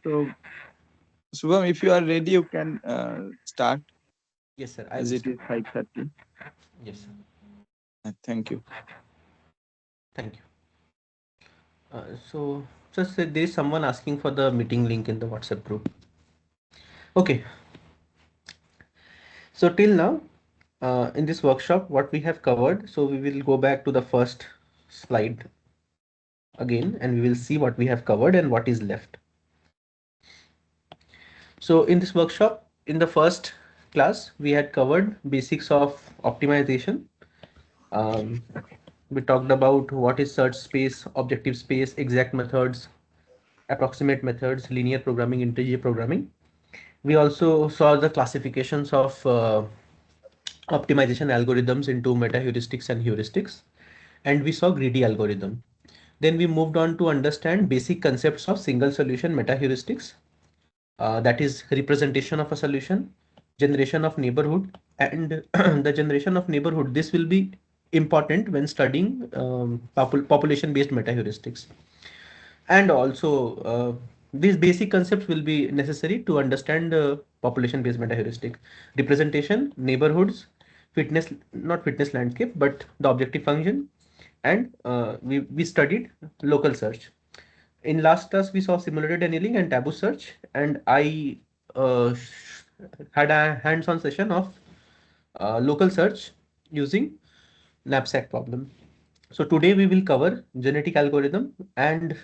So, Shubham, if you are ready, you can start Yes, sir. I as will it start. is 5:30. Yes, sir. Thank you. Thank you. So, just there is someone asking for the meeting link in the WhatsApp group. Okay. So till now, in this workshop, what we have covered. So we will go back to the first slide again, and we will see what we have covered and what is left. So in this workshop, in the first class, we had covered basics of optimization. Um, we talked about what is search space, objective space, exact methods, approximate methods, linear programming, integer programming. We also saw the classifications of optimization algorithms into meta-heuristics and heuristics, and we saw greedy algorithm. Then we moved on to understand basic concepts of single solution meta-heuristics, that is representation of a solution, generation of neighborhood, and the generation of neighborhood. This will be important when studying population-based meta-heuristics. And also, these basic concepts will be necessary to understand population-based meta-heuristic. Representation, neighborhoods, fitness, not fitness landscape, but the objective function, and we studied local search. In last class, we saw simulated annealing and taboo search, and I uh, had a hands-on session of local search using knapsack problem. So today we will cover genetic algorithm, and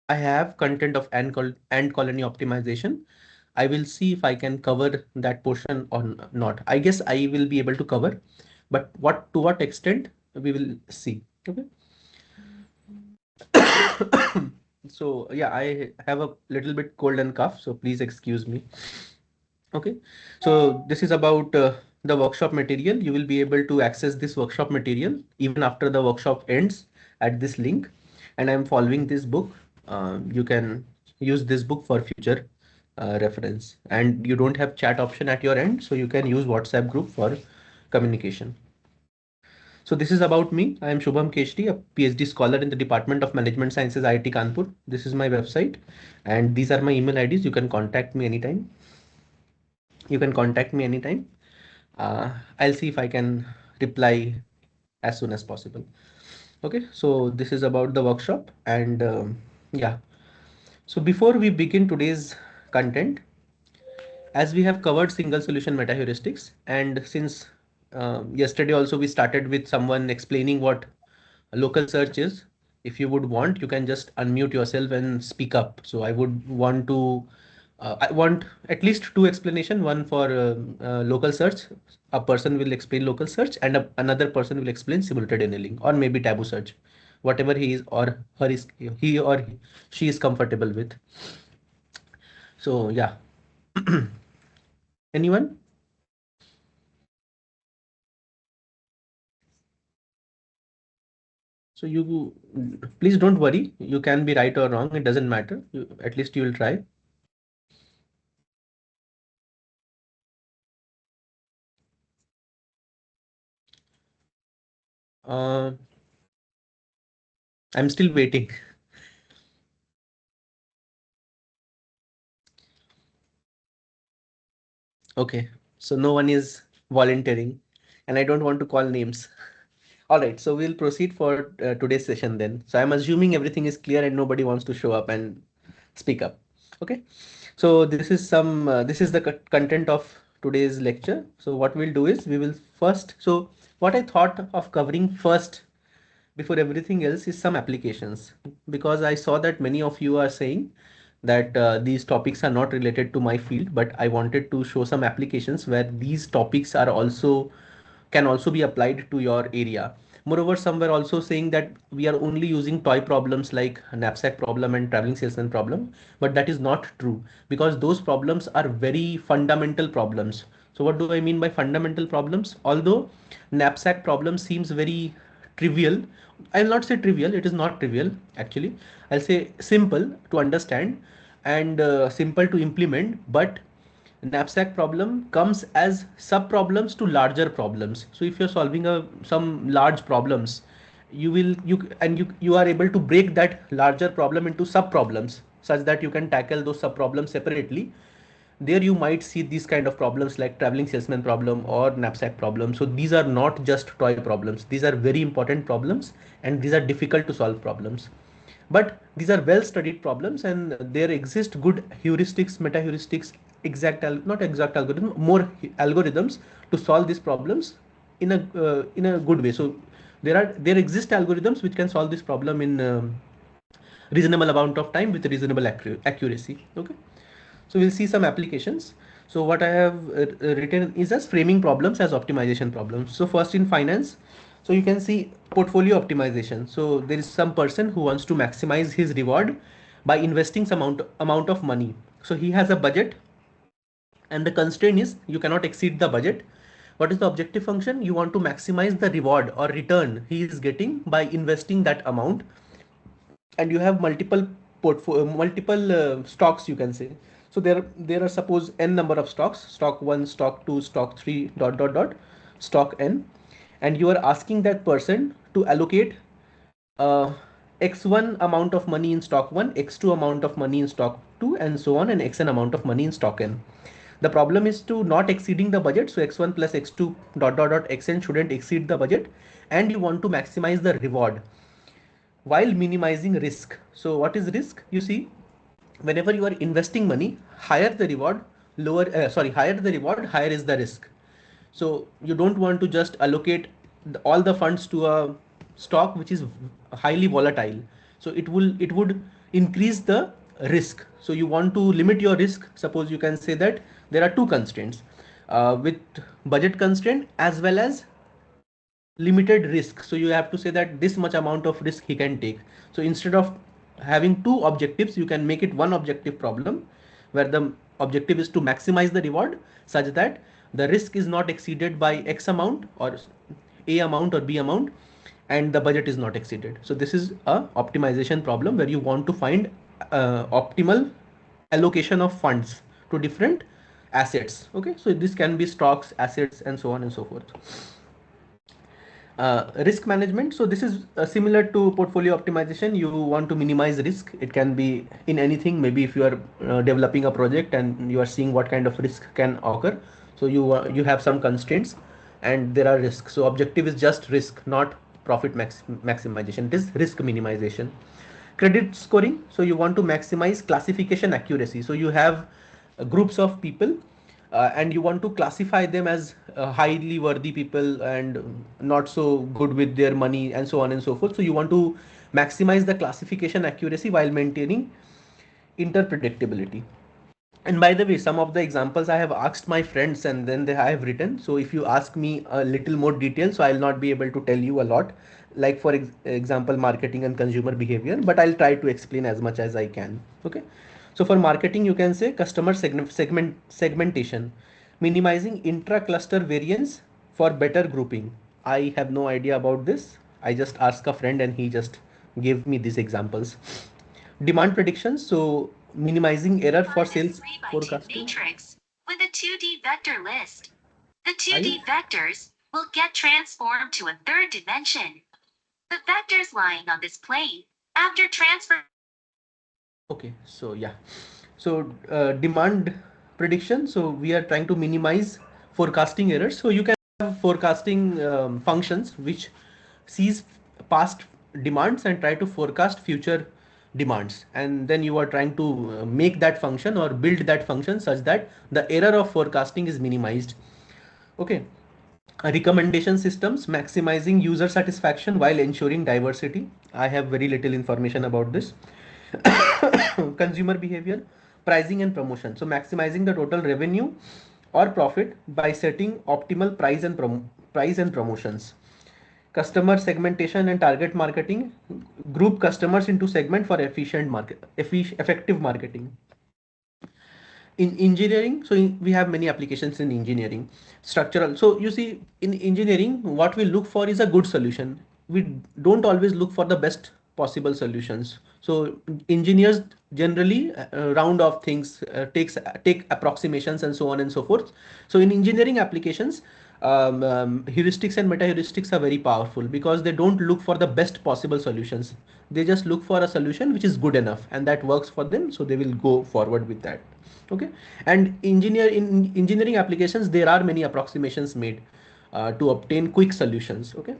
I have content of ant colony optimization. I will see if I can cover that portion or not. I guess I will be able to cover, but what extent we will see. Okay. So yeah, I have a little bit cold and cough, so please excuse me. Okay, so this is about the workshop material. You will be able to access this workshop material even after the workshop ends at this link. And I'm following this book. You can use this book for future reference. And you don't have chat option at your end, so you can use WhatsApp group for communication. So this is about me. I am Shubham Keshri, a PhD scholar in the Department of Management Sciences, IIT Kanpur. This is my website, and these are my email IDs. You can contact me anytime. You can contact me anytime. uh, I'll see if I can reply as soon as possible. Okay, so this is about the workshop, and yeah. So before we begin today's content, as we have covered single solution meta heuristics, and since yesterday also we started with someone explaining what a local search is. If you would want, you can just unmute yourself and speak up. So I would want to I want at least two explanation, one for local search. A person will explain local search, and another person will explain simulated annealing or maybe taboo search, whatever he is or her is, he or she is comfortable with. So yeah. Anyone? So you please don't worry. You can be right or wrong. It doesn't matter. At least you will try. Uh, I'm still waiting. Okay, so no one is volunteering, and I don't want to call names. All right, so we'll proceed for today's session then. So I'm assuming everything is clear and nobody wants to show up and speak up. Okay, so this is the content of today's lecture. So what we'll do is we will first, so what I thought of covering first before everything else is some applications, because I saw that many of you are saying that these topics are not related to my field, but I wanted to show some applications where these topics are also can also be applied to your area. Moreover, some were also saying that we are only using toy problems like knapsack problem and traveling salesman problem, but that is not true, because those problems are very fundamental problems. So what do I mean by fundamental problems? Although knapsack problem seems very trivial, I'll not say trivial, it is not trivial actually. I'll say simple to understand and simple to implement, but knapsack problem comes as sub problems to larger problems. So if you're solving some large problems You are able to break that larger problem into sub problems such that you can tackle those sub problems separately. There you might see these kind of problems like traveling salesman problem or knapsack problem. So these are not just toy problems, these are very important problems, and these are difficult to solve problems, but these are well studied problems, and there exist good heuristics, meta heuristics, not exact algorithm, more algorithms to solve these problems in a good way. So there exist algorithms which can solve this problem in reasonable amount of time with reasonable accuracy. Okay, so we'll see some applications. So what I have written is as framing problems as optimization problems. So first in finance, so you can see portfolio optimization. So there is some person who wants to maximize his reward by investing some amount of money. So he has a budget, and the constraint is you cannot exceed the budget. What is the objective function? You want to maximize the reward or return he is getting by investing that amount, and you have multiple stocks, you can say. So there are suppose n number of stocks, stock 1, stock 2, stock 3, dot dot dot, stock n, and you are asking that person to allocate uh, x1 amount of money in stock 1, x2 amount of money in stock 2, and so on, and xn amount of money in stock n. The problem is to not exceeding the budget, so x1 plus x2 dot dot dot xn shouldn't exceed the budget, and you want to maximize the reward while minimizing risk. So what is risk? You see, whenever you are investing money, higher the reward, higher the reward, higher is the risk. So you don't want to just allocate all the funds to a stock which is highly volatile. So it would increase the risk. So you want to limit your risk. Suppose you can say that there are two constraints, with budget constraint as well as limited risk. So you have to say that this much amount of risk he can take. So instead of having two objectives, you can make it one objective problem where the objective is to maximize the reward such that the risk is not exceeded by x amount or a amount or b amount, and the budget is not exceeded. So this is a optimization problem where you want to find optimal allocation of funds to different assets. Okay, so this can be stocks, assets, and so on and so forth. Risk management. So this is similar to portfolio optimization. You want to minimize risk. It can be in anything. Maybe if you are developing a project and you are seeing what kind of risk can occur. So you have some constraints and there are risks. So objective is just risk, not profit maximization. It is risk minimization. Credit scoring. So you want to maximize classification accuracy. So you have groups of people, and you want to classify them as highly worthy people and not so good with their money and so on and so forth. So you want to maximize the classification accuracy while maintaining interpredictability. And by the way, some of the examples I have asked my friends and then I have written. So if you ask me a little more detail, so I'll not be able to tell you a lot, like for example, marketing and consumer behavior, but I'll try to explain as much as I can. Okay. So for marketing, you can say customer segmentation, minimizing intra-cluster variance for better grouping. I have no idea about this. I just asked a friend and he just gave me these examples. Demand predictions, so minimizing error for sales forecasting. Matrix with a 2D vector list. The Are you 2D vectors will get transformed to a third dimension. The vectors lying on this plane, after transfer. okay? So yeah, so demand prediction. So we are trying to minimize forecasting errors. So you can have forecasting functions which sees past demands and try to forecast future demands, and then you are trying to make that function or build that function such that the error of forecasting is minimized. Okay. Recommendation systems, maximizing user satisfaction while ensuring diversity. I have very little information about this. Consumer behavior, pricing and promotion. So maximizing the total revenue or profit by setting optimal price and promotions. Customer segmentation and target marketing, group customers into segment for effective marketing. In engineering, so we have many applications in engineering. Structural, so you see in engineering what we look for is a good solution. We don't always look for the best possible solutions. So engineers generally round off things, take approximations and so on and so forth. So in engineering applications, heuristics and meta heuristics are very powerful because they don't look for the best possible solutions. They just look for a solution which is good enough and that works for them, so they will go forward with that. Okay. And in engineering applications there are many approximations made to obtain quick solutions. Okay.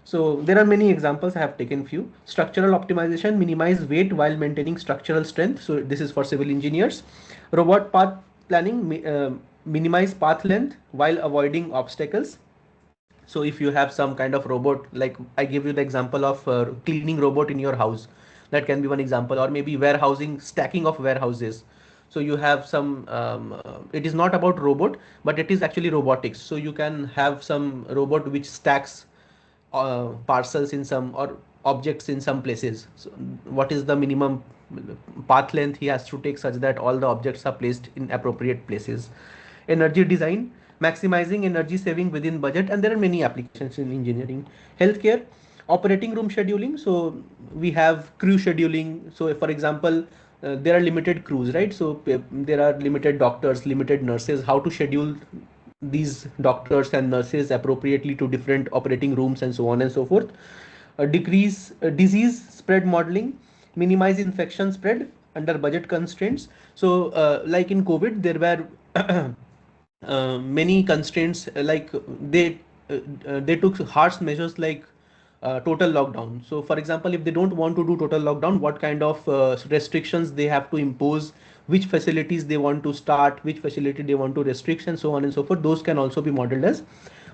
So there are many examples. I have taken few. Structural optimization, minimize weight while maintaining structural strength. So this is for civil engineers. Robot path planning, minimize path length while avoiding obstacles. So if you have some kind of robot, like I give you the example of cleaning robot in your house, that can be one example, or maybe warehousing, stacking of warehouses. So you have some, it is not about robot, but it is actually robotics. So you can have some robot which stacks parcels in some or objects in some places. So what is the minimum path length he has to take such that all the objects are placed in appropriate places. Energy design, maximizing energy saving within budget, and there are many applications in engineering. Healthcare, operating room scheduling. So we have crew scheduling. So for example, there are limited crews, right? So there are limited doctors, limited nurses. How to schedule these doctors and nurses appropriately to different operating rooms and so on and so forth. Decrease disease spread modeling, minimize infection spread under budget constraints. So like in COVID there were many constraints, like they took harsh measures like total lockdown. So for example, if they don't want to do total lockdown, what kind of restrictions they have to impose, which facilities they want to start, which facility they want to restrict, and so on and so forth, those can also be modeled as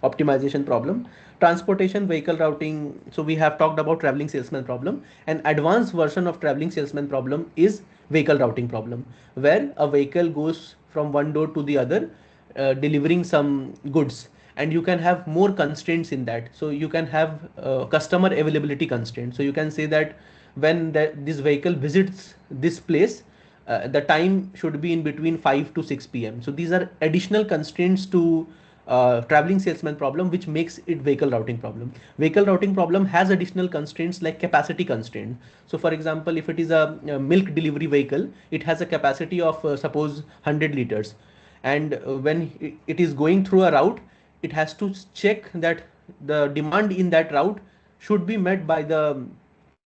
optimization problem. Transportation vehicle routing. So we have talked about traveling salesman problem. An advanced version of traveling salesman problem is vehicle routing problem, where a vehicle goes from one door to the other, delivering some goods, and you can have more constraints in that. So you can have customer availability constraints. So you can say that when this vehicle visits this place, the time should be in between 5 to 6 p.m. So these are additional constraints to traveling salesman problem, which makes it vehicle routing problem. Vehicle routing problem has additional constraints like capacity constraint. So for example, if it is a milk delivery vehicle, it has a capacity of suppose 100 liters, and when it is going through a route, it has to check that the demand in that route should be met by the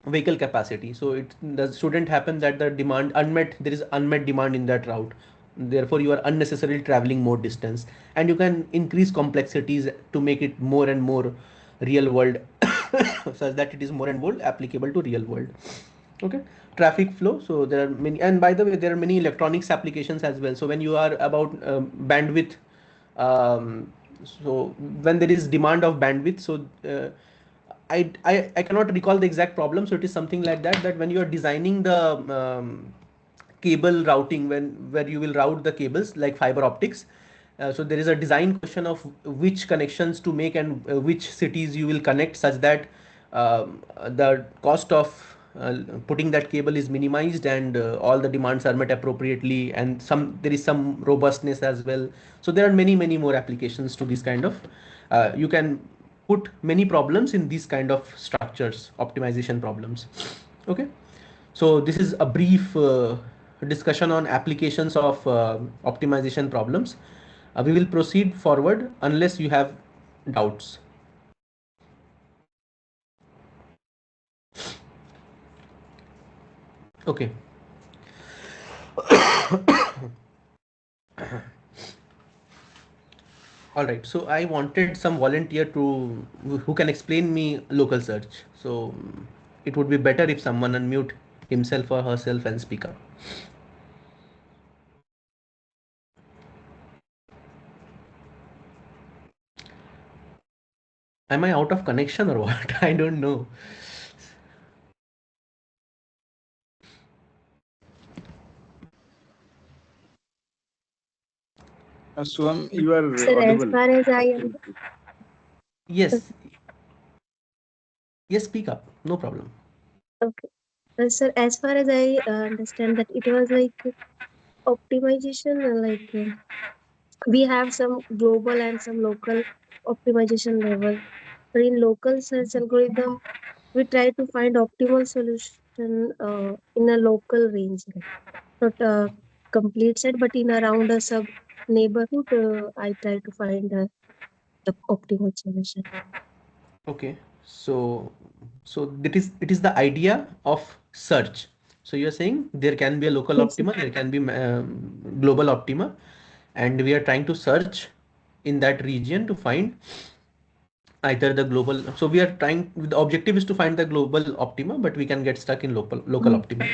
vehicle capacity. So it shouldn't happen that the demand unmet, there is unmet demand in that route, therefore you are unnecessarily traveling more distance, and you can increase complexities to make it more and more real world such that it is more and more applicable to real world. Okay. Traffic flow. So there are many, and by the way there are many electronics applications as well. So when you are about bandwidth, um, so when there is demand of bandwidth, so I cannot recall the exact problem. So it is something like that, that when you are designing the cable routing, when where you will route the cables like fiber optics, so there is a design question of which connections to make and which cities you will connect such that the cost of putting that cable is minimized, and all the demands are met appropriately, and there is some robustness as well. So there are many more applications to this kind of, you can put many problems in these kind of structures, optimization problems. Okay. So this is a brief discussion on applications of optimization problems. We will proceed forward unless you have doubts. Okay. All right. So I wanted some volunteer to who can explain me local search. So it would be better if someone unmute himself or herself and speak up. Am I out of connection or what? I don't know. Swam, you are Sir, as audible. far as I am, Absolutely. Yes. Yes, speak up. No problem. okay. Sir, as far as I understand that it was like optimization, we have some global and some local optimization level. But in local search algorithm, we try to find optimal solution in a local range, like not a complete set, but in around a sub neighborhood, I try to find the optimal solution. Okay, so it is the idea of search. So you're saying there can be a local Yes, sir. optima, there can be global optima, and we are trying to search in that region to find either the global. So we are trying. The objective is to find the global optima, but we can get stuck in local Mm. optima.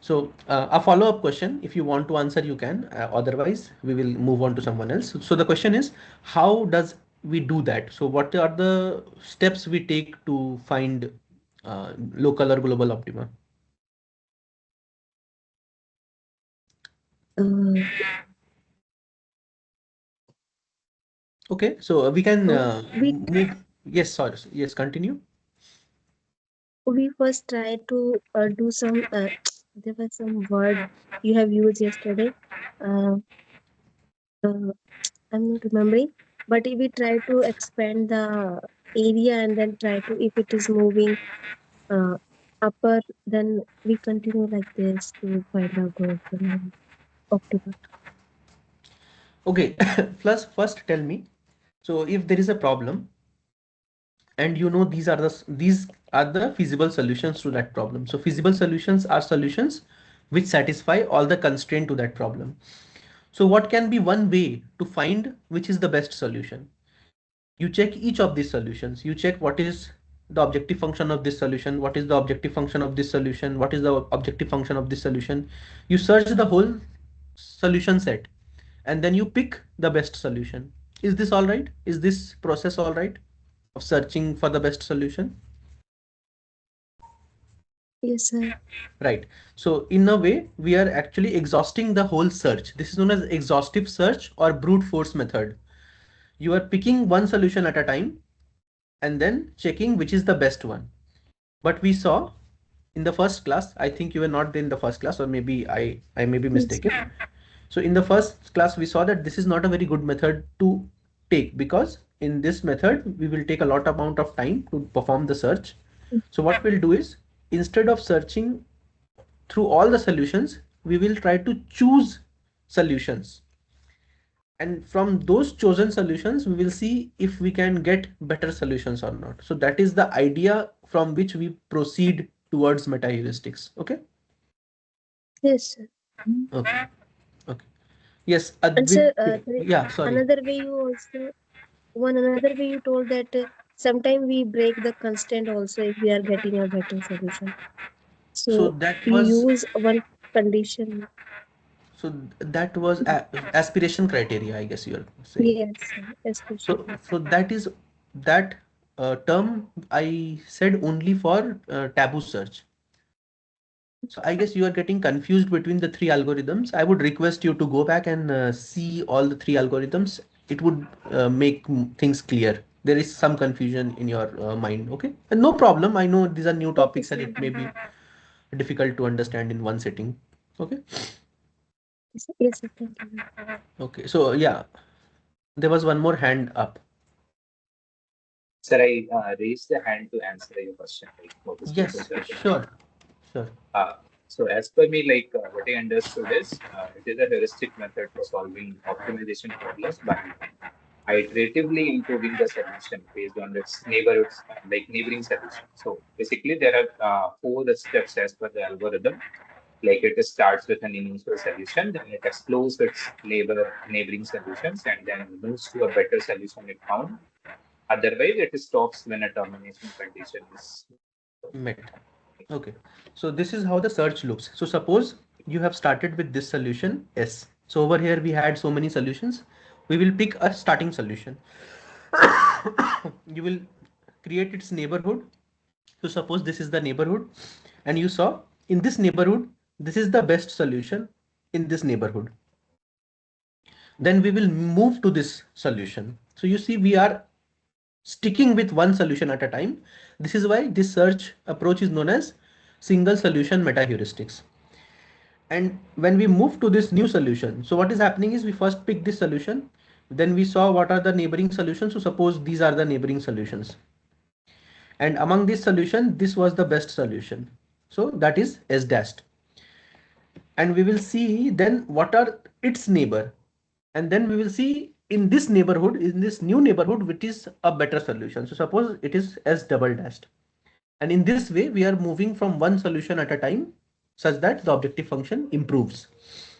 So a follow-up question, if you want to answer, you can. Otherwise, we will move on to someone else. So the question is, how does we do that? So what are the steps we take to find local or global optima? Uh, Okay, so we can we move. Yes, sorry. Yes, continue. we first try to do some. There was some word you have used yesterday. Uh, uh, I'm not remembering, but if we try to expand the area and then try to, if it is moving uh, upper, then we continue like this to find out the optimal. Okay, plus first tell me. So if there is a problem, and you know these are the feasible solutions to that problem. So feasible solutions are solutions which satisfy all the constraint to that problem. So what can be one way to find which is the best solution? You check each of these solutions. You check what is the objective function of this solution, what is the objective function of this solution, what is the objective function of this solution. You search the whole solution set, and then you pick the best solution. Is this all right? Is this process all right of searching for the best solution? Yes, sir. Right. So in a way, we are actually exhausting the whole search. This is known as exhaustive search or brute force method. You are picking one solution at a time and then checking which is the best one. But we saw in the first class, I think you were not there in the first class, or maybe I may be Yes. mistaken. So in the first class, we saw that this is not a very good method to take, because in this method, we will take a lot amount of time to perform the search. So what we'll do is, instead of searching through all the solutions, we will try to choose solutions. And from those chosen solutions, we will see if we can get better solutions or not. So that is the idea from which we proceed towards meta heuristics. Okay. Yes, sir. Okay. Okay. Yes, And sir, Advit. Yeah, sorry. another way you also, one another way you told that sometimes we break the constant also if we are getting a better solution. So So that you was use one condition. aspiration criteria, I guess you're saying. Yes, sir, especially. So that is that term I said only for taboo search. So I guess you are getting confused between the three algorithms. I would request you to go back and see all the three algorithms. It would make things clear. There is some confusion in your mind. Okay, and no problem. I know these are new Okay, topics and sir. it may be difficult to understand in one sitting. Okay. Yes, sir. Thank you. Okay. So yeah, there was one more hand up. Sir, I raised the hand to answer your question, like what is the Yes, process. sure, sure. Uh, so as per me, like what I understood is it is a heuristic method for solving optimization problems by iteratively improving the solution based on its neighborhoods, like neighboring solution. So basically, there are four steps as per the algorithm. Like it starts with an initial solution, then it explores its neighboring solutions, and then moves to a better solution it found. Otherwise, it stops when a termination condition is. Met. Okay. So this is how the search looks. So suppose you have started with this solution S. So over here we had so many solutions. We will pick a starting solution. You will create its neighborhood. So suppose this is the neighborhood, and you saw in this neighborhood, this is the best solution in this neighborhood. Then we will move to this solution. So you see, we are sticking with one solution at a time. This is why this search approach is known as single solution meta heuristics. And when we move to this new solution, so what is happening is we first pick this solution, then we saw what are the neighboring solutions. So suppose these are the neighboring solutions, and among this solution, this was the best solution. So that is S dashed. And we will see then what are its neighbor, and then we will see in this neighborhood, in this new neighborhood, which is a better solution. So suppose it is S double dashed. And in this way, we are moving from one solution at a time such that the objective function improves.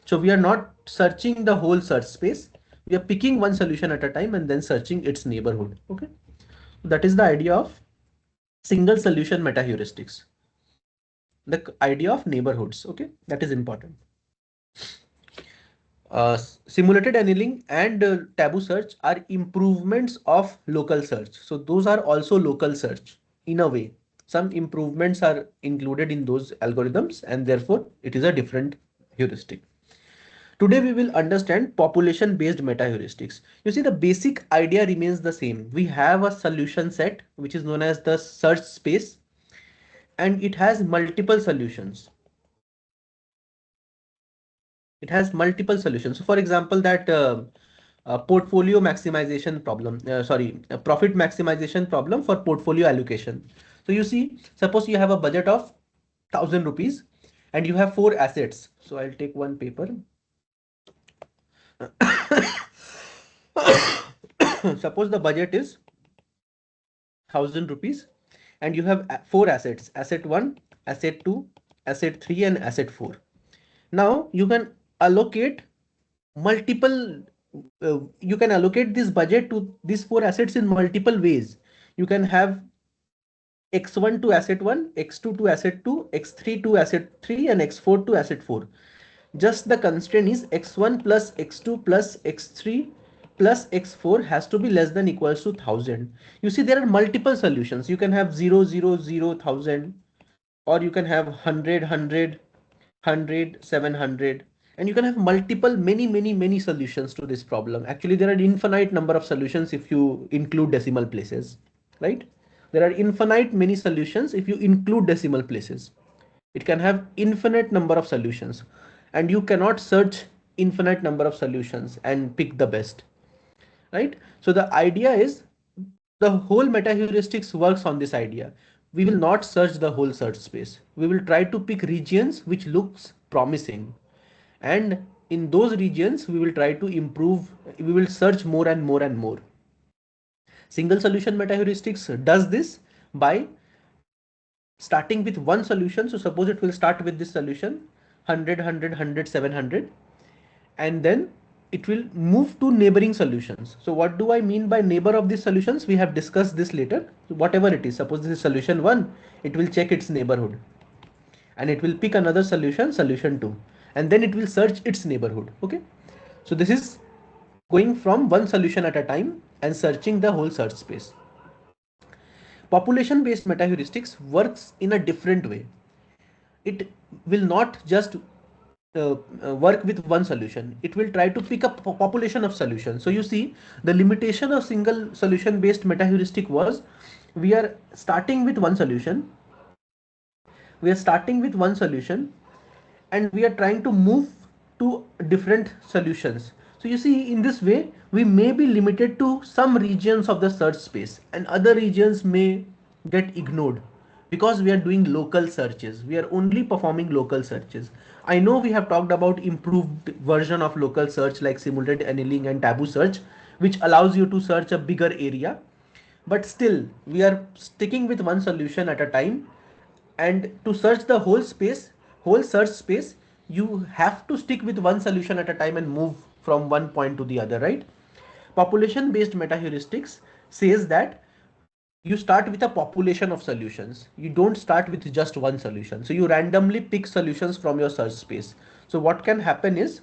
So we are not searching the whole search space. We are picking one solution at a time and then searching its neighborhood. Okay. That is the idea of single solution meta heuristics. The idea of neighborhoods. Okay. That is important. Simulated annealing and taboo search are improvements of local search. So those are also local search in a way. Some improvements are included in those algorithms and therefore it is a different heuristic. Today we will understand population-based meta-heuristics. You see, the basic idea remains the same. We have a solution set which is known as the search space and it has multiple solutions. It has multiple solutions. So for example, that portfolio maximization problem, profit maximization problem for portfolio allocation. So you see, suppose you have a budget of 1,000 rupees and you have 4 assets. So I'll take one paper. Suppose the budget is 1,000 rupees and you have 4 assets, asset 1, asset 2, asset 3 and asset 4. Now you can allocate multiple you can allocate this budget to these 4 assets in multiple ways. You can have x1 to asset 1, x2 to asset 2, x3 to asset 3 and x4 to asset 4. Just the constraint is x1 plus x2 plus x3 plus x4 has to be less than equals to 1,000. You see, there are multiple solutions. You can have 0, 0, 0, 1,000, or you can have 100, 100, 100, 700, and you can have multiple, many solutions to this problem. Actually, there are infinite number of solutions if you include decimal places, right? There are infinite many solutions if you include decimal places. It can have infinite number of solutions and you cannot search infinite number of solutions and pick the best, right? So the idea is the whole meta heuristics works on this idea. We will not search the whole search space. We will try to pick regions which looks promising. And in those regions, we will try to improve. We will search more and more and more. Single solution meta heuristics does this by starting with one solution. So suppose it will start with this solution 100, 100, 100, 700, and then it will move to neighboring solutions. So what do I mean by neighbor of these solutions? We have discussed this later. So whatever it is, suppose this is solution 1, it will check its neighborhood and it will pick another solution, solution 2, and then it will search its neighborhood. Okay. So this is going from one solution at a time and searching the whole search space. Population-based metaheuristics works in a different way. It will not just work with one solution. It will try to pick up a population of solutions. So you see, the limitation of single solution based metaheuristic was we are starting with one solution. We are starting with one solution and we are trying to move to different solutions. So you see, in this way, we may be limited to some regions of the search space and other regions may get ignored because we are doing local searches. We are only performing local searches. I know we have talked about improved version of local search like simulated annealing and taboo search, which allows you to search a bigger area. But still, we are sticking with one solution at a time, and to search the whole search space, you have to stick with one solution at a time and move from one point to the other, right? Population based metaheuristics says that you start with a population of solutions. You don't start with just one solution. So you randomly pick solutions from your search space. So what can happen is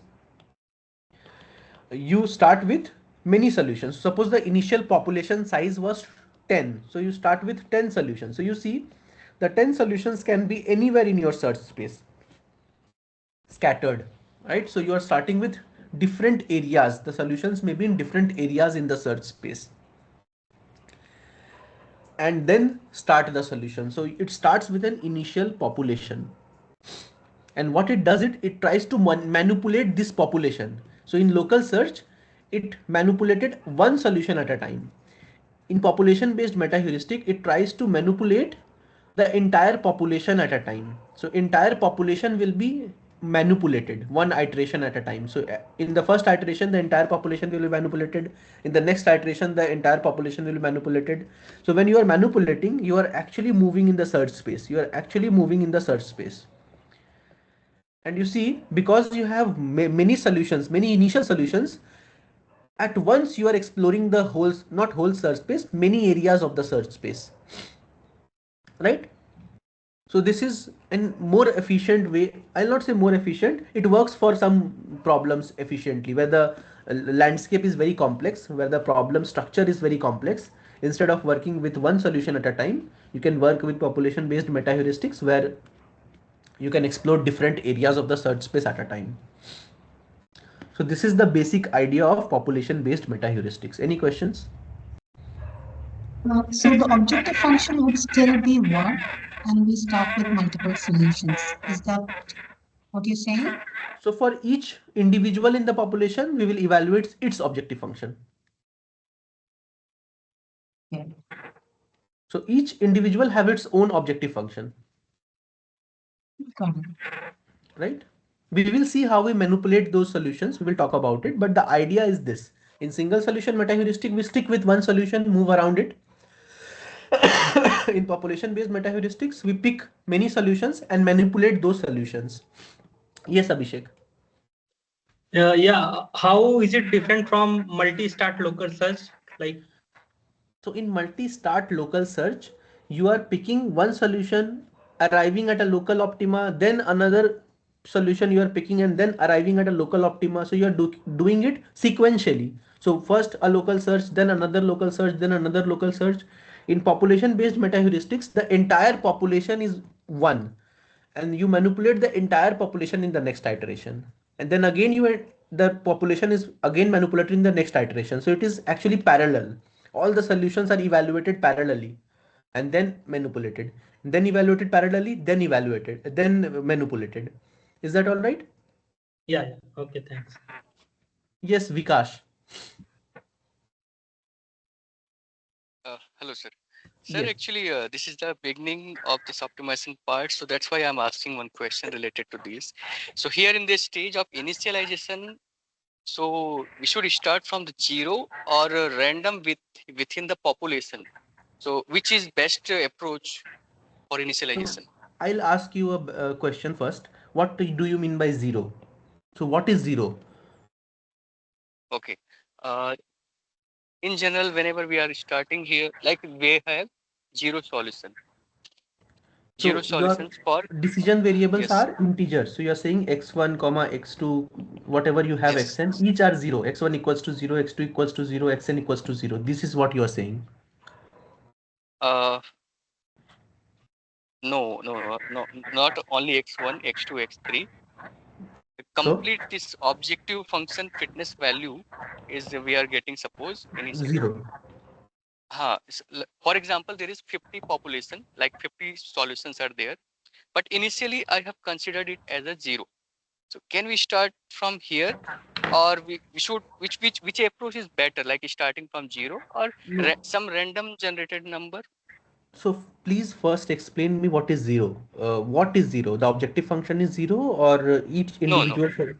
you start with many solutions. Suppose the initial population size was 10. So you start with 10 solutions. So you see the 10 solutions can be anywhere in your search space, scattered, right? So you are starting with different areas. The solutions may be in different areas in the search space. And then start the solution. So it starts with an initial population. And what it does, it tries to manipulate this population. So in local search, it manipulated one solution at a time. In population based metaheuristic, it tries to manipulate the entire population at a time. So entire population will be manipulated one iteration at a time. So in the first iteration, the entire population will be manipulated. In the next iteration, the entire population will be manipulated. So when you are manipulating, you are actually moving in the search space. You are actually moving in the search space. And you see, because you have many solutions, many initial solutions, at once you are exploring the whole, not whole search space, many areas of the search space, right? So this is a more efficient way. I'll not say more efficient. It works for some problems efficiently where the landscape is very complex, where the problem structure is very complex. Instead of working with one solution at a time, you can work with population-based meta-heuristics where you can explore different areas of the search space at a time. So this is the basic idea of population-based meta-heuristics. Any questions? So the objective function would still be one, and we start with multiple solutions. Is that what you're saying? So for each individual in the population, we will evaluate its objective function. Yeah. So each individual have its own objective function, Got it. right? We will see how we manipulate those solutions. We will talk about it, but the idea is this. In single solution meta-heuristic, we stick with one solution, move around it. In population-based meta-heuristics, we pick many solutions and manipulate those solutions. Yes, Abhishek. Yeah, how is it different from multi-start local search? Like, So in multi-start local search, you are picking one solution, arriving at a local optima, then another solution you are picking and then arriving at a local optima. So you are doing it sequentially. So first a local search, then another local search, then another local search. In population-based meta-heuristics, the entire population is one and you manipulate the entire population in the next iteration. And then again the population is again manipulated in the next iteration. So it is actually parallel. All the solutions are evaluated parallelly and then manipulated. Then evaluated parallelly, then evaluated, then manipulated. Is that all right? yeah, okay, thanks. Yes, Vikash. Hello, sir. Sir, Yes. actually, this is the beginning of this optimization part. So that's why I'm asking one question related to this. So here in this stage of initialization, so we should start from the zero or random within the population. So which is best approach for So initialization? I'll ask you a question first. What do you mean by zero? So what is zero? Okay. Uh, in general, whenever we are starting here, like we have zero solution, zero So your solutions for, decision variables yes, are integers. So you're saying x1 comma x2, whatever you have yes. xn, each are zero. x1 equals to 0, x2 equals to 0, xn equals to 0. This is what you are saying. Uh, no, not only x1, x2, x3. So Complete this objective function fitness value is we are getting suppose initially. 0. For example, there is 50 population, like 50 solutions are there, but initially I have considered it as a zero. So can we start from here, or we should which approach is better, like starting from zero or No. some random generated number? So please first explain me what is 0. What is 0? The objective function is 0 or each No. individual.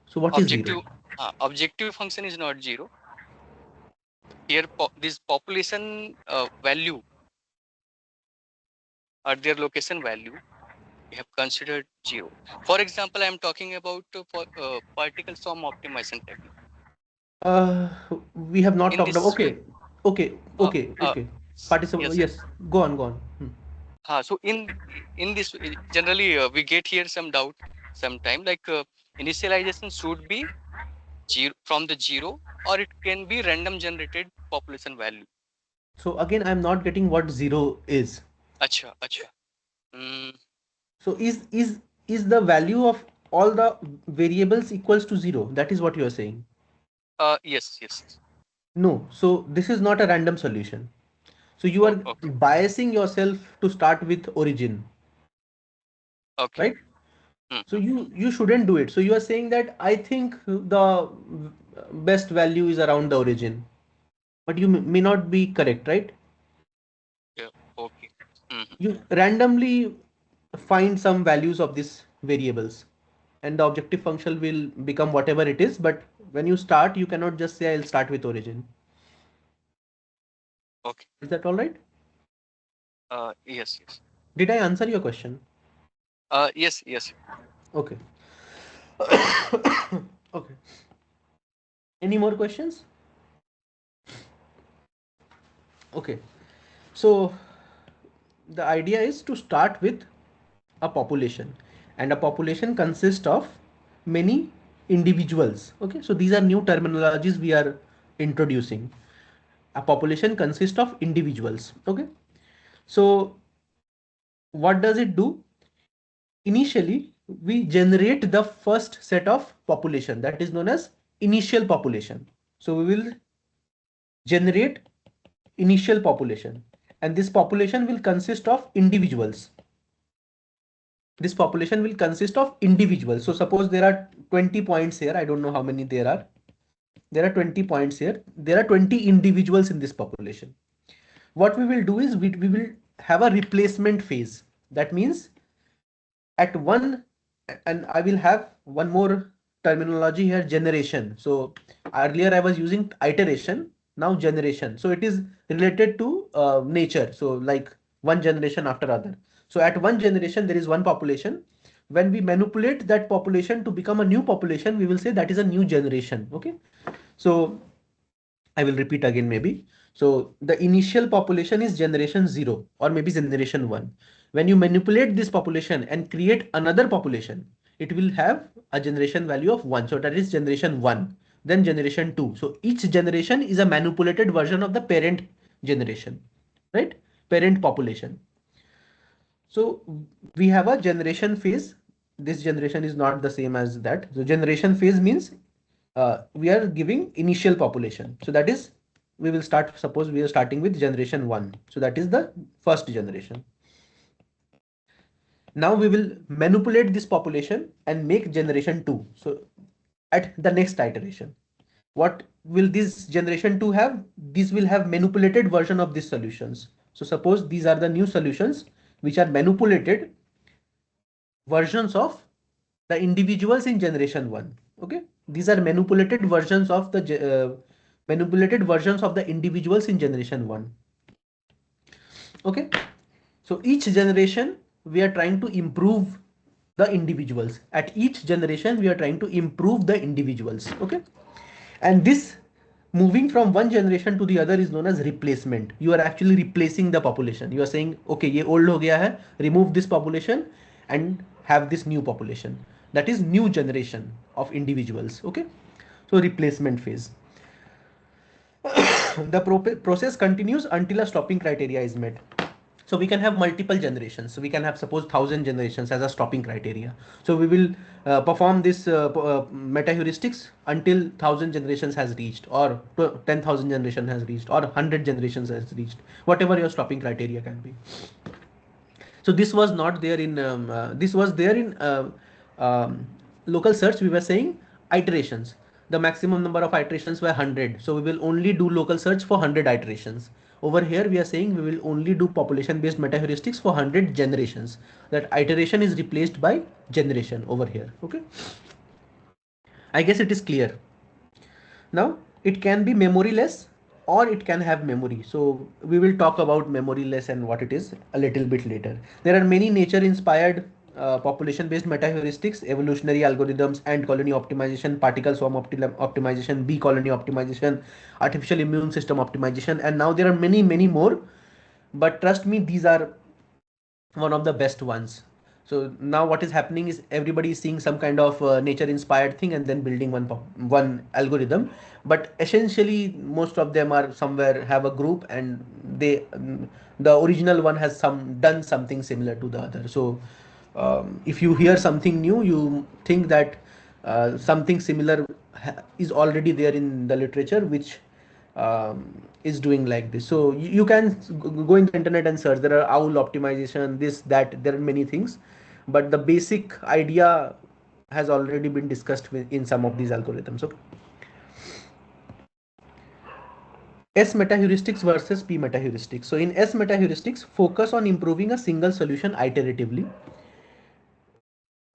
So what is 0? Objective function is not zero. Here this population value or their location value we have considered zero. For example, I am talking about for particle sum optimization technique. Uh, we have not In talked about. this way, Okay. Okay. uh, Okay. uh, Okay. Participant. yes, sir. Yes. Go on. Go on. So in this generally we get here some doubt sometime, like initialization should be zero from the zero, or it can be random generated population value. So again, I'm not getting what 0 is. Acha. Mm, So is the value of all the variables equals to 0? That is what you are saying. yes. No. So this is not a random solution. So you are Oh, okay, biasing yourself to start with origin, okay. right? So Mhm. you shouldn't do it. So you are saying that I think the best value is around the origin, but you may not be correct, right? Yeah, okay. Mhm. You randomly find some values of these variables. and the objective function will become whatever it is. But when you start, you cannot just say I'll start with origin. Okay. Is that all right? Yes, yes. Did I answer your question? Yes, yes. Okay. Okay. Any more questions? Okay. So the idea is to start with a population, and a population consists of many individuals. Okay, so these are new terminologies we are introducing. A population consists of individuals. Okay, so what does it do? Initially we generate the first set of population, that is known as initial population. So we will generate initial population, and this population will consist of individuals. This population will consist of individuals. So suppose there are 20 points here. I don't know how many there are. There are 20 points here. There are 20 individuals in this population. What we will do is we will have a replacement phase. That means at one, and I will have one more terminology here, generation. So earlier I was using iteration, now generation. So it is related to nature. So like one generation after other. So at one generation there is one population. When we manipulate that population to become a new population, we will say that is a new generation. Okay, so I will repeat again maybe. So the initial population is generation 0 or maybe generation 1. When you manipulate this population and create another population, it will have a generation value of 1. So that is generation 1, then generation 2. So each generation is a manipulated version of the parent generation, right? Parent population. So we have a generation phase. This generation is not the same as that. So generation phase means we are giving initial population. So that is, we will start, suppose we are starting with generation 1. So that is the first generation. Now we will manipulate this population and make generation 2. So at the next iteration, what will this generation 2 have? These will have manipulated version of these solutions. So suppose these are the new solutions which are manipulated versions of the individuals in generation 1. Okay, these are manipulated versions of the individuals in generation 1. Okay, so each generation we are trying to improve the individuals. At each generation we are trying to improve the individuals. Okay, and this moving from one generation to the other is known as replacement. You are actually replacing the population. You are saying okay, ye old ho gaya hai, remove this population and have this new population. That is new generation of individuals. Okay, so replacement phase. The process continues until a stopping criteria is met. So we can have multiple generations. So we can have suppose 1,000 generations as a stopping criteria. So we will perform this meta heuristics until 1,000 generations has reached, or 10,000 generation has reached, or 100 generations has reached, whatever your stopping criteria can be. So this was not there in this was there in local search. We were saying iterations. The maximum number of iterations were 100. So we will only do local search for 100 iterations. Over here we are saying we will only do population based meta heuristics for 100 generations. That iteration is replaced by generation over here. Okay, I guess it is clear. Now it can be memoryless or it can have memory. So we will talk about memoryless and what it is a little bit later. There are many nature inspired population based meta heuristics, evolutionary algorithms, ant colony optimization, particle swarm optimization, bee colony optimization, artificial immune system optimization, and now there are many more. But trust me, these are one of the best ones. So now what is happening is everybody is seeing some kind of nature inspired thing and then building one algorithm. But essentially most of them are somewhere have a group, and they the original one has done something similar to the other. So if you hear something new, you think that something similar is already there in the literature, which is doing like this. So you can go in the internet and search. There are owl optimization, this, that, there are many things, but the basic idea has already been discussed in some of these algorithms. Okay. S meta heuristics versus P meta heuristics. So in S meta heuristics, focus on improving a single solution iteratively.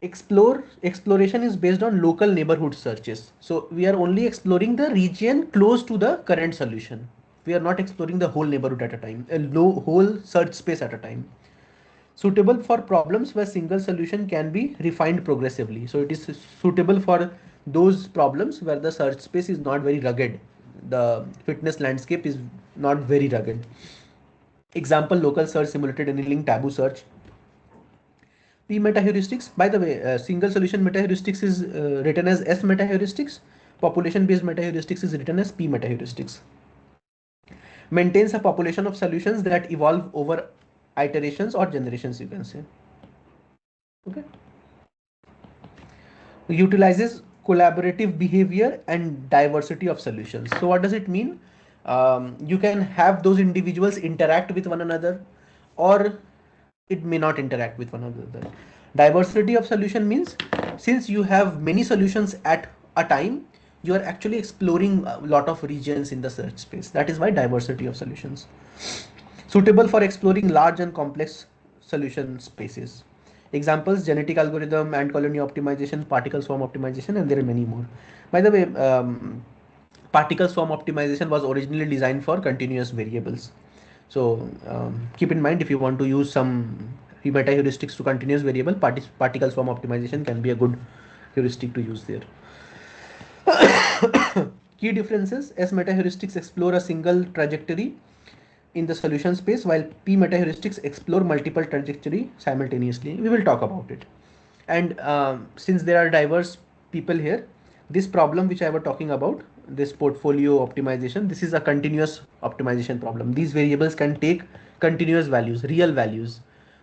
Exploration is based on local neighborhood searches. So we are only exploring the region close to the current solution. We are not exploring the whole neighborhood at a time, whole search space at a time. Suitable for problems where single solution can be refined progressively. So it is suitable for those problems where the search space is not very rugged. The fitness landscape is not very rugged. Example, local search, simulated annealing, taboo search. P metaheuristics. By the way, single solution metaheuristics is written as S metaheuristics. Population based metaheuristics is written as P metaheuristics. Maintains a population of solutions that evolve over iterations or generations, you can say. Okay. Utilizes collaborative behavior and diversity of solutions. So what does it mean? You can have those individuals interact with one another, or it may not interact with one another. Diversity of solution means since you have many solutions at a time, you are actually exploring a lot of regions in the search space. That is why diversity of solutions. Suitable for exploring large and complex solution spaces. Examples: genetic algorithm, ant colony optimization, particle swarm optimization, and there are many more. By the way, particle swarm optimization was originally designed for continuous variables. So keep in mind, if you want to use some meta heuristics to continuous variable, particle swarm optimization can be a good heuristic to use there. Key differences: S meta heuristics explore a single trajectory in the solution space, while P meta heuristics explore multiple trajectory simultaneously. We will talk about it. And since there are diverse people here, this problem which I was talking about, this portfolio optimization, this is a continuous optimization problem. These variables can take continuous values, real values.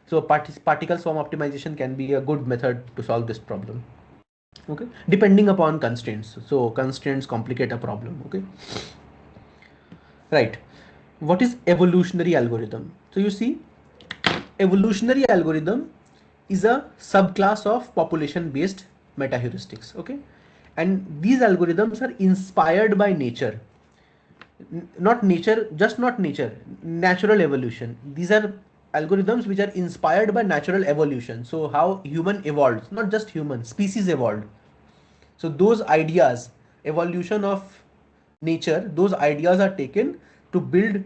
So particle swarm optimization can be a good method to solve this problem. Okay, depending upon constraints. So constraints complicate a problem. Okay, right. What is evolutionary algorithm? So you see, evolutionary algorithm is a subclass of population based metaheuristics. Okay, and these algorithms are inspired by nature. Not nature, just not nature, natural evolution. These are algorithms which are inspired by natural evolution. So how human evolved, not just human, species evolved. So those ideas, evolution of nature, those ideas are taken to build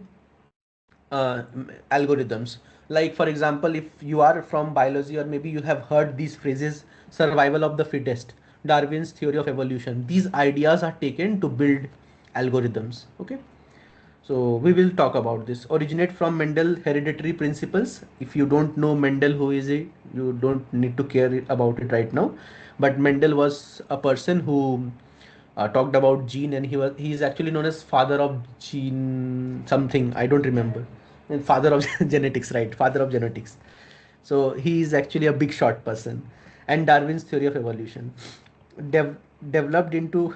algorithms. Like for example, if you are from biology, or maybe you have heard these phrases: survival of the fittest, Darwin's theory of evolution. These ideas are taken to build algorithms. Okay, so we will talk about this. Originate from Mendel hereditary principles. If you don't know Mendel, who is he, you don't need to care about it right now. But Mendel was a person who talked about gene, and he is actually known as father of gene something, I don't remember. And father of genetics, right? Father of genetics. So he is actually a big shot person. And Darwin's theory of evolution, dev- developed into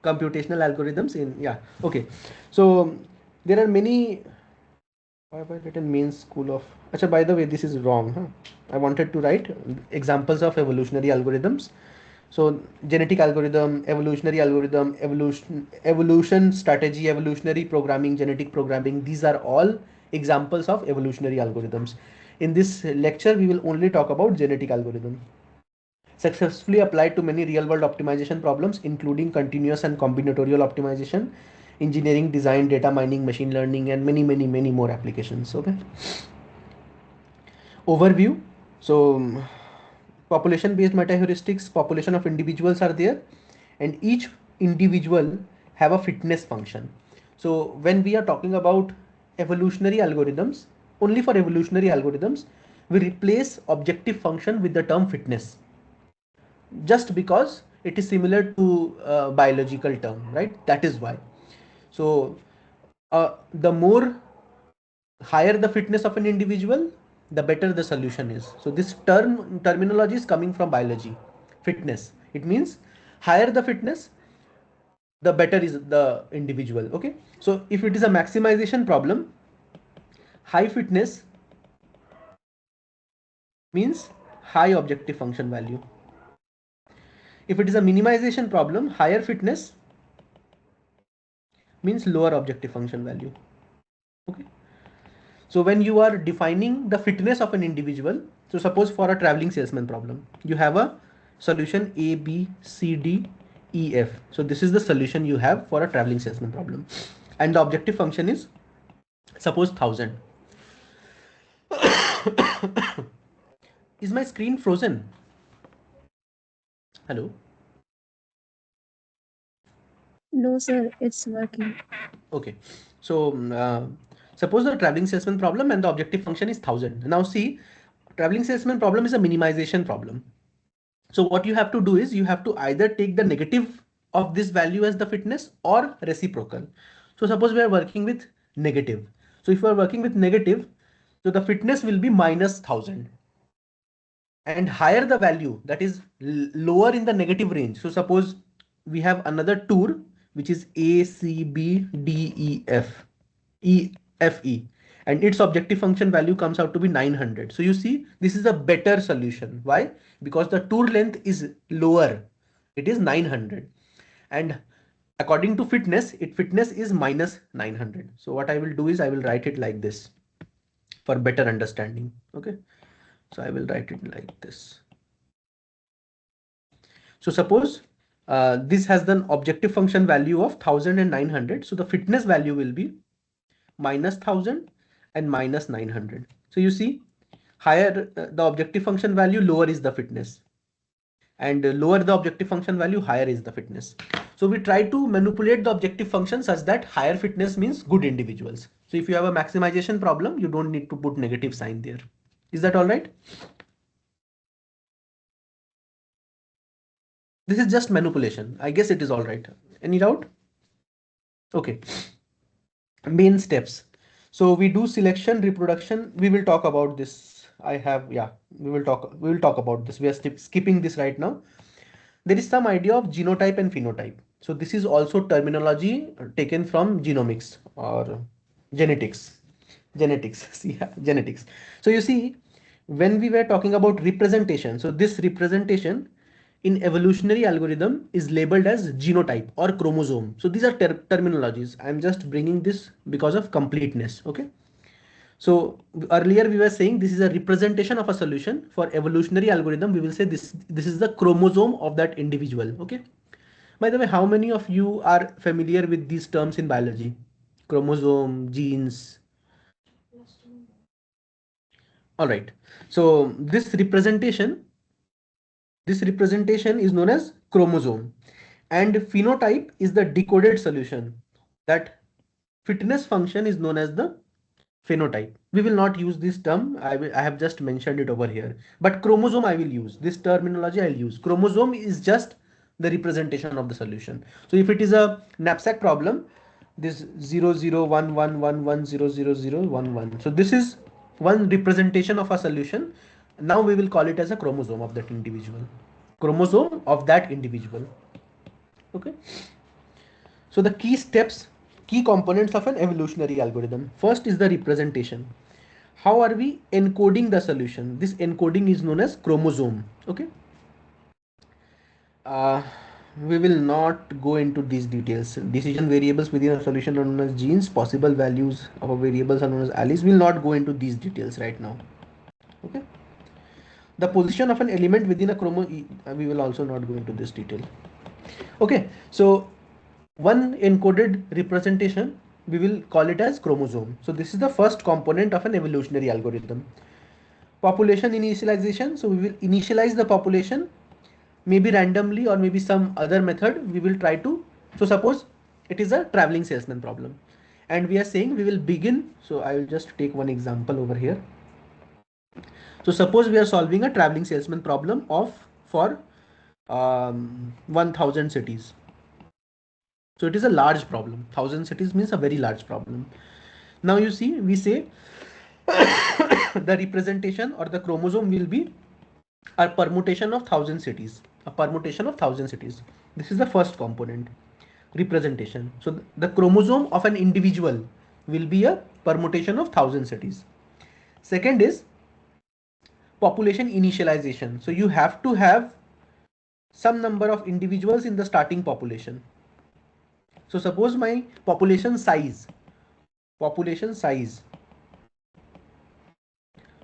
computational algorithms in, yeah, okay. So there are many. Why have I written means school of? Acha, by the way, this is wrong. Huh? I wanted to write examples of evolutionary algorithms. So genetic algorithm, evolution strategy, evolutionary programming, genetic programming. These are all examples of evolutionary algorithms. In this lecture, we will only talk about genetic algorithm. Successfully applied to many real-world optimization problems, including continuous and combinatorial optimization, engineering, design, data mining, machine learning, and many, many, many more applications. Okay. Overview. So population-based meta-heuristics, population of individuals are there, and each individual have a fitness function. So when we are talking about evolutionary algorithms, only for evolutionary algorithms, we replace objective function with the term fitness, just because it is similar to biological term, right? That is why. So the more higher the fitness of an individual, the better the solution is. So this terminology is coming from biology. Fitness, it means higher the fitness, the better is the individual. Okay, so if it is a maximization problem, high fitness means high objective function value. If it is a minimization problem, higher fitness means lower objective function value. Okay, so when you are defining the fitness of an individual, So suppose for a traveling salesman problem, you have a solution A, B, C, D, E, F. So this is the solution you have for a traveling salesman problem. And the objective function is suppose 1000. Is my screen frozen? Hello? No, sir, it's working. Okay. So suppose the traveling salesman problem and the objective function is 1000. Now see, traveling salesman problem is a minimization problem. So what you have to do is you have to either take the negative of this value as the fitness or reciprocal. So suppose we are working with negative. So if we are working with negative, so the fitness will be minus 1000, and higher the value, that is lower in the negative range. So suppose we have another tour which is A, C, B, D, E, F, E, F, E, and its objective function value comes out to be 900. So you see, this is a better solution. Why? Because the tour length is lower. It is 900. And according to fitness, fitness is minus 900. So what I will do is I will write it like this for better understanding. Okay. So I will write it like this. So suppose this has the objective function value of 1000 and 900. So the fitness value will be minus 1000 and minus 900. So you see, higher the objective function value, lower is the fitness, and lower the objective function value, higher is the fitness. So we try to manipulate the objective function such that higher fitness means good individuals. So if you have a maximization problem, you don't need to put negative sign there. Is that all right? This is just manipulation. I guess it is all right. Any doubt? Okay. Main steps. So we do selection, reproduction. We will talk about this. We will talk about this. We are skipping this right now. There is some idea of genotype and phenotype. So this is also terminology taken from genomics or genetics. Genetics. Yeah, genetics. So you see, when we were talking about representation, so this representation in evolutionary algorithm is labeled as genotype or chromosome. So these are terminologies. I'm just bringing this because of completeness. Okay. So earlier we were saying this is a representation of a solution. For evolutionary algorithm, we will say this is the chromosome of that individual. Okay. By the way, how many of you are familiar with these terms in biology? Chromosome, genes. All right. So this representation is known as chromosome, and phenotype is the decoded solution. That fitness function is known as the phenotype. We will not use this term. I have just mentioned it over here. But chromosome I will use. This terminology I'll use. Chromosome is just the representation of the solution. So if it is a knapsack problem, this 001111000011. So this is one representation of a solution. Now we will call it as a chromosome of that individual. Chromosome of that individual. Okay. So the key steps, key components of an evolutionary algorithm. First is the representation. How are we encoding the solution? This encoding is known as chromosome. Okay. We will not go into these details. Decision variables within a solution are known as genes. Possible values of a variables are known as alleles. We will not go into these details right now. Okay. The position of an element within a chromosome, we will also not go into this detail. Okay. So one encoded representation, we will call it as chromosome. So this is the first component of an evolutionary algorithm. Population initialization. So we will initialize the population, maybe randomly or maybe some other method. We will try to, so suppose it is a traveling salesman problem and we are saying we will begin. So I will just take one example over here. So suppose we are solving a traveling salesman problem for 1000 cities. So it is a large problem. 1000 cities means a very large problem. Now you see, we say the representation or the chromosome will be a permutation of 1000 cities. A permutation of 1000 cities. This is the first component, representation. So the chromosome of an individual will be a permutation of 1000 cities. Second is population initialization. So you have to have some number of individuals in the starting population. So suppose my population size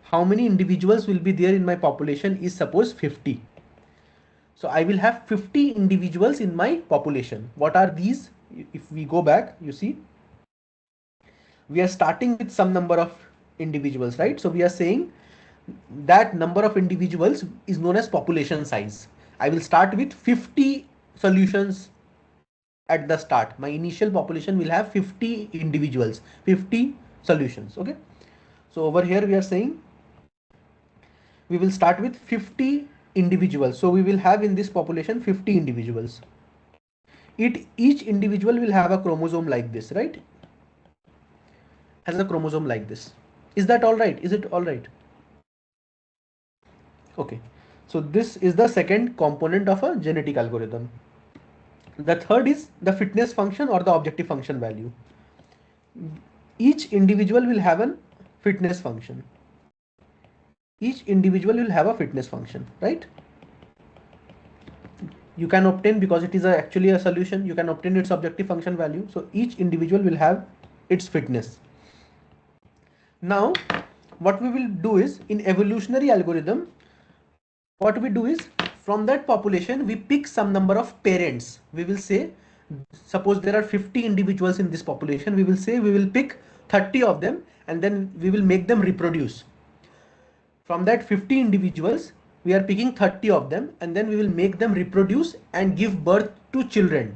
how many individuals will be there in my population is suppose 50. So I will have 50 individuals in my population. What are these? If we go back, you see, we are starting with some number of individuals, right? So we are saying that number of individuals is known as population size. I will start with 50 solutions at the start. My initial population will have 50 individuals, 50 solutions. Okay. So over here we are saying we will start with 50 individuals. So we will have in this population 50 individuals. Each individual will have a chromosome like this, right? Has a chromosome like this. Is that all right? Is it all right? Okay. So this is the second component of a genetic algorithm. The third is the fitness function or the objective function value. Each individual will have a fitness function. Each individual will have a fitness function, right? You can obtain, because it is actually a solution, you can obtain its objective function value. So each individual will have its fitness. Now what we will do is, in evolutionary algorithm, what we do is, from that population we pick some number of parents. We will say, suppose there are 50 individuals in this population, we will say we will pick 30 of them and then we will make them reproduce. From that 50 individuals we are picking 30 of them and then we will make them reproduce and give birth to children,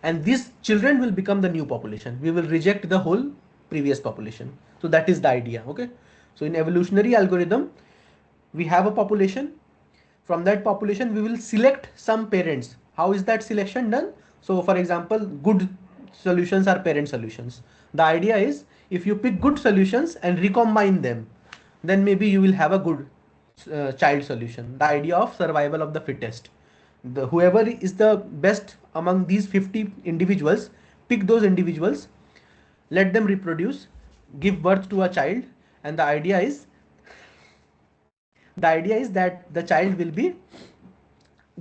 and these children will become the new population. We will reject the whole previous population. So that is the idea. Okay. So in evolutionary algorithm we have a population. From that population we will select some parents. How is that selection done? So for example, good solutions are parent solutions. The idea is, if you pick good solutions and recombine them, then maybe you will have a good child solution. The idea of survival of the fittest. Whoever is the best among these 50 individuals, pick those individuals, let them reproduce, give birth to a child, and the idea is that the child will be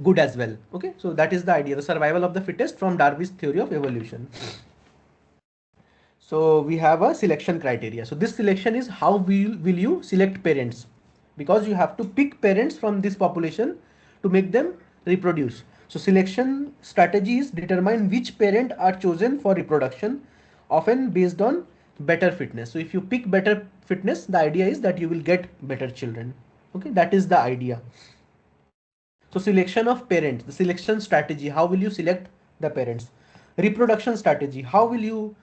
good as well. Okay, so that is the idea, the survival of the fittest from Darwin's theory of evolution. So we have a selection criteria. So this selection is how will you select parents, because you have to pick parents from this population to make them reproduce. So selection strategies determine which parent are chosen for reproduction, often based on better fitness. So if you pick better fitness, the idea is that you will get better children. Okay, that is the idea. So selection of parents, the selection strategy, how will you select the parents? Reproduction strategy, how will you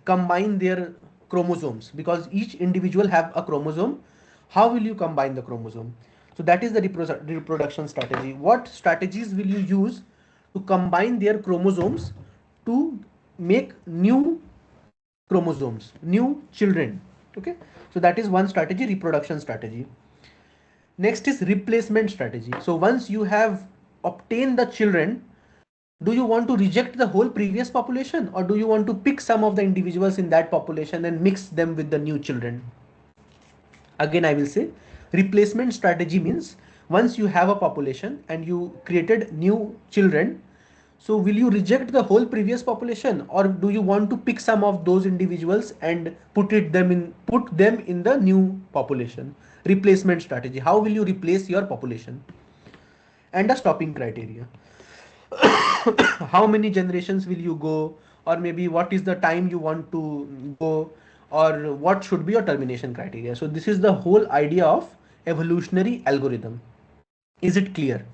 combine their chromosomes, because each individual have a chromosome. How will you combine the chromosome? So that is the reproduction strategy. What strategies will you use to combine their chromosomes to make new chromosomes, new children? Okay, so that is one strategy, reproduction strategy. Next is replacement strategy. So once you have obtained the children, do you want to reject the whole previous population, or do you want to pick some of the individuals in that population and mix them with the new children? Again, I will say, replacement strategy means, once you have a population and you created new children, so will you reject the whole previous population, or do you want to pick some of those individuals and put them in the new population? Replacement strategy. How will you replace your population? And a stopping criteria. How many generations will you go, or maybe what is the time you want to go, or what should be your termination criteria? So this is the whole idea of evolutionary algorithm. Is it clear?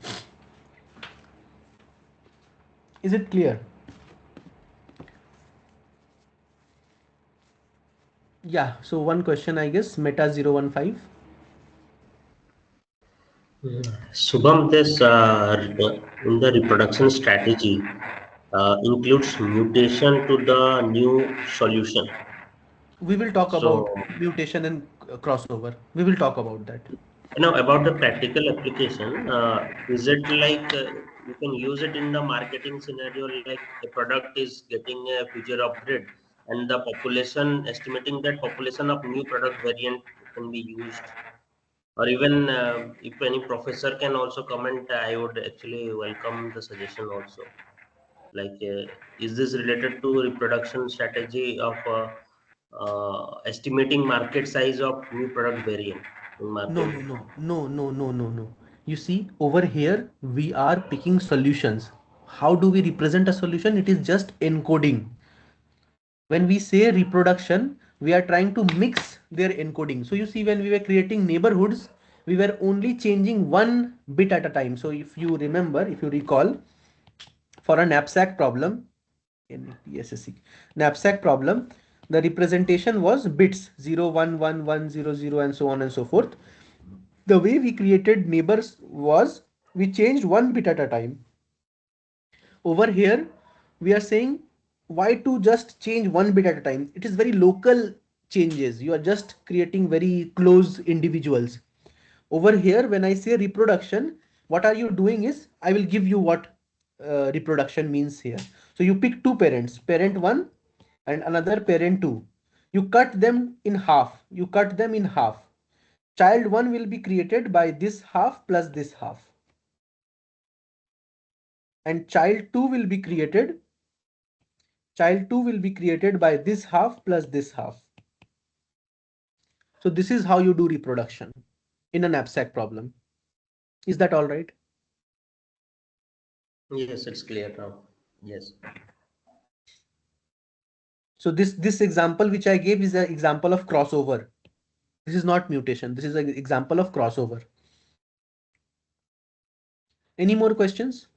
Is it clear? Yeah, so one question, I guess, Meta 015. Shubham, this in the reproduction strategy includes mutation to the new solution. We will talk about So, mutation and crossover. We will talk about that. about the practical application, is it like you can use it in the marketing scenario, like a product is getting a future upgrade and the population, estimating that population of new product variant can be used, or even if any professor can also comment, I would actually welcome the suggestion also. Like, is this related to reproduction strategy of estimating market size of new product variant in No, market. no, no, no, no, no, no, no. You see, over here we are picking solutions. How do we represent a solution? It is just encoding. When we say reproduction, we are trying to mix their encoding. So you see, when we were creating neighborhoods, we were only changing one bit at a time. So if you remember, if you recall, for a knapsack problem, NPSSC, knapsack problem, the representation was bits 0, 1, 1, 1, 0, 0, and so on and so forth. The way we created neighbors was we changed one bit at a time. Over here, we are saying why to just change one bit at a time. It is very local changes. You are just creating very close individuals. Over here, when I say reproduction, what are you doing is I will give you what reproduction means here. So you pick two parents, parent 1 and another parent 2. You cut them in half. You cut them in half. Child 1 will be created by this half plus this half. And child 2 will be created by this half plus this half. So this is how you do reproduction in a knapsack problem. Is that all right? Yes, it's clear now. Yes. So this example which I gave is an example of crossover. This is not mutation. This is an example of crossover. Any more questions?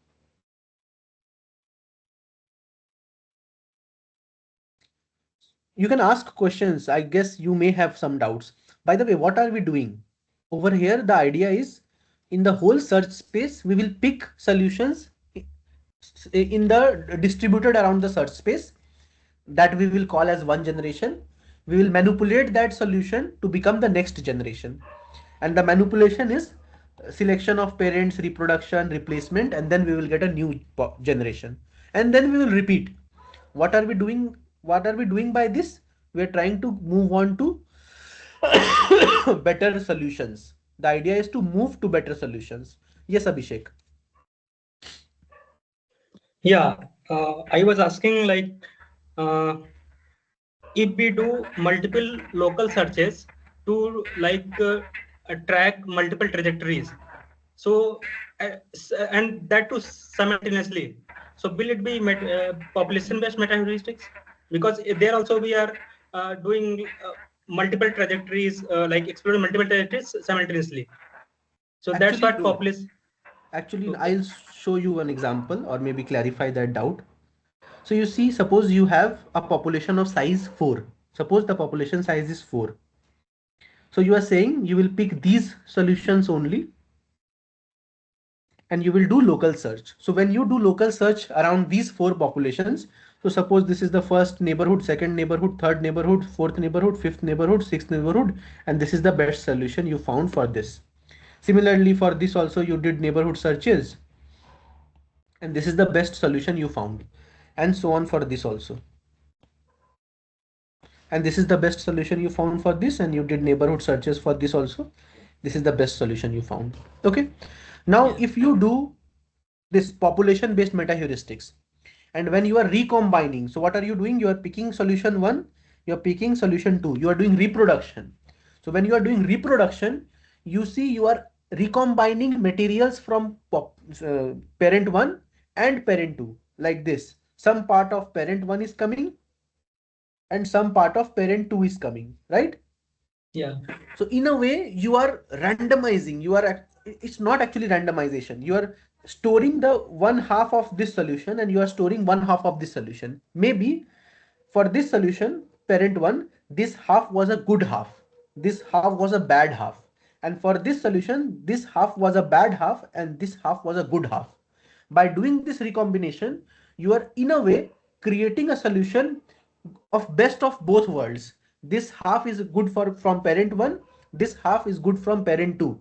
You can ask questions. I guess you may have some doubts. By the way, what are we doing? Over here, the idea is in the whole search space, we will pick solutions in the distributed around the search space that we will call as one generation. We will manipulate that solution to become the next generation. And the manipulation is selection of parents, reproduction, replacement, and then we will get a new generation. And then we will repeat. What are we doing? What are we doing by this? We are trying to move on to better solutions. The idea is to move to better solutions. Yes, Abhishek. Yeah, I was asking like uh, if we do multiple local searches to track multiple trajectories, so and that too simultaneously. So will it be population-based metaheuristics? Because there also we are doing multiple trajectories, like exploring multiple trajectories simultaneously. So that's Actually, what no. population. Actually, Okay. I'll show you an example or maybe clarify that doubt. So you see, suppose you have a population of size 4. Suppose the population size is 4. So you are saying you will pick these solutions only and you will do local search. So when you do local search around these 4 populations, so suppose this is the first neighborhood, second neighborhood, third neighborhood, fourth neighborhood, fifth neighborhood, sixth neighborhood, and this is the best solution you found for this. Similarly, for this also you did neighborhood searches and this is the best solution you found, and so on for this also. And this is the best solution you found for this, and you did neighborhood searches for this also. This is the best solution you found. Okay. Now, Yeah. if you do this population based meta heuristics, and when you are recombining, so what are you doing? You are picking solution 1, you are picking solution 2, you are doing reproduction. So when you are doing reproduction, you see you are recombining materials from parent 1 and parent 2 like this. Some part of parent 1 is coming and some part of parent 2 is coming, right? Yeah. So in a way you are randomizing, it's not actually randomization. You are storing the one half of this solution and you are storing one half of this solution. Maybe for this solution, parent 1, this half was a good half, this half was a bad half, and for this solution, this half was a bad half and this half was a good half. By doing this recombination, you are in a way creating a solution of best of both worlds. This half is good for from parent 1, this half is good from parent 2.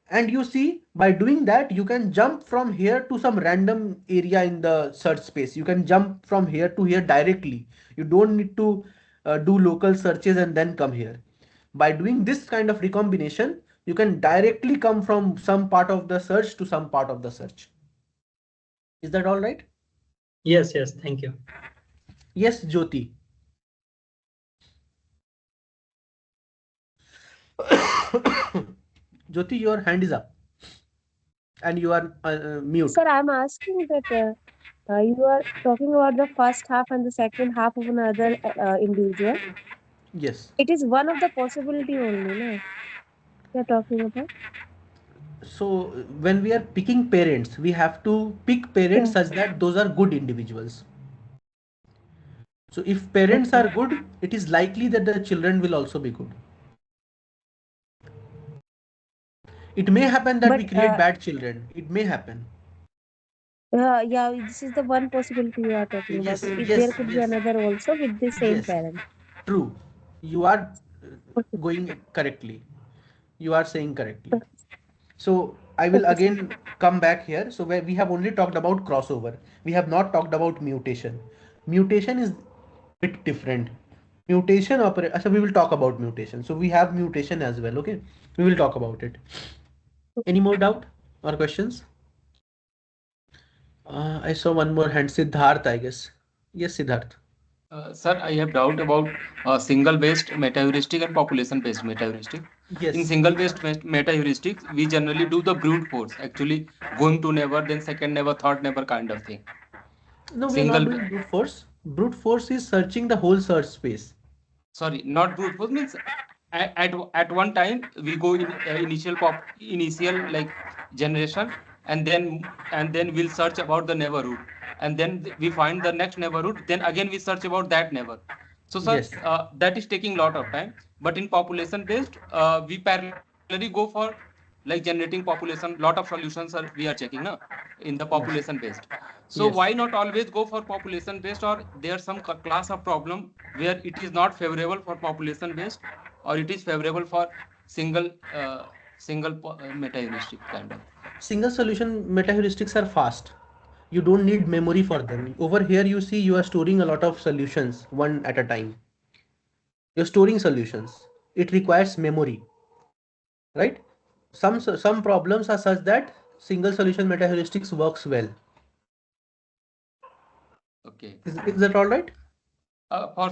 And you see, by doing that, you can jump from here to some random area in the search space. You can jump from here to here directly. You don't need to do local searches and then come here. By doing this kind of recombination, you can directly come from some part of the search to some part of the search. Is that all right? Yes. Yes. Thank you. Yes, Jyoti. Jyoti, your hand is up and you are mute. Sir, I'm asking that you are talking about the first half and the second half of another individual. Yes. It is one of the possibility only, na? You're talking about. So when we are picking parents, we have to pick parents Yeah. such that those are good individuals. So if parents Okay. are good, it is likely that the children will also be good. It may happen that But we create bad children. It may happen. yeah, this is the one possibility you are talking about. Yes, There yes, could be yes, another also with the same yes. parent. True. You are Okay. going correctly. You are saying correctly. Okay, So I will okay, sir. again come back here. So where we have only talked about crossover. We have not talked about mutation. Mutation is a bit different. Mutation operate. So we will talk about mutation. So we have mutation as well. Okay, we will talk about it. Any more doubt or questions? I saw one more hand. Siddharth, I guess. Yes, Siddharth. Sir, I have doubt about single-based metaheuristic and population-based metaheuristic. In Yes. single-based metaheuristics, we generally do the brute force, actually going to neighbor, then second neighbor, third neighbor kind of thing. No, we are not Single, doing brute force. Brute force is searching the whole search space. sorry, not brute force means at one time we go in initial like generation, and then we'll search about the neighborhood, and then we find the next neighborhood, then again we search about that neighbor. So sir, Yes. that is taking lot of time. But in population based, we parallelly go for like generating population. Lot of solutions are we are checking na, in the Yes. population based. So why Yes. not always go for population based, or there's some class of problem where it is not favorable for population based, or it is favorable for single meta heuristic kind of. Single solution metaheuristics are fast. You don't need memory for them. Over here, you see you are storing a lot of solutions one at a time. You're storing solutions. It requires memory, right? Some problems are such that single solution metaheuristics works well. Okay. Is that all right? For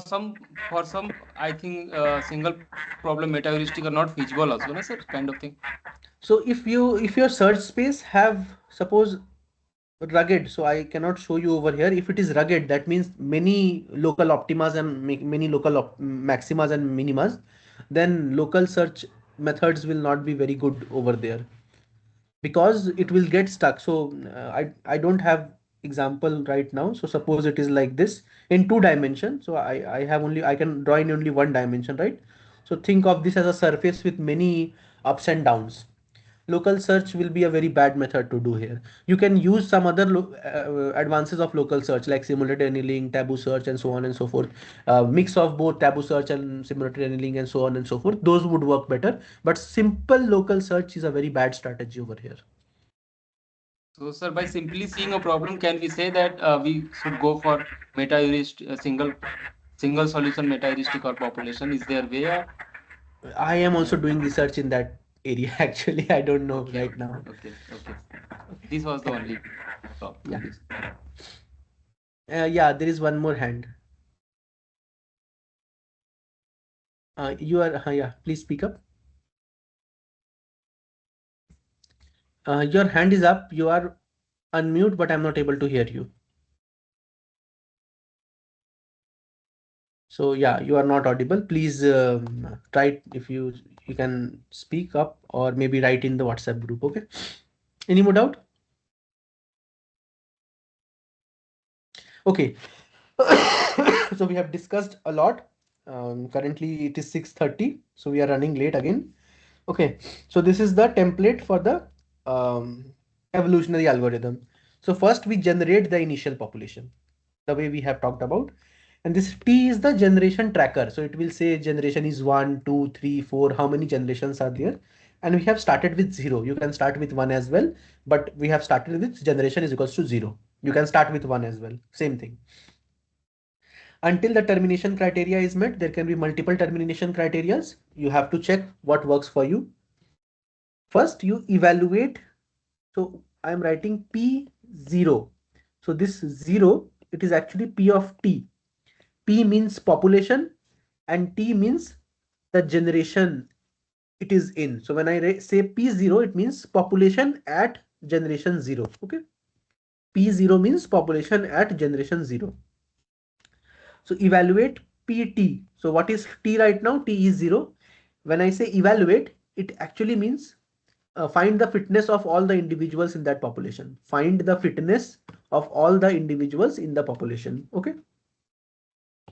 some I think single problem meta heuristic are not feasible also na sir, kind of thing. So if your search space have suppose rugged, so I cannot show you over here. If it is rugged, that means many local optimas and many local maximas and minimas, then local search methods will not be very good over there because it will get stuck. So I don't have example right now. So suppose it is like this in 2 dimension. So I have only, I can draw in only 1 dimension, right? So think of this as a surface with many ups and downs. Local search will be a very bad method to do here. You can use some other advances of local search like simulated annealing, taboo search, and so on and so forth. Mix of both taboo search and simulated annealing and so on and so forth. Those would work better. But simple local search is a very bad strategy over here. So sir, by simply seeing a problem, can we say that we should go for meta heuristic, single solution meta heuristic or population? Is there way, or I am also doing research in that area. Actually, I don't know okay, right now. okay. This was the only talk to Yeah. this. Yeah, there is one more hand. You are, yeah, please speak up. Your hand is up. You are unmute, but I'm not able to hear you. So yeah, you are not audible. Please try if you can speak up or maybe write in the WhatsApp group. Okay. Any more doubt? Okay. So we have discussed a lot. Currently it is 6:30, so we are running late again. Okay, so this is the template for the evolutionary algorithm. So first we generate the initial population, the way we have talked about. And this T is the generation tracker. So it will say generation is 1, 2, 3, 4, how many generations are there. And we have started with 0. You can start with 1 as well, but we have started with generation is equals to 0. You can start with 1 as well, same thing. Until the termination criteria is met, there can be multiple termination criterias. You have to check what works for you. First, you evaluate. So I'm writing P0. So this 0, it is actually P of T. P means population and T means the generation it is in. So when I say P0, it means population at generation 0. Okay. P0 means population at generation 0. So evaluate PT. So what is T right now? T is 0. When I say evaluate, it actually means find the fitness of all the individuals in that population. Find the fitness of all the individuals in the population. Okay.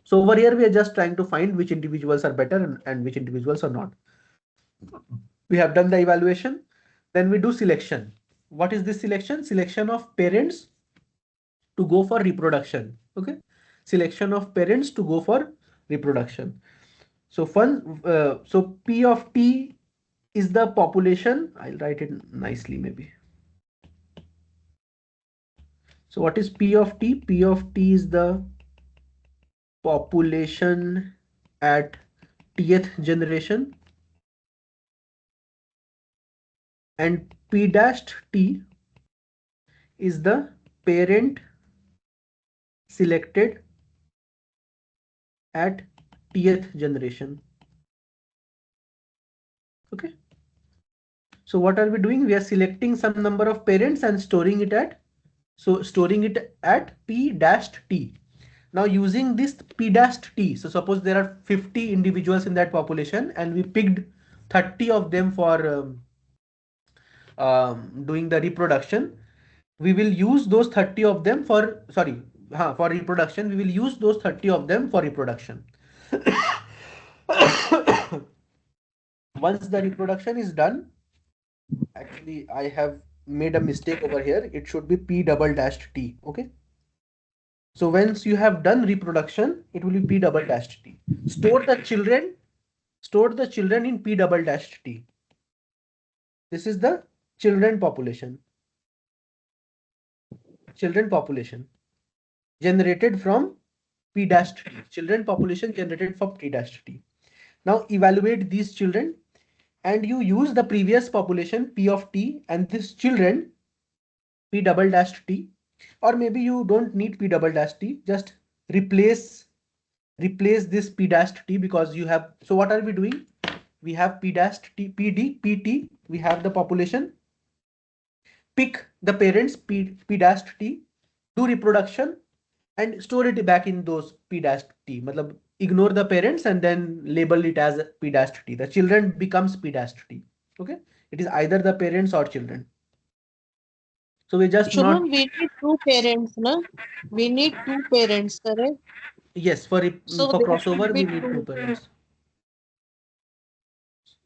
So over here, we are just trying to find which individuals are better and which individuals are not. We have done the evaluation. Then we do selection. What is this selection? Selection of parents to go for reproduction. Okay. Selection of parents to go for reproduction. So so P of T is the population. I'll write it nicely maybe. So what is P of T? P of T is the population at Tth generation, and P dashed T is the parent selected at Tth generation. Okay. So what are we doing? We are selecting some number of parents and storing it at P dashed T. Now using this P dashed T, so suppose there are 50 individuals in that population and we picked 30 of them for doing the reproduction. We will use those 30 of them for, for reproduction. We will use those 30 of them for reproduction. Once the reproduction is done, actually I have made a mistake over here. It should be P double dashed T. Okay. So once you have done reproduction, it will be P double dashed T. Store the children in P double dashed T. This is the children population. Children population generated from P dashed T. Children population generated from P dashed T. Now evaluate these children and you use the previous population P of T and this children P double dashed T, or maybe you don't need P double dash T, just replace this P dashed T because you have, so what are we doing? We have P dashed T, PD, PT, we have the population, pick the parents P dashed T, do reproduction and store it back in those P dashed T. Matlab, ignore the parents and then label it as P dashed T. The children becomes P dashed T. Okay. It is either the parents or children. So we just Shubham, not. we need two parents, no? We need two parents, correct? Yes, for So there crossover should we be need two two. parents.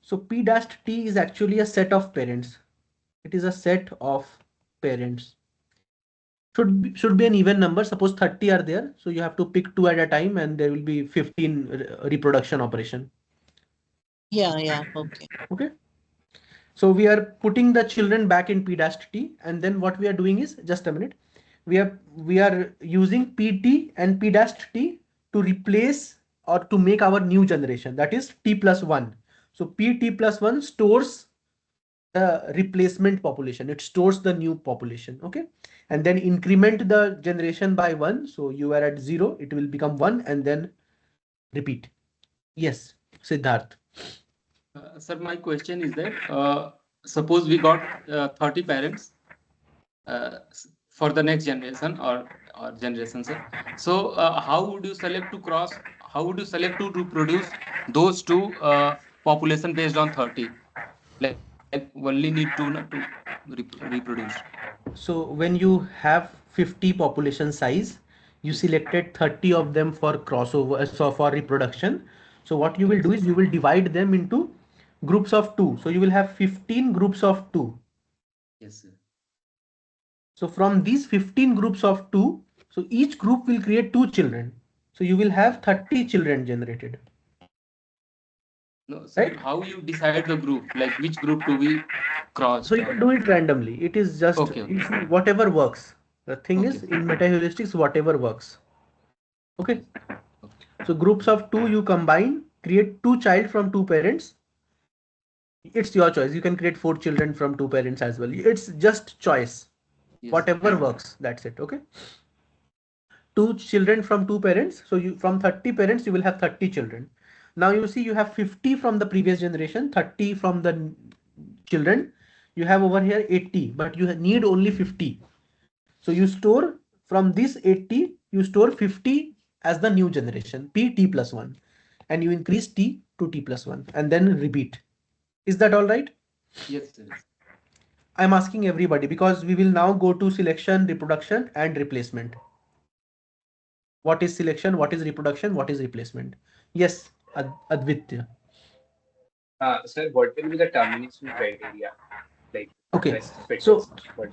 So P dashed T is actually a set of parents. It is a set of parents. Should be an even number. Suppose 30 are there, so you have to pick two at a time, and there will be 15 reproduction operation. Yeah, okay. Okay. So we are putting the children back in P dashed T, and then what we are doing is, just a minute, we are using PT and P dashed T to replace or to make our new generation, that is T plus 1. So PT plus 1 stores the replacement population, it stores the new population. Okay. And then increment the generation by 1, so you are at 0, it will become 1 and then repeat. Yes, Siddharth. Sir, my question is that suppose we got 30 parents for the next generation or generation, sir. So how would you select to cross? How would you select to reproduce those two population based on 30? Like only need two not to reproduce. So when you have 50 population size, you Yes. selected 30 of them for crossover, so for reproduction. So what you will do is you will divide them into groups of 2. So you will have 15 groups of 2. Yes, sir. So from these 15 groups of 2, so each group will create 2 children. So you will have 30 children generated. No, sir. Right? How you decide the group? Like which group to be So crossed you or? can do it randomly. It is just Okay. whatever works. The thing Okay. is in metaheuristics, whatever works. Okay. Okay. So groups of 2 you combine, create 2 child from 2 parents. It's your choice. You can create 4 children from 2 parents as well. It's just choice. Yes. Whatever works. That's it. Okay. 2 children from 2 parents. So you from 30 parents you will have 30 children. Now you see you have 50 from the previous generation, 30 from the children. You have over here 80, but you need only 50. So you store from this 80, you store 50 as the new generation, p t plus 1, and you increase t to t plus 1 and then repeat. Is that all right? Yes, sir. I'm asking everybody because we will now go to selection, reproduction, and replacement. What is selection? What is reproduction? What is replacement? Yes, Advitya. Sir, what will be the termination criteria? Like Okay, best so fittest? What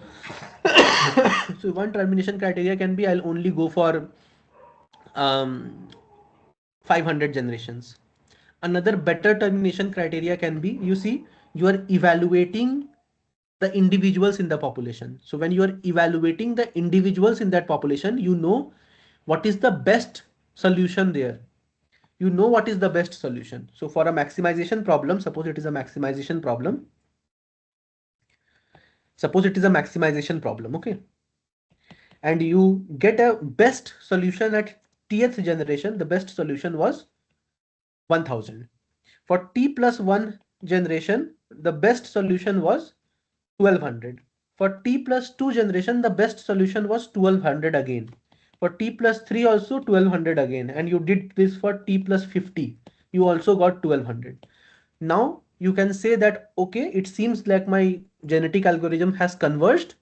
will be? so one termination criteria can be I'll only go for um, 500 generations. Another better termination criteria can be, you see, you are evaluating the individuals in the population. So when you are evaluating the individuals in that population, you know what is the best solution there. You know what is the best solution. So for a maximization problem, suppose it is a maximization problem. Suppose it is a maximization problem, okay? And you get a best solution at tth generation. The best solution was 1000. For t plus 1 generation, the best solution was 1200. For t plus 2 generation, the best solution was 1200 again. For t plus 3 also 1200 again. And you did this for t plus 50. You also got 1200. Now you can say that, okay, it seems like my genetic algorithm has converged.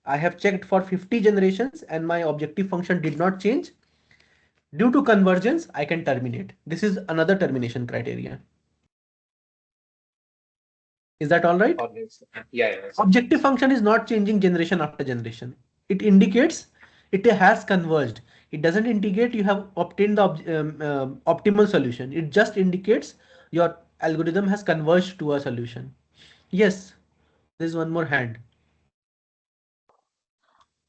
I have checked for 50 generations and my objective function did not change. Due to convergence, I can terminate. This is another termination criteria. Is that all right? Yeah, yeah. Objective function is not changing generation after generation. It indicates it has converged. It doesn't indicate you have obtained the optimal solution. It just indicates your algorithm has converged to a solution. Yes, there's one more hand.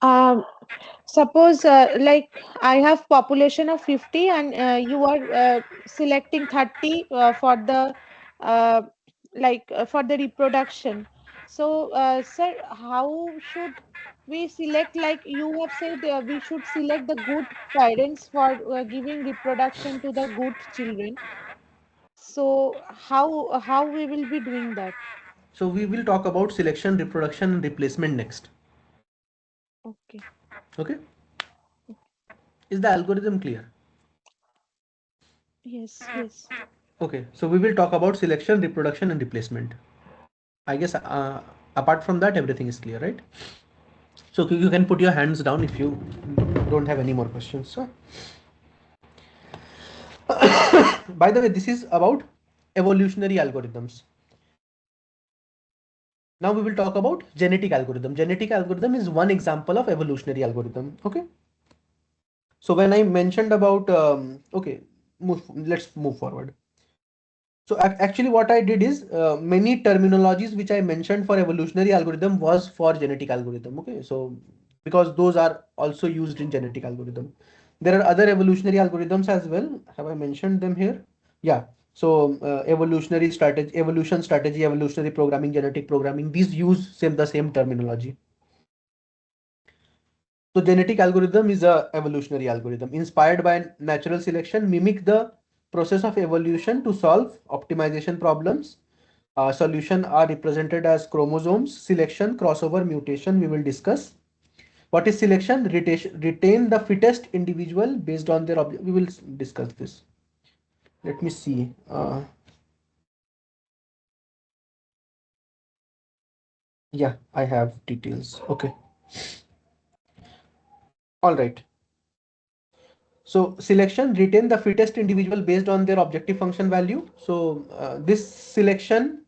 Um, Suppose like I have population of 50 and you are selecting 30 for the uh, for the reproduction. So sir, how should we select, like you have said, we should select the good parents for giving reproduction to the good children. So how we will be doing that? So we will talk about selection, reproduction, and replacement next. Okay. Okay. Is the algorithm clear? Yes, yes. Okay. So we will talk about selection, reproduction, and replacement. I guess apart from that, everything is clear, right? So you can put your hands down if you don't have any more questions. So, by the way, this is about evolutionary algorithms. Now we will talk about genetic algorithm. Genetic algorithm is one example of evolutionary algorithm. Okay. So when I mentioned about, okay, let's move forward. So actually what I did is many terminologies which I mentioned for evolutionary algorithm was for genetic algorithm. Okay. So because those are also used in genetic algorithm. There are other evolutionary algorithms as well. Have I mentioned them here? Yeah. So evolutionary strategy, evolution strategy, evolutionary programming, genetic programming, these use the same terminology. So genetic algorithm is a evolutionary algorithm inspired by natural selection, mimic the process of evolution to solve optimization problems. Solution are represented as chromosomes, selection, crossover, mutation. We will discuss. What is selection? Retain the fittest individual based on their object. We will discuss this. Let me see. Yeah, I have details. Okay. All right. So selection, retain the fittest individual based on their objective function value. So this selection,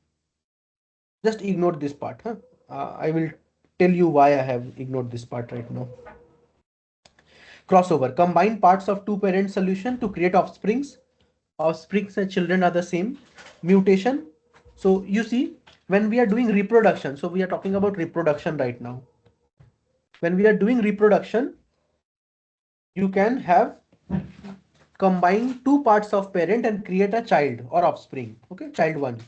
just ignore this part. Huh? I will tell you why I have ignored this part right now. Crossover, combine parts of two parent solution to create offsprings. Offsprings and children are the same. Mutation. So you see, when we are doing reproduction, so we are talking about reproduction right now. When we are doing reproduction, you can have combine two parts of parent and create a child or offspring. Okay, child one.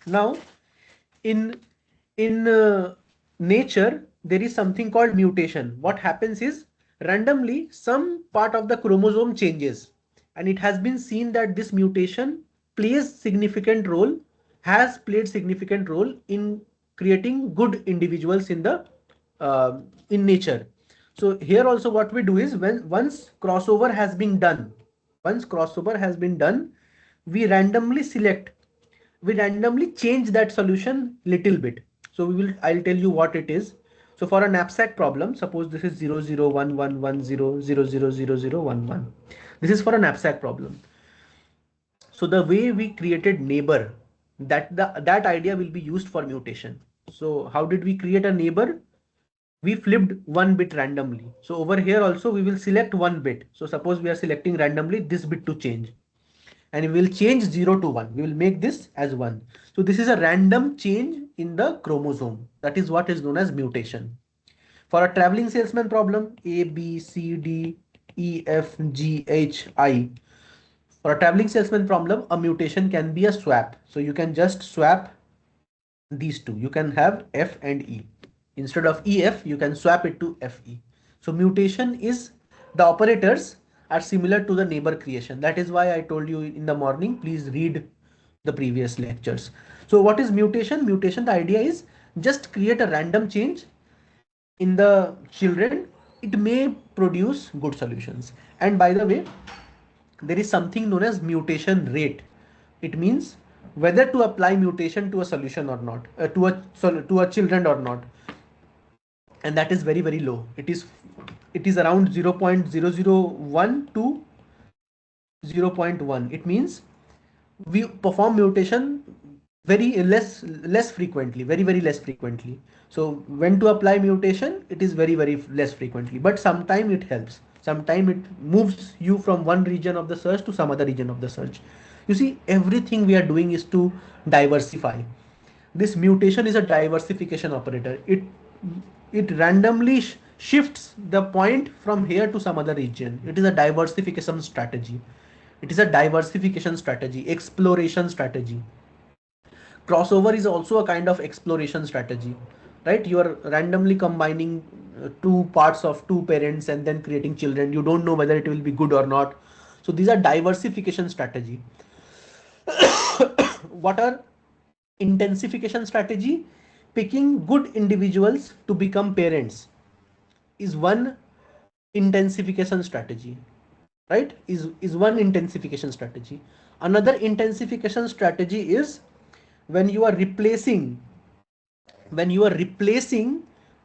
Now in nature there is something called mutation. What happens is randomly some part of the chromosome changes and it has been seen that this mutation plays significant role, has played significant role in creating good individuals in the in nature. So here also what we do is, when once crossover has been done, we randomly select, we randomly change that solution little bit. So I'll tell you what it is. So for a knapsack problem, suppose this is 0011100000011. This is for a knapsack problem. So the way we created neighbor, that idea will be used for mutation. So how did we create a neighbor? We flipped one bit randomly. So over here also we will select one bit. So suppose we are selecting randomly this bit to change, and we will change 0 to 1. We will make this as 1. So this is a random change in the chromosome. That is what is known as mutation. For a traveling salesman problem, A, B, C, D, E, F, G, H, I. For a traveling salesman problem, a mutation can be a swap. So you can just swap these two. You can have F and E. Instead of EF, you can swap it to FE. So mutation is, the operators are similar to the neighbor creation. That is why I told you in the morning, please read the previous lectures. So what is mutation? Mutation, the idea is just create a random change in the children. It may produce good solutions. And by the way, there is something known as mutation rate. It means whether to apply mutation to a solution or not, to a children or not, and that is very very low. It is around 0.001 to 0.1. It means we perform mutation very less frequently, very less frequently. So when to apply mutation, it is very less frequently, but sometime it helps. Sometime it moves you from one region of the search to some other region of the search. You see, everything we are doing is to diversify. This mutation is a diversification operator. It randomly shifts the point from here to some other region. It is a diversification strategy. It is a diversification strategy, exploration strategy. Crossover is also a kind of exploration strategy, right? You are randomly combining two parts of two parents and then creating children. You don't know whether it will be good or not. So these are diversification strategy. What are intensification strategy? Picking good individuals to become parents is one intensification strategy, right? Is one intensification strategy. Another intensification strategy is when you are replacing,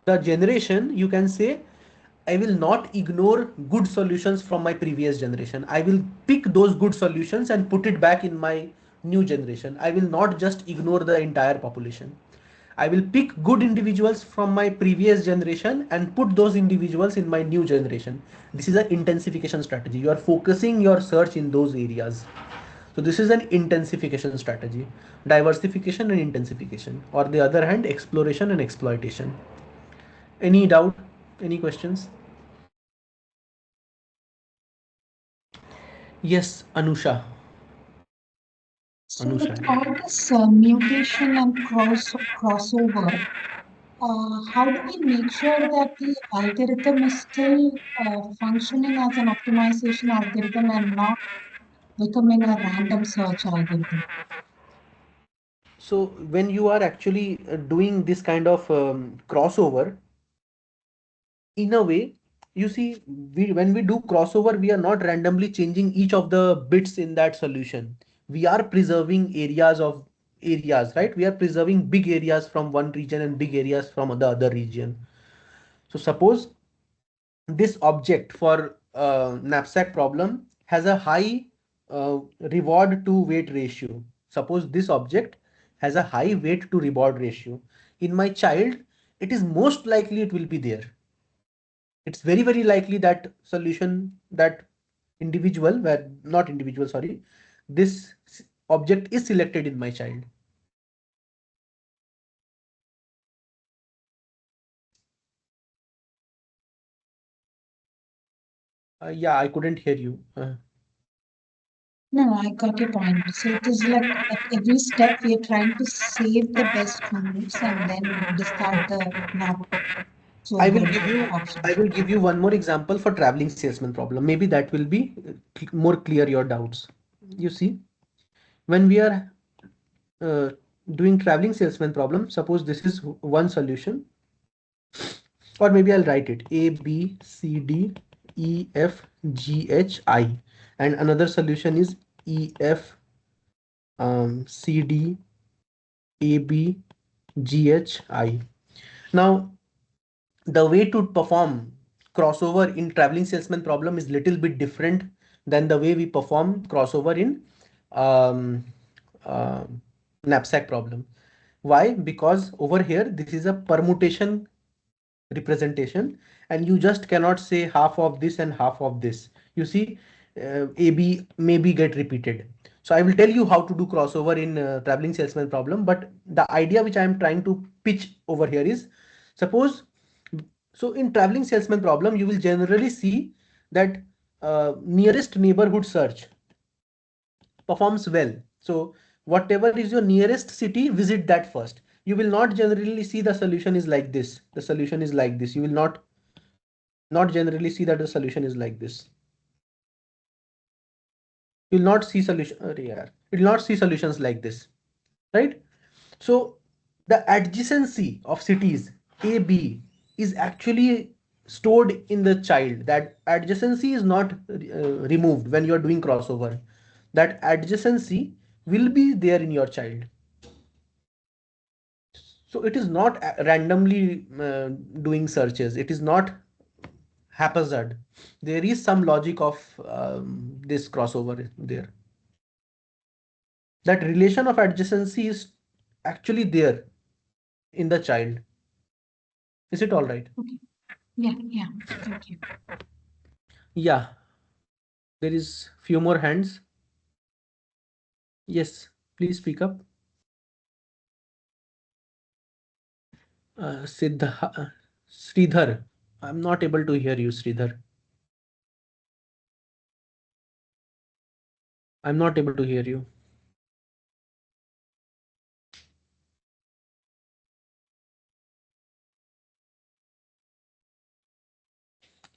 the generation. You can say, I will not ignore good solutions from my previous generation. I will pick those good solutions and put it back in my new generation. I will not just ignore the entire population. I will pick good individuals from my previous generation and put those individuals in my new generation. This is an intensification strategy. You are focusing your search in those areas. So this is an intensification strategy. Diversification and intensification, or the other hand, exploration and exploitation. Any doubt? Any questions? Yes, Anusha. So with all this mutation and crossover, how do we make sure that the algorithm is still functioning as an optimization algorithm and not becoming a random search algorithm? So when you are actually doing this kind of crossover, in a way, you see, when we do crossover, we are not randomly changing each of the bits in that solution. We are preserving areas, right? We are preserving big areas from one region and big areas from the other region. So suppose this object for knapsack problem has a high reward to weight ratio. Suppose this object has a high weight to reward ratio. In my child, it is most likely it will be there. It's very likely that solution, that individual, where not individual, sorry, this object is selected in my child. Yeah, I couldn't hear you. No, I got your point. So it is like at every step we are trying to save the best ones and then discard the not So I will good give you I options. will give you one more example for traveling salesman problem. Maybe that will be more clear your doubts. You see, when we are uh, doing traveling salesman problem, suppose this is one solution, or maybe I'll write it A, B, C, D, E, F, G, H, I, and another solution is E, F, C, D, A, B, G, H, I. Now, the way to perform crossover in traveling salesman problem is little bit different than the way we perform crossover in um, uh, knapsack problem. Why? Because over here this is a permutation representation, and you just cannot say half of this and half of this. You see, AB maybe get repeated. So I will tell you how to do crossover in traveling salesman problem, but the idea which I am trying to pitch over here is, suppose, so in traveling salesman problem you will generally see that nearest neighborhood search performs well. So whatever is your nearest city, visit that first. You will not generally see the solution is like this, the solution is like this. You will not generally see that the solution is like this. You will not see solution, yeah, you will not see solutions like this, right? So the adjacency of cities A, B is actually stored in the child. That adjacency is not removed when you are doing crossover. That adjacency will be there in your child. So it is not randomly doing searches. It is not haphazard. There is some logic of this crossover there. That relation of adjacency is actually there in the child. Is it all right? Okay. Yeah, yeah. Thank you. Yeah, there is few more hands. Yes, please speak up. Siddha, Sridhar. I'm not able to hear you, Sridhar. I'm not able to hear you.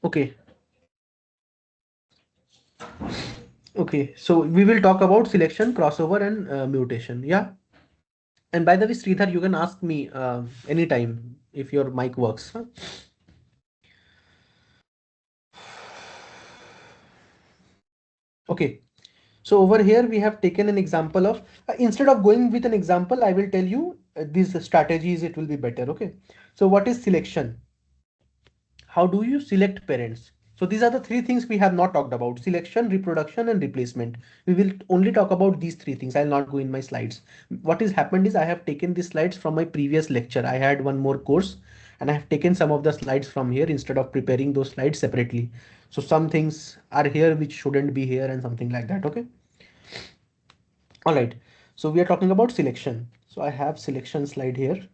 Okay. Okay, so we will talk about selection, crossover, and mutation. Yeah. And by the way, Sridhar, you can ask me anytime if your mic works. Huh? Okay. So over here we have taken an example of, instead of going with an example, I will tell you these strategies, it will be better. Okay. So what is selection? How do you select parents? So these are the three things we have not talked about: selection, reproduction, and replacement. We will only talk about these three things. I'll not go in my slides. What has happened is I have taken these slides from my previous lecture. I had one more course and I have taken some of the slides from here instead of preparing those slides separately. So some things are here which shouldn't be here and something like that. Okay. All right. So we are talking about selection. So I have selection slide here.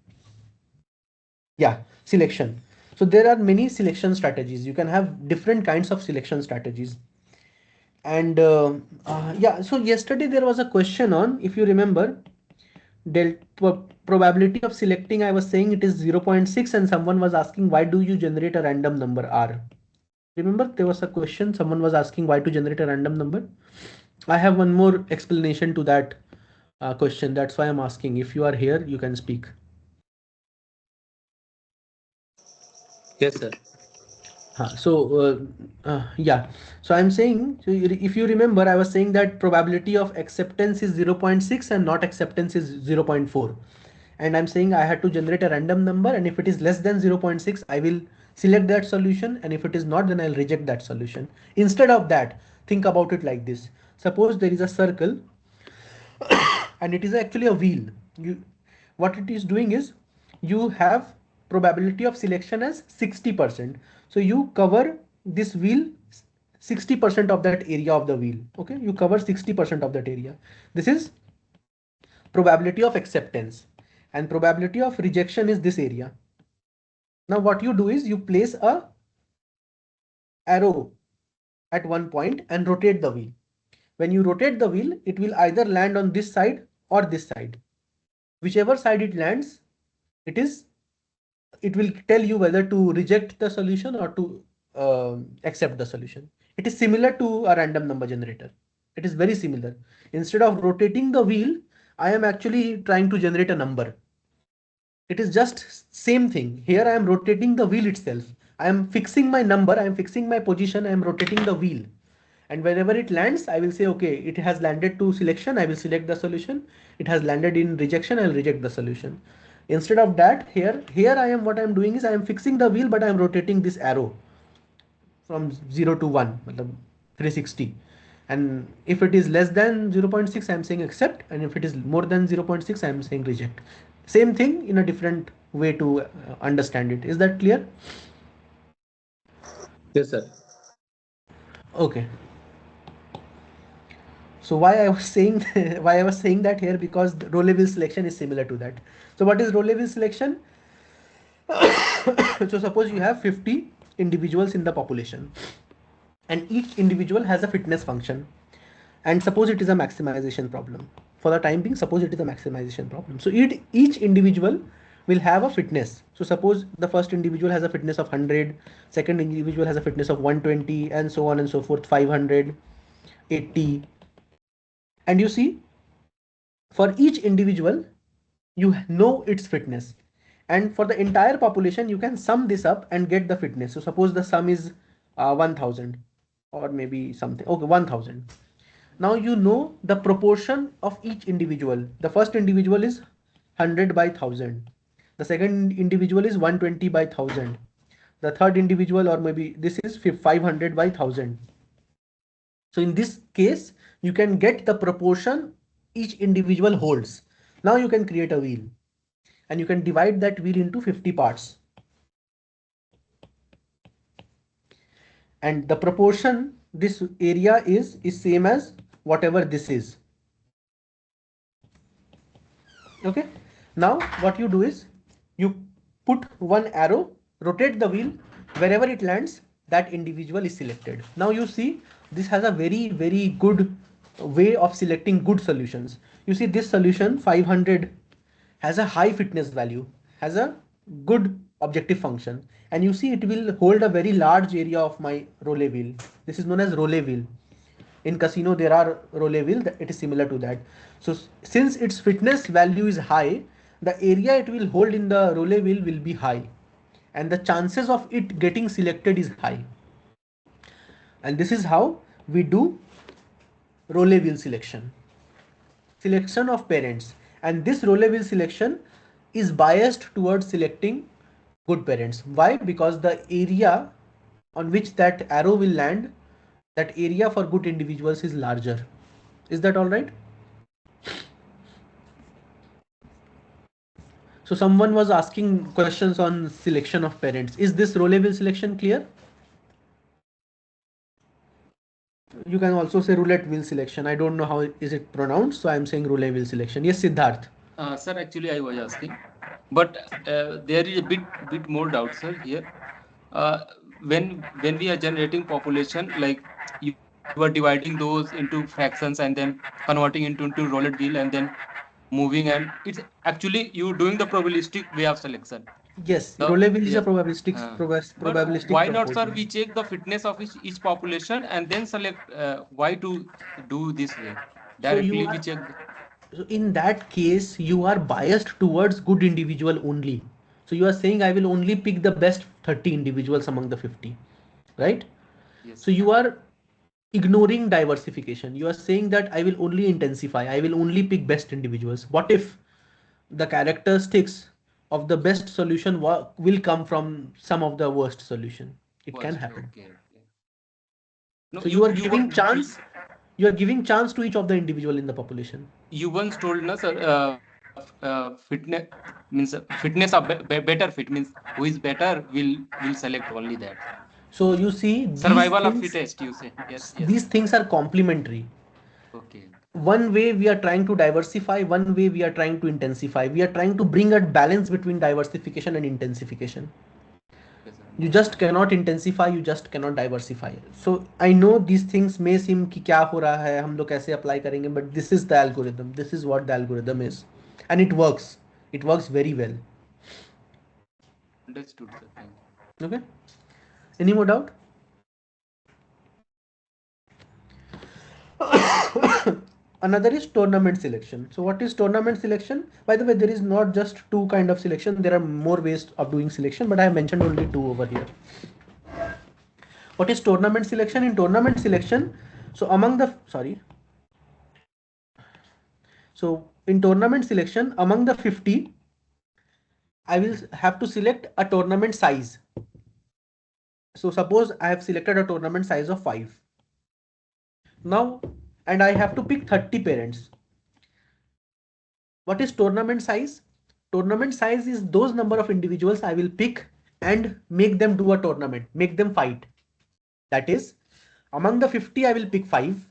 Yeah, selection. So there are many selection strategies. You can have different kinds of selection strategies. And yeah, so yesterday there was a question on, if you remember, probability of selecting, I was saying it is 0.6, and someone was asking why do you generate a random number R? Remember there was a question, someone was asking why to generate a random number. I have one more explanation to that question. That's why I'm asking. If you are here, you can speak. Yes, sir. Yeah, so I'm saying, so if you remember, I was saying that probability of acceptance is 0.6 and not acceptance is 0.4. And I'm saying I had to generate a random number, and if it is less than 0.6, I will select that solution, and if it is not, then I'll reject that solution. Instead of that, think about it like this. Suppose there is a circle and it is actually a wheel. What it is doing is, you have probability of selection as 60%. So you cover this wheel 60% of that area of the wheel. Okay, you cover 60% of that area. This is probability of acceptance, and probability of rejection is this area. Now what you do is you place a arrow at one point and rotate the wheel. When you rotate the wheel, it will either land on this side or this side. Whichever side it lands, it is it will tell you whether to reject the solution or to accept the solution. It is similar to a random number generator. It is very similar. Instead of rotating the wheel, I am actually trying to generate a number. It is just same thing. Here I am rotating the wheel itself. I am fixing my number, I am fixing my position, I am rotating the wheel. And whenever it lands, I will say, okay, it has landed to selection, I will select the solution. It has landed in rejection, I will reject the solution. Instead of that, here I am, what I am doing is I am fixing the wheel, but I am rotating this arrow from 0 to 1, 360. And if it is less than 0.6, I am saying accept. And if it is more than 0.6, I am saying reject. Same thing in a different way to understand it. Is that clear? Yes, sir. Okay. So why I was saying why I was saying that here, because row level selection is similar to that. So what is row level selection? So suppose you have 50 individuals in the population, and each individual has a fitness function, and suppose it is a maximization problem. For the time being, suppose it is a maximization problem. So each individual will have a fitness. So suppose the first individual has a fitness of 100, second individual has a fitness of 120, and so on and so forth, 500, 80. And you see, for each individual, you know its fitness. And for the entire population, you can sum this up and get the fitness. So suppose the sum is 1000, or maybe something. Okay, 1000. Now you know the proportion of each individual. The first individual is 100 by 1000. The second individual is 120 by 1000. The third individual, or maybe this is 500 by 1000. So in this case, you can get the proportion each individual holds. Now you can create a wheel, and you can divide that wheel into 50 parts. And the proportion this area is same as whatever this is. Okay. Now what you do is you put one arrow, rotate the wheel, wherever it lands, that individual is selected. Now you see, this has a very good way of selecting good solutions. You see, this solution 500 has a high fitness value, has a good objective function, and you see it will hold a very large area of my roulette wheel. This is known as roulette wheel. In casino there are roulette wheel, it is similar to that. So since its fitness value is high, the area it will hold in the roulette wheel will be high, and the chances of it getting selected is high. And this is how we do roulette wheel selection of parents. And this roulette wheel selection is biased towards selecting good parents. Why? Because the area on which that arrow will land, that area for good individuals is larger. Is that all right? So someone was asking questions on selection of parents. Is this row level selection clear? You can also say roulette wheel selection. I don't know how is it pronounced, so I'm saying roulette wheel selection. Yes, Siddharth. Sir, actually, I was asking, but there is a bit more doubt, sir. Here, uh, when we are generating population, like you are dividing those into fractions and then converting into roulette wheel and then moving, and it's actually you doing the probabilistic way of selection. Yes, The roulette wheel is yeah. a probabilistic But probabilistic why not, sir? proportion. We check the fitness of each population and then select. Why to do this way? So you Directly we are, check. so in that case you are biased towards good individual only. So you are saying I will only pick the best 30 individuals among the 50, right? Yes. So you are ignoring diversification. You are saying that I will only intensify, I will only pick best individuals. What if the characteristics of the best solution will come from some of the worst solution? It can First, happen. okay, okay. No, So you are giving chance, you are giving chance to each of the individual in the population. you once told us, sir, fitness means fitness of better fit means who is better will select only that. So you see, Survival of fittest, you say. Yes, yes. these things are complementary. Okay. One way we are trying to diversify, one way we are trying to intensify. We are trying to bring a balance between diversification and intensification. Yes, sir. You just cannot intensify, you just cannot diversify. So I know these things may seem कि क्या हो रहा है, हम लोग कैसे apply करेंगे, but this is the algorithm, this is what the algorithm is, and it works very well. Understood, sir. Thank you. Okay. Any more doubt? Another is tournament selection. So what is tournament selection? By the way, there is not just two kind of selection. There are more ways of doing selection, but I have mentioned only two over here. What is tournament selection? In tournament selection, so among the, sorry. So in tournament selection, among the 50, I will have to select a tournament size. So suppose I have selected a tournament size of 5. Now, and I have to pick 30 parents. What is tournament size? Tournament size is those number of individuals I will pick and make them do a tournament, make them fight. That is, among the 50, I will pick 5,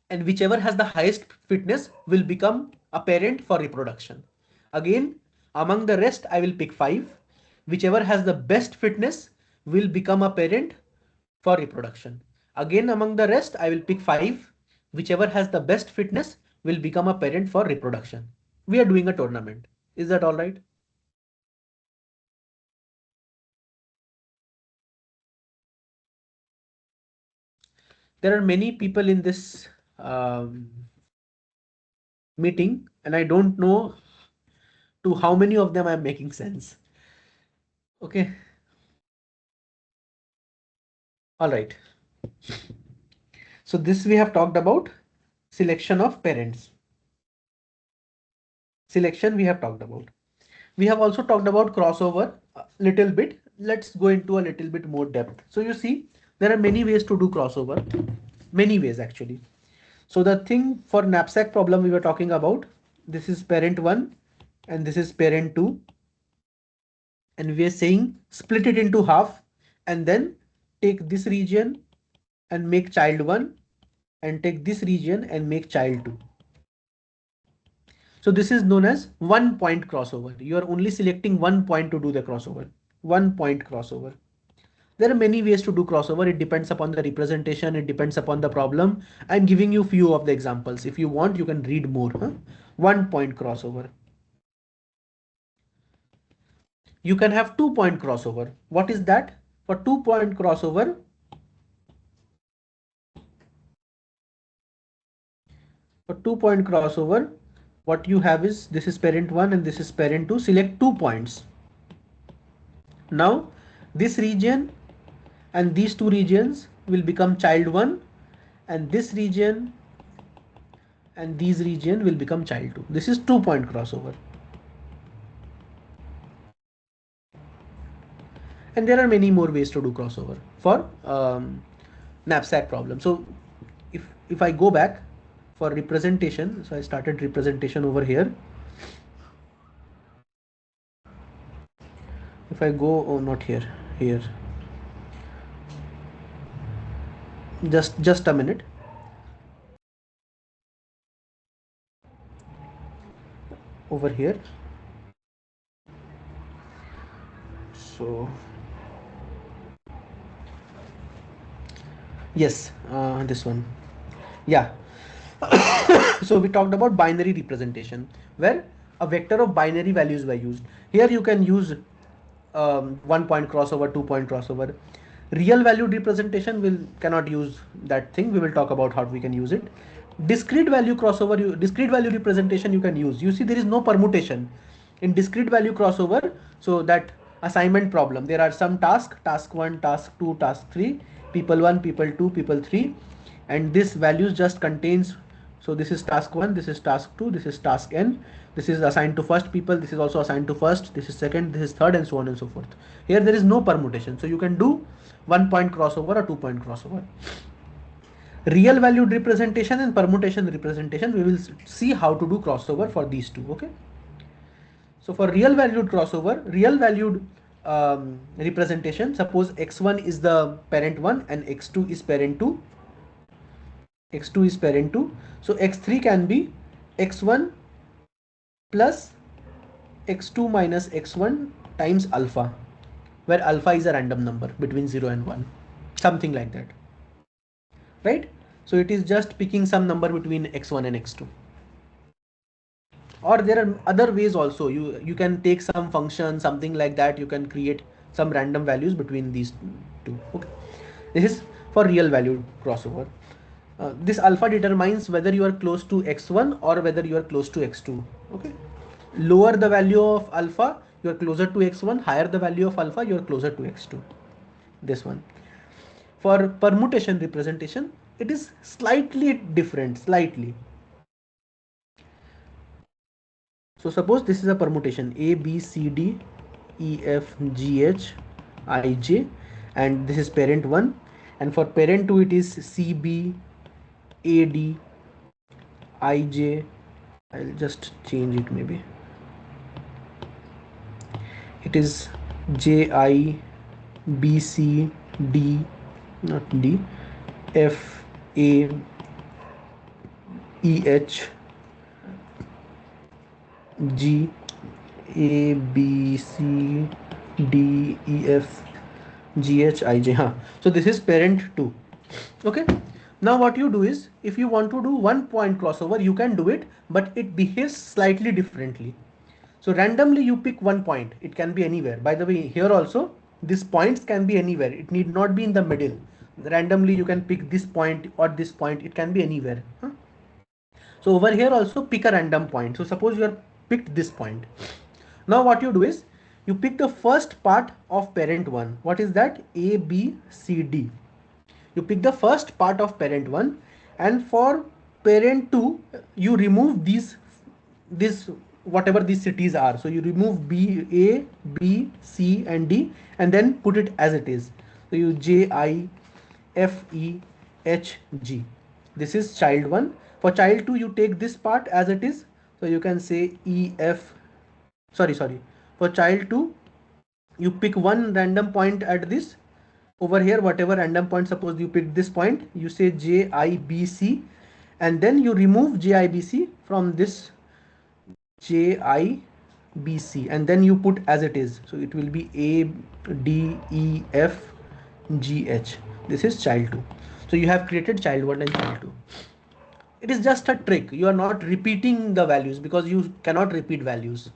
and whichever has the highest fitness will become a parent for reproduction. Again, among the rest, I will pick 5. Whichever has the best fitness will become a parent for reproduction. Again, among the rest, I will pick 5. Whichever has the best fitness will become a parent for reproduction. We are doing a tournament. Is that all right? There are many people in this meeting, and I don't know to how many of them I'm making sense. Okay. All right. So this we have talked about selection of parents. Selection we have talked about. We have also talked about crossover a little bit. Let's go into a little bit more depth. So you see, there are many ways to do crossover. Many ways actually. So the thing for knapsack problem we were talking about, this is parent 1 and this is parent 2. And we are saying split it into half and then take this region and make child 1 and take this region and make child 2. So this is known as 1-point crossover. You are only selecting 1 point to do the crossover. 1-point crossover. There are many ways to do crossover. It depends upon the representation. It depends upon the problem. I'm giving you few of the examples. If you want, you can read more. 1-point crossover. You can have 2-point crossover. What is that? For 2-point crossover, what you have is this is parent 1 and this is parent 2. Select 2 points. Now this region and these two regions will become child 1 and this region and these region will become child 2. This is 2-point crossover. And there are many more ways to do crossover for knapsack problem. So if I go back for representation, so I started representation over here. If I go, oh, not here, here. Just a minute. Over here. So yes, this one. Yeah. So we talked about binary representation where a vector of binary values were used. Here you can use 1-point crossover, 2-point crossover. Real valued representation will cannot use that thing. We will talk about how we can use it. Discrete value crossover, discrete value representation you can use. You see there is no permutation in discrete value crossover. So that assignment problem, there are some task 1, task 2, task 3, people 1, people 2, people 3, and this values just contains, so this is task 1, this is task 2, this is task n, this is assigned to first people, this is also assigned to first, this is second, this is third, and so on and so forth. Here there is no permutation, so you can do 1-point crossover or 2-point crossover. Real valued representation and permutation representation, we will see how to do crossover for these two. Okay, so for real valued crossover, real valued representation, suppose x1 is the parent 1 and x2 is parent 2, x2 is parent 2, so x3 can be x1 plus x2 minus x1 times alpha, where alpha is a random number between 0 and 1, something like that, right? So it is just picking some number between x1 and x2. Or there are other ways also. You can take some function, something like that, you can create some random values between these two. Okay, this is for real value crossover. This alpha determines whether you are close to x1 or whether you are close to x2. Okay, lower the value of alpha, you are closer to x1, higher the value of alpha, you are closer to x2. This one. For permutation representation, it is slightly different, slightly. So suppose this is a permutation A, B, C, D, E, F, G, H, I, J, and this is parent 1, and for parent 2 it is C, B, A, D, I, J. I'll just change it maybe. It is J, I, B, C, D, not D, F, A, E, H, G, A, B, C, D, E, F, G, H, I, J. Huh. So this is parent 2. Okay. Now what you do is, if you want to do one point crossover, you can do it, but it behaves slightly differently. So randomly you pick one point. It can be anywhere. By the way, here also, these points can be anywhere. It need not be in the middle. Randomly you can pick this point or this point. It can be anywhere. Huh? So over here also pick a random point. So suppose you are picked this point. Now what you do is, you pick the first part of parent 1. What is that? A, B, C, D. You pick the first part of parent 1, and for parent 2 you remove this whatever these cities are. So you remove B, A, B, C and D, and then put it as it is. So you J, I, F, E, H, G. This is child 1. For child 2 you take this part as it is. So you can say E, F, sorry, for child 2 you pick one random point at this. Over here, whatever random point, suppose you pick this point, you say J, I, B, C, and then you remove J, I, B, C from this J, I, B, C, and then you put as it is. So it will be A, D, E, F, G, H. This is child 2. So you have created child 1 and child 2. It is just a trick. You are not repeating the values because you cannot repeat values.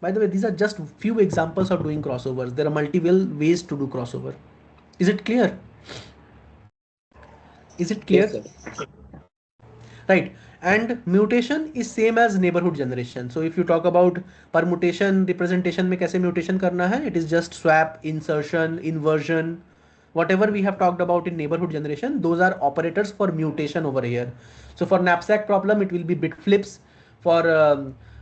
By the way, these are just few examples of doing crossovers. There are multiple ways to do crossover. Is it clear? Is it clear? Yes, sir. Right. And mutation is same as neighborhood generation. So if you talk about permutation representation में कैसे mutation करना है, it is just swap, insertion, inversion, whatever we have talked about in neighborhood generation, those are operators for mutation over here. So for knapsack problem, it will be bit flips. For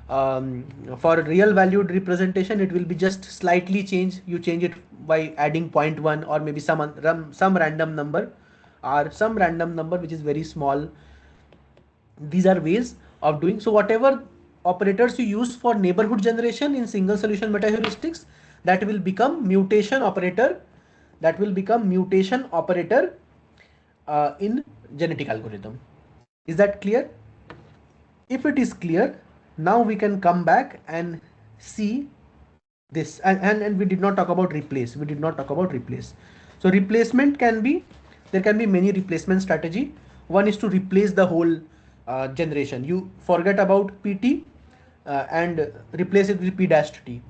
real valued representation, it will be just slightly change. You change it by adding 0.1 or maybe some random number, or some random number which is very small. These are ways of doing. So whatever operators you use for neighborhood generation in single solution metaheuristics, that will become mutation operator. That will become mutation operator in genetic algorithm. Is that clear? If it is clear, now we can come back and see this. And we did not talk about replace. We did not talk about replace. So replacement can be, there can be many replacement strategy. One is to replace the whole generation. You forget about PT and replace it with P dash T.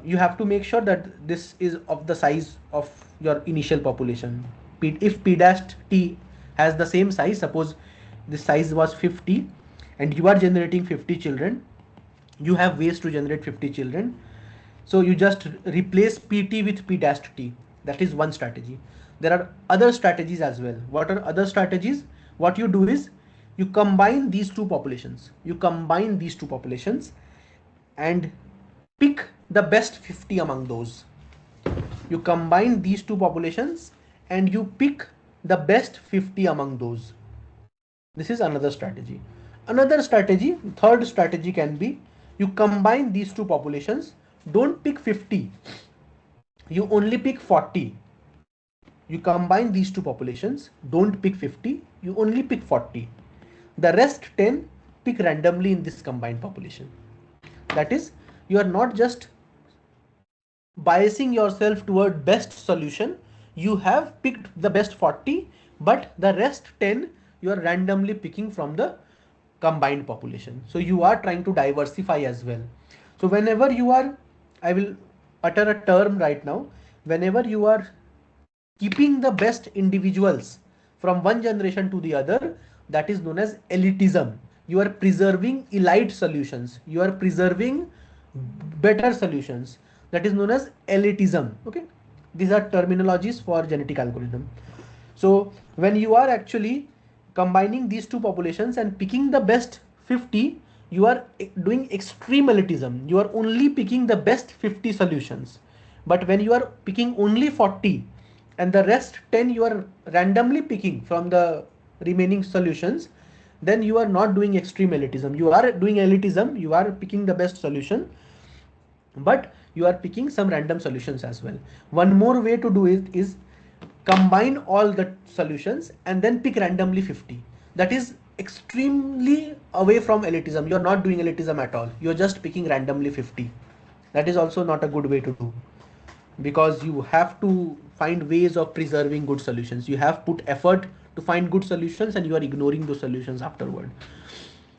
You have to make sure that this is of the size of your initial population. If P dash T has the same size, suppose this size was 50 and you are generating 50 children, you have ways to generate 50 children. So you just replace PT with P dash T. That is one strategy. There are other strategies as well. What are other strategies? What you do is you combine these two populations. You combine these two populations and pick the best 50 among those. You combine these two populations and you pick the best 50 among those. This is another strategy. Another strategy, third strategy can be, you combine these two populations. Don't pick 50. You only pick 40. You combine these two populations. Don't pick 50. You only pick 40. The rest 10 pick randomly in this combined population. That is, you are not just biasing yourself toward best solution. You have picked the best 40, but the rest 10 you are randomly picking from the combined population. So you are trying to diversify as well. So whenever you are, I will utter a term right now, whenever you are keeping the best individuals from one generation to the other, that is known as elitism. You are preserving elite solutions, you are preserving better solutions, that is known as elitism. Okay, these are terminologies for genetic algorithm. So when you are actually combining these two populations and picking the best 50, you are doing extreme elitism, you are only picking the best 50 solutions. But when you are picking only 40 and the rest 10 you are randomly picking from the remaining solutions, then you are not doing extreme elitism, you are doing elitism, you are picking the best solution, but you are picking some random solutions as well. One more way to do it is combine all the solutions and then pick randomly 50. That is extremely away from elitism, you are not doing elitism at all, you are just picking randomly 50. That is also not a good way to do, because you have to find ways of preserving good solutions, you have put effort to find good solutions and you are ignoring those solutions afterward.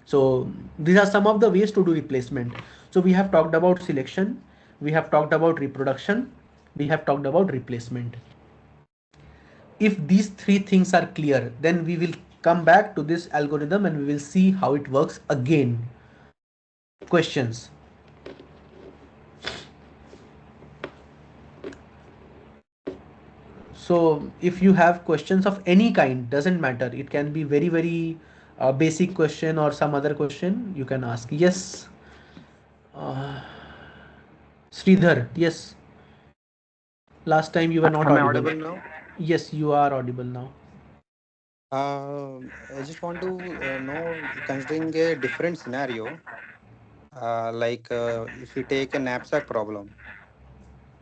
So these are some of the ways to do replacement. So we have talked about selection, we have talked about reproduction, we have talked about replacement. If these three things are clear, then we will come back to this algorithm and we will see how it works again. Questions? So if you have questions of any kind, doesn't matter, it can be very basic question or some other question, you can ask. Yes, uh, Sridhar, yes, last time you were not Am I audible. audible now? Yes, you are audible now. I just want to know, considering a different scenario, if you take a knapsack problem,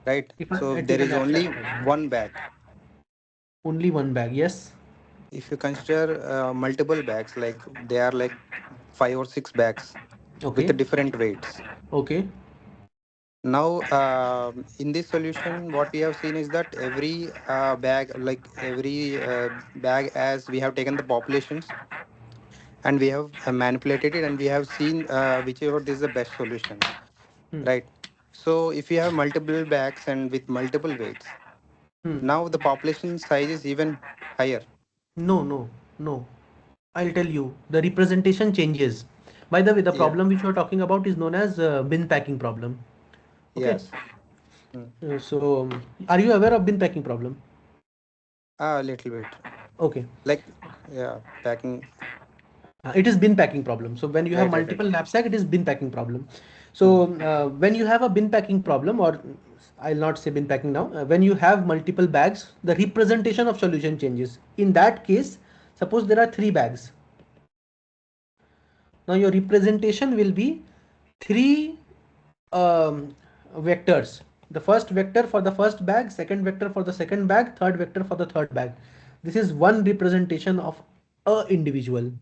right? If So I if there take a is only knapsack problem, one bag, only one bag, yes. if you consider multiple bags, like they are like 5 or 6 bags with the Okay, different weights. okay. Now, in this solution, what we have seen is that every bag, as we have taken the populations and we have manipulated it and we have seen whichever is the best solution, Hmm. right? So if you have multiple bags and with multiple weights, Hmm. now the population size is even higher. No, no, no. I'll tell you. The representation changes. By the way, the Yeah. problem which you're talking about is known as bin packing problem. Okay. Yes. Mm. So, are you aware of bin packing problem? A little bit. Okay. Like, yeah, packing. It is bin packing problem. So when you have Right, right, right. multiple knapsack, it is bin packing problem. Mm. So when you have a bin packing problem, or I'll not say bin packing now, when you have multiple bags, the representation of solution changes. In that case, suppose there are 3 bags. Now your representation will be 3 vectors. The first vector for the first bag, second vector for the second bag, third vector for the third bag. This is one representation of a individual.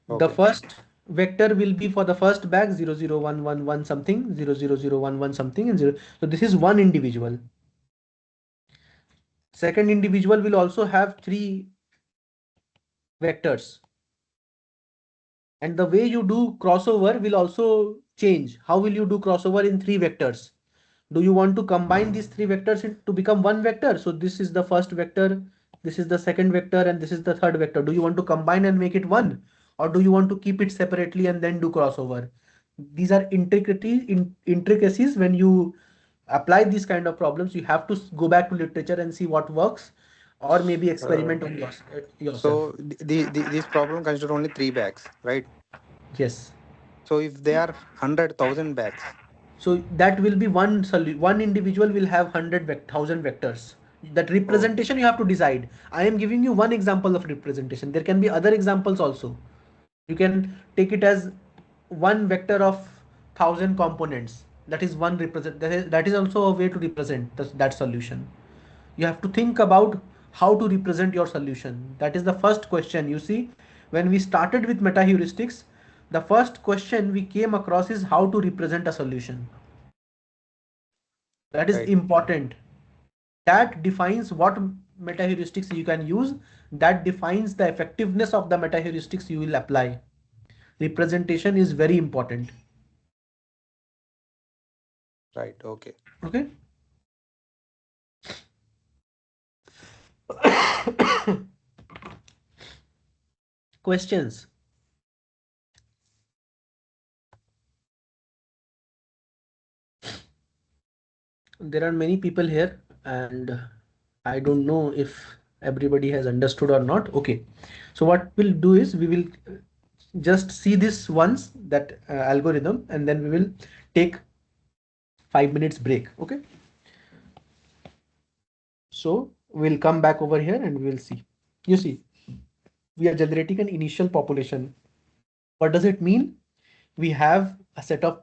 The Okay. first vector will be for the first bag 00111 something, 00011 something, and 0. So this is one individual. Second individual will also have 3 vectors. And the way you do crossover will also change. How will you do crossover in 3 vectors? Do you want to combine these 3 vectors to become one vector? So this is the first vector, this is the second vector, and this is the third vector. Do you want to combine and make it one? Or do you want to keep it separately and then do crossover? These are intricacies. When you apply these kind of problems, you have to go back to literature and see what works, or maybe Uh, experiment on yourself. so this problem consider only 3 bags, right? Yes. So if they are 100,000 bags, So that will be one individual will have 100,000 vectors. That oh, representation you have to decide. I am giving you one example of representation. There can be other examples also. You can take it as one vector of 1,000 components. That is one represent. That is also a way to represent that solution. You have to think about how to represent your solution. That is the first question. You see, when we started with meta heuristics, the first question we came across is how to represent a solution. That is right. important. That defines what metaheuristics you can use, that defines the effectiveness of the metaheuristics you will apply. Representation is very important. Right. Okay. Okay. Questions? There are many people here, and I don't know if everybody has understood or not. Okay. So what we'll do is we will just see this once, that algorithm, and then we will take 5 minutes break. Okay. So we'll come back over here and we'll see. You see, we are generating an initial population. What does it mean? We have a set of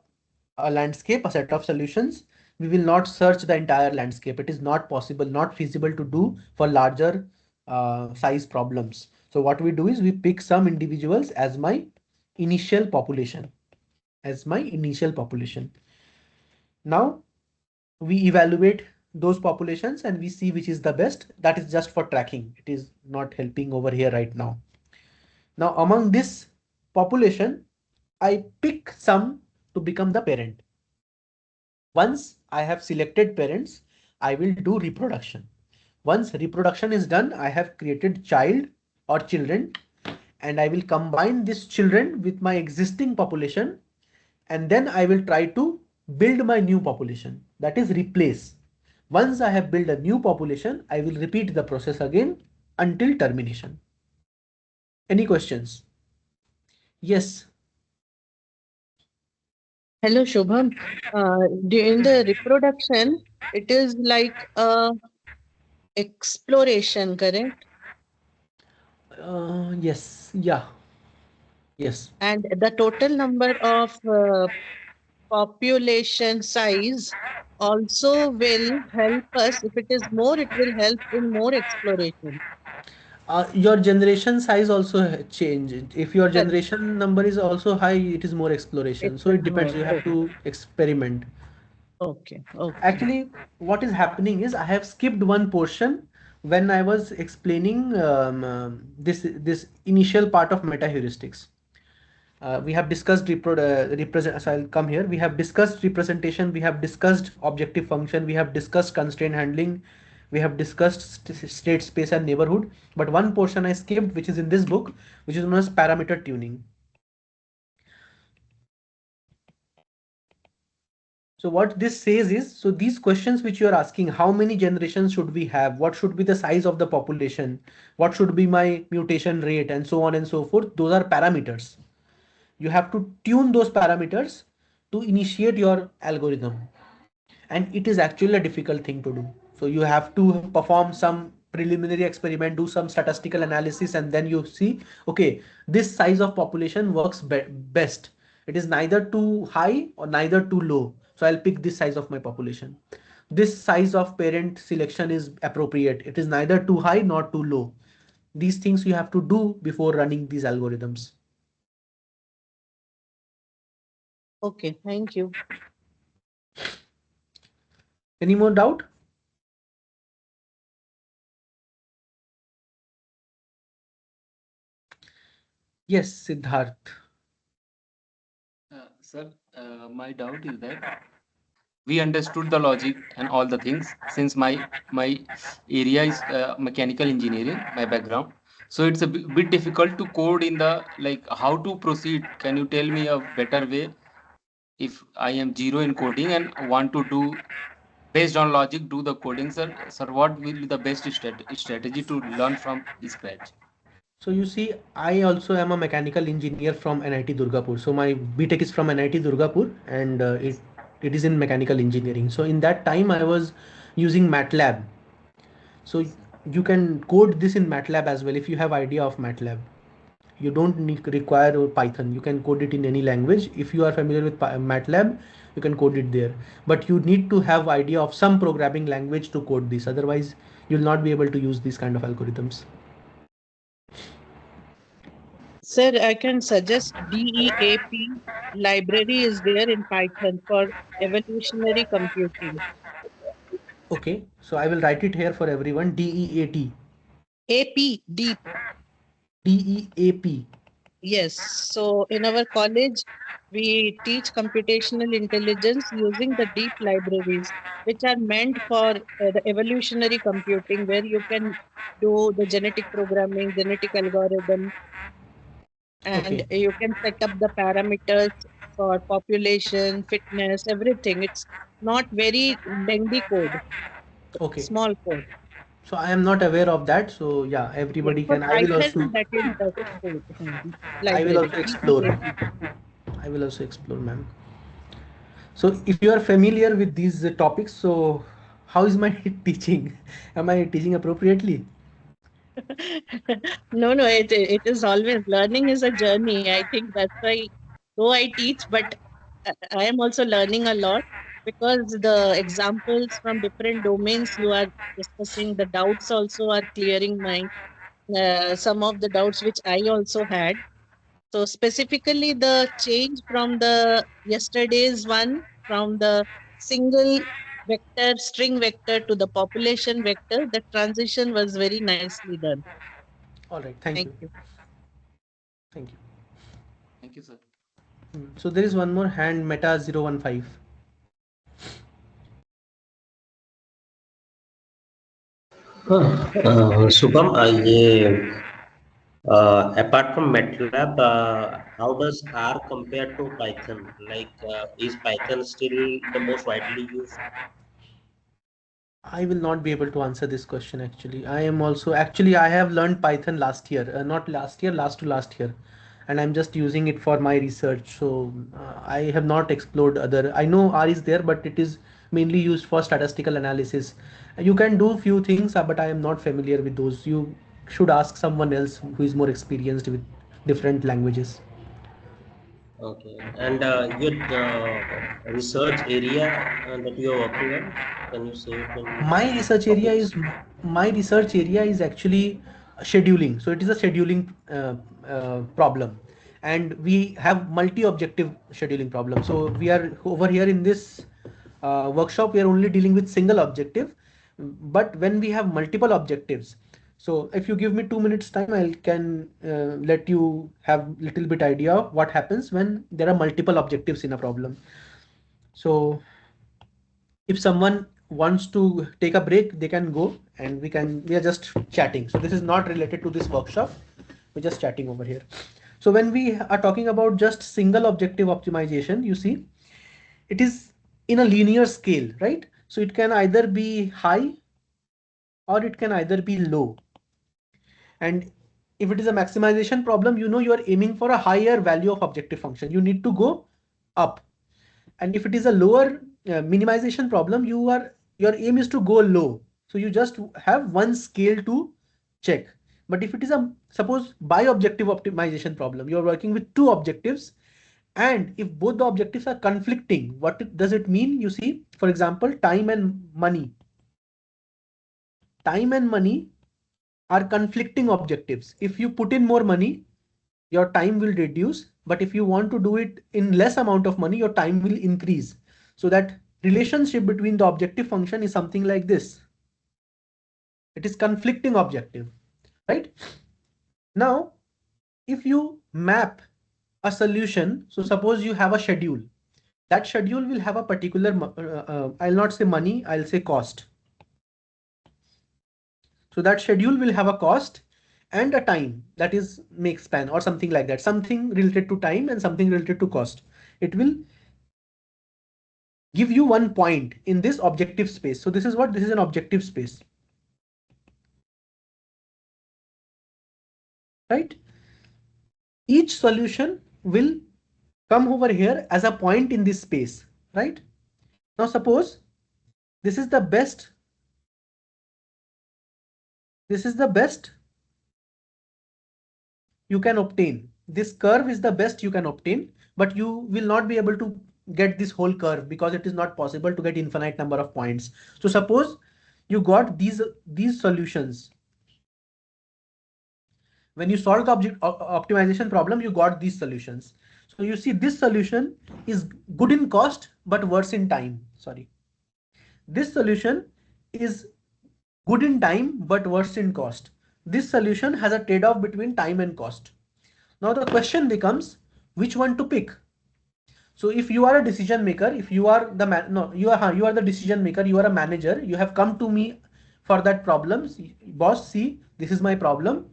a landscape, a set of solutions. We will not search the entire landscape. It is not possible, not feasible to do for larger size problems. So what we do is we pick some individuals as my initial population, as my initial population. Now we evaluate those populations and we see which is the best. That is just for tracking. It is not helping over here right now. Now among this population, I pick some to become the parent. Once I have selected parents, I will do reproduction. Once reproduction is done, I have created child or children, and I will combine this children with my existing population, and then I will try to build my new population, that is replace. Once I have built a new population, I will repeat the process again until termination. Any questions? Yes. Hello, Shubham. During the reproduction, it is like exploration, correct? Yes. Yeah. Yes. And the total number of population size also will help us. If it is more, it will help in more exploration. Your generation size also change. If your Correct. generation number is also high, it is more exploration. It So will it depends. more. You have Okay. to experiment. Okay. Okay. Actually, what is happening is I have skipped one portion when I was explaining this initial part of meta heuristics. We have discussed represent. So I'll come here. We have discussed representation. We have discussed objective function. We have discussed constraint handling. We have discussed state space and neighborhood. But one portion I skipped, which is in this book, which is known as parameter tuning. So what this says is, so these questions which you are asking, how many generations should we have? What should be the size of the population? What should be my mutation rate, and so on and so forth? Those are parameters. You have to tune those parameters to initiate your algorithm. And it is actually a difficult thing to do. So you have to perform some preliminary experiment, do some statistical analysis, and then you see, okay, this size of population works best. It is neither too high or neither too low. So I'll pick this size of my population. This size of parent selection is appropriate. It is neither too high nor too low. These things you have to do before running these algorithms. Okay. Thank you. Any more doubt? Yes, Siddharth. Sir, my doubt is that we understood the logic and all the things since my area is mechanical engineering, my background. So it's a bit difficult to code in the like how to proceed. Can you tell me a better way if I am zero in coding and want to do based on logic do the coding, sir? Sir, what will be the best strategy to learn from scratch? So you see, I also am a mechanical engineer from NIT Durgapur. So my BTech is from NIT Durgapur, and it is in mechanical engineering. So in that time, I was using MATLAB. So you can code this in MATLAB as well if you have idea of MATLAB. You don't need require Python. You can code it in any language. If you are familiar with MATLAB, you can code it there. But you need to have idea of some programming language to code this. Otherwise, you'll not be able to use these kind of algorithms. Sir, I can suggest DEAP library is there in Python for evolutionary computing. Okay, so I will write it here for everyone. DEAT. AP, deep. DEAP. Yes. So in our college, we teach computational intelligence using the deep libraries, which are meant for the evolutionary computing, where you can do the genetic programming, genetic algorithm, and Okay. you can set up the parameters for population, fitness, everything. It's not very lengthy code, Okay. small code. So I am not aware of that. So yeah, Yes, everybody for can. Python, that is the code, I will library, also explore. DEAP. I will also explore, ma'am. So if you are familiar with these topics, so how is my teaching? Am I teaching appropriately? No, no, it is always learning is a journey. I think that's why, though I teach, but I am also learning a lot because the examples from different domains you are discussing, the doubts also are clearing my some of the doubts which I also had. So specifically, the change from the yesterday's one from the single vector string vector to the population vector, the transition was very nicely done. All right. Thank Thank you. you. Thank you. Thank you, sir. So there is one more hand, Meta 015. Shubham, apart from MATLAB, how does R compare to Python? Like, is Python still the most widely used? I will not be able to answer this question actually. I am also actually I have learned Python last year, not last year, last to last year, and I'm just using it for my research. So I have not explored other. I know R is there, but it is mainly used for statistical analysis. You can do few things, but I am not familiar with those. You should ask someone else who is more experienced with different languages. Okay. And your research area that you are working on, can you say it in my research area topics? is my research area is actually scheduling. So it is a scheduling problem, and we have multi-objective scheduling problem. So we are over here in this workshop, we are only dealing with single objective, but when we have multiple objectives, so if you give me 2 minutes time, I can let you have little bit idea of what happens when there are multiple objectives in a problem. So if someone wants to take a break, they can go, and we are just chatting. So this is not related to this workshop, we're just chatting over here. So when we are talking about just single objective optimization, you see it is in a linear scale, right? So it can either be high or it can either be low. And if it is a maximization problem, you know you are aiming for a higher value of objective function, you need to go up. And if it is a lower minimization problem, your aim is to go low, so you just have one scale to check. But if it is a suppose by objective optimization problem, you are working with two objectives, and if both the objectives are conflicting, does it mean? You see, for example, time and money are conflicting objectives. If you put in more money, your time will reduce, but if you want to do it in less amount of money, your time will increase. So that relationship between the objective function is something like this. It is conflicting objective, right? Now if you map a solution, so suppose you have a schedule, that schedule will have a particular I'll not say money, I'll say cost. So that schedule will have a cost and a time, that is make span or something like that, something related to time and something related to cost. It will give you one point in this objective space. So this is what this is an objective space, right? Each solution will come over here as a point in this space, right? Now suppose this is the best, this is the best you can obtain. This curve is the best you can obtain, but you will not be able to get this whole curve because it is not possible to get infinite number of points. So suppose you got these solutions. When you solve the optimization problem, you got these solutions. So you see this solution is good in cost, but worse in time. Sorry. This solution is good in time but worse in cost. This solution has a trade-off between time and cost. Now the question becomes which one to pick. So if you are a decision maker, if you are the man, no, you are the decision maker, you are a manager, you have come to me for that problem. Boss, see, this is my problem.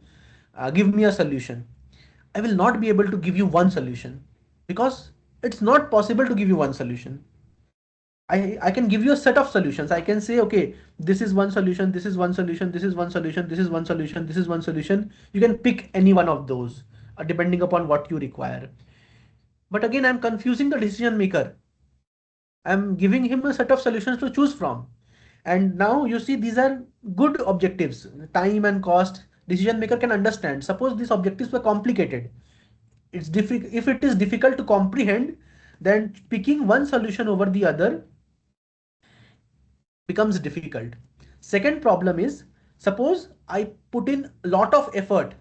Give me a solution. I will not be able to give you one solution because it's not possible to give you one solution. I can give you a set of solutions. I can say, okay, this is one solution, this is one solution, this is one solution, this is one solution, this is one solution. You can pick any one of those depending upon what you require. But again, I'm confusing the decision maker. I'm giving him a set of solutions to choose from. And now you see these are good objectives, time and cost. Decision maker can understand. Suppose these objectives were complicated. It's difficult. If it is difficult to comprehend, then picking one solution over the other becomes difficult. Second problem is, suppose I put in lot of effort,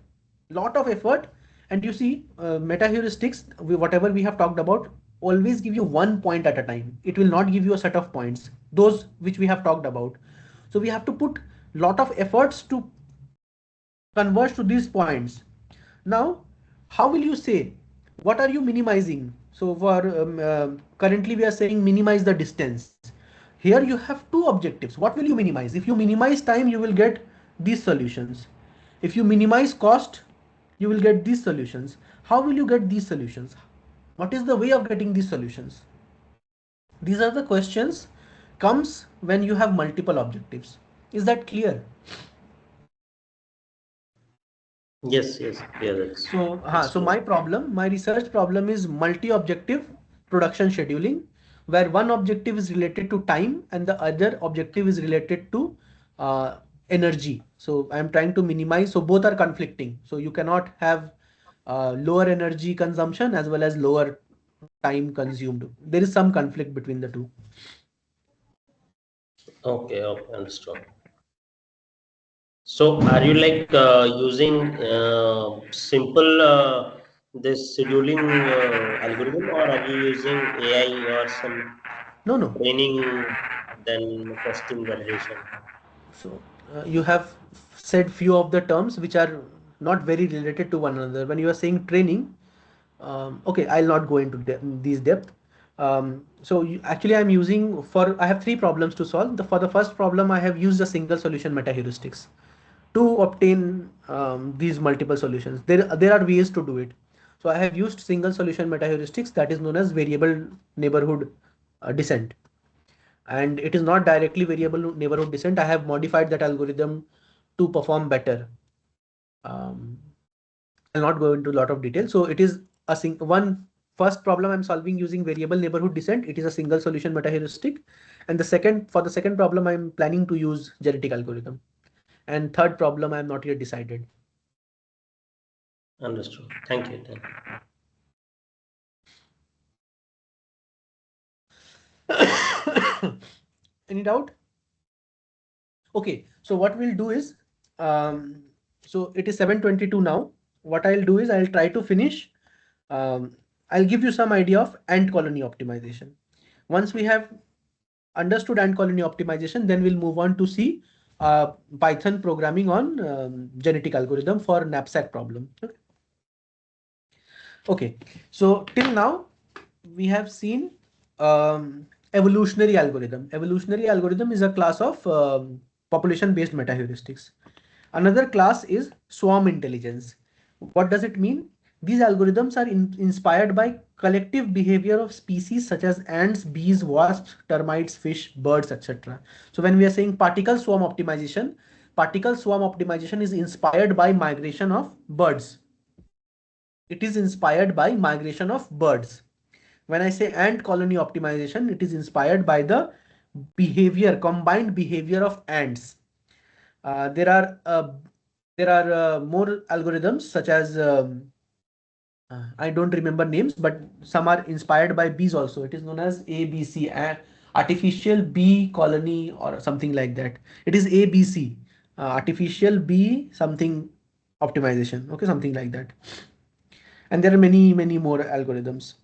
and you see meta heuristics, whatever we have talked about, always give you 1 point at a time. It will not give you a set of points, those which we have talked about. So we have to put lot of efforts to converge to these points. Now, how will you say, what are you minimizing? So for currently we are saying minimize the distance. Here you have two objectives. What will you minimize? If you minimize time, you will get these solutions. If you minimize cost, you will get these solutions. How will you get these solutions? What is the way of getting these solutions? These are the questions comes when you have multiple objectives. Is that clear? Yes, clear. So my research problem is multi-objective production scheduling, where one objective is related to time and the other objective is related to energy. So I'm trying to minimize. So both are conflicting. So you cannot have lower energy consumption as well as lower time consumed. There is some conflict between the two. Okay, understood. So are you like using simple this scheduling algorithm, or are you using AI or some No. training, then testing validation? So you have said few of the terms which are not very related to one another. When you are saying training, okay, I'll not go into these depth. Actually, I'm using I have three problems to solve. For the first problem, I have used a single solution meta heuristics to obtain these multiple solutions. There are ways to do it. So I have used single solution meta heuristics, that is known as variable neighborhood descent, and it is not directly variable neighborhood descent. I have modified that algorithm to perform better. I'll not go into a lot of detail. So it is one first problem I'm solving using variable neighborhood descent. It is a single solution meta heuristic. And for the second problem, I'm planning to use genetic algorithm. And third problem, I'm not yet decided. Understood. Thank you. Any doubt? Okay, so what we'll do is, so it is 7:22 now. What I'll do is I'll try to finish. I'll give you some idea of ant colony optimization. Once we have understood ant colony optimization, then we'll move on to see Python programming on genetic algorithm for knapsack problem. Okay, so till now we have seen evolutionary algorithm. Evolutionary algorithm is a class of population-based metaheuristics. Another class is swarm intelligence. What does it mean? These algorithms are inspired by collective behavior of species such as ants, bees, wasps, termites, fish, birds, etc. So when we are saying particle swarm optimization is inspired by migration of birds. It is inspired by migration of birds. When I say ant colony optimization, it is inspired by the combined behavior of ants. There are more algorithms such as I don't remember names, but some are inspired by bees also. It is known as ABC, artificial bee colony or something like that. It is ABC, artificial bee something optimization. Okay, something like that. And there are many more algorithms.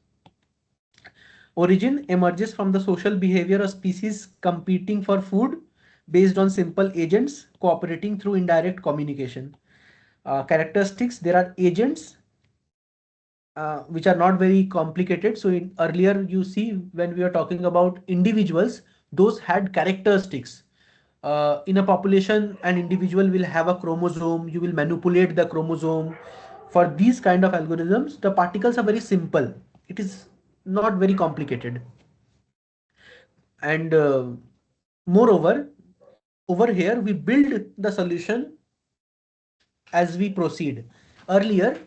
Origin emerges from the social behavior of species competing for food, based on simple agents cooperating through indirect communication. Characteristics, there are agents which are not very complicated. So in earlier you see when we are talking about individuals, those had characteristics. In a population, an individual will have a chromosome, you will manipulate the chromosome. For these kind of algorithms, the particles are very simple. It is not very complicated. And moreover, over here, we build the solution as we proceed. Earlier,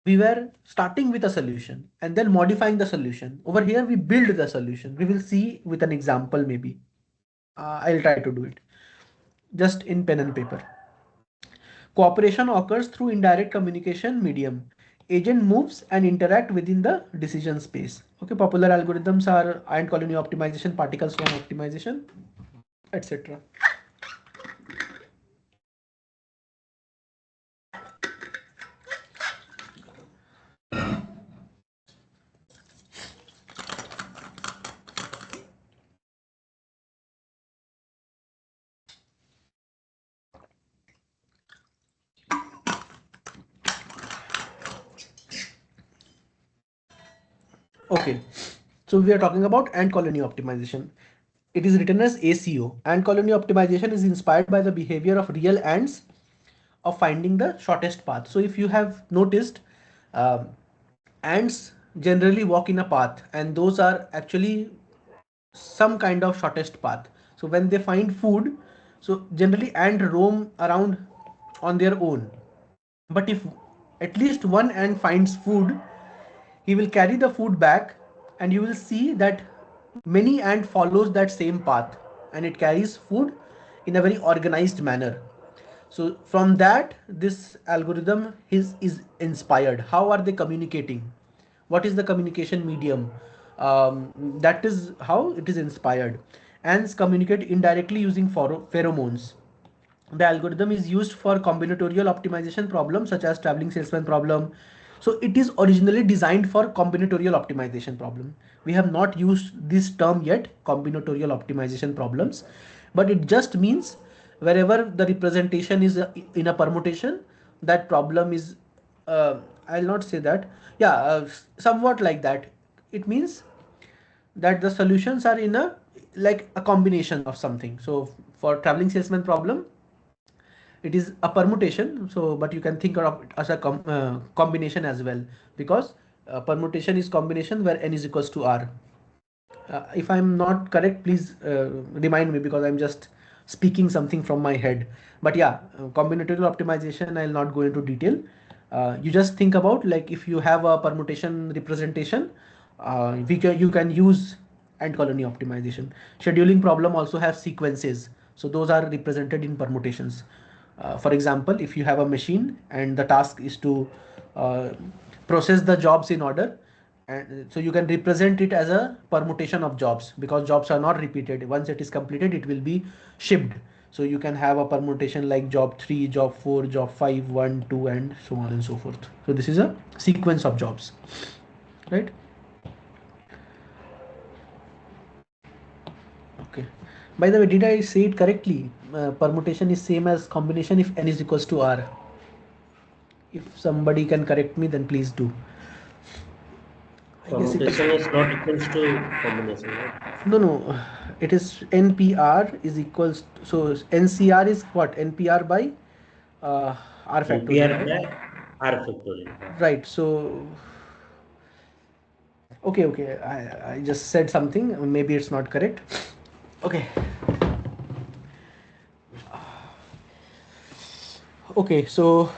we were starting with a solution and then modifying the solution. Over here, we build the solution. We will see with an example maybe. I'll try to do it just in pen and paper. Cooperation occurs through indirect communication medium. Agent moves and interact within the decision space. Okay, popular algorithms are ion colony optimization, particle swarm optimization, etc. Okay, so we are talking about ant colony optimization. It is written as ACO. Ant colony optimization is inspired by the behavior of real ants of finding the shortest path. So if you have noticed, um, ants generally walk in a path, and those are actually some kind of shortest path. So when they find food, so generally ant roam around on their own. But if at least one ant finds food, he will carry the food back, and you will see that many ant follows that same path, and it carries food in a very organized manner. So from that, this algorithm is inspired. How are they communicating? What is the communication medium? That is how it is inspired. Ants communicate indirectly using pheromones. The algorithm is used for combinatorial optimization problems such as traveling salesman problem. So it is originally designed for combinatorial optimization problem. We have not used this term yet, combinatorial optimization problems, but it just means wherever the representation is in a permutation, that problem is, I'll not say that, yeah, somewhat like that. It means that the solutions are in a like a combination of something. So for traveling salesman problem, it is a permutation. So but you can think of it as a combination as well, because permutation is combination where n is equals to r. If I'm not correct, please remind me, because I'm just speaking something from my head. But yeah, combinatorial optimization, I'll not go into detail. You just think about, like, if you have a permutation representation, you can use ant colony optimization. Scheduling problem also have sequences, so those are represented in permutations. For example, if you have a machine and the task is to uh, process the jobs in order, and so you can represent it as a permutation of jobs, because jobs are not repeated. Once it is completed, it will be shipped. So you can have a permutation like job 3, job 4, job 5, 1, 2, and so on and so forth. So this is a sequence of jobs, right? Okay, by the way, did I say it correctly? Permutation is same as combination if n is equals to r. If somebody can correct me, then please do. Permutation is not equals to combination, right? No, it is NPR is equals to, so NCR is what? NPR by R factorial, NPR right? by R factorial. Right. So okay, I just said something. Maybe it's not correct. Okay. Okay, so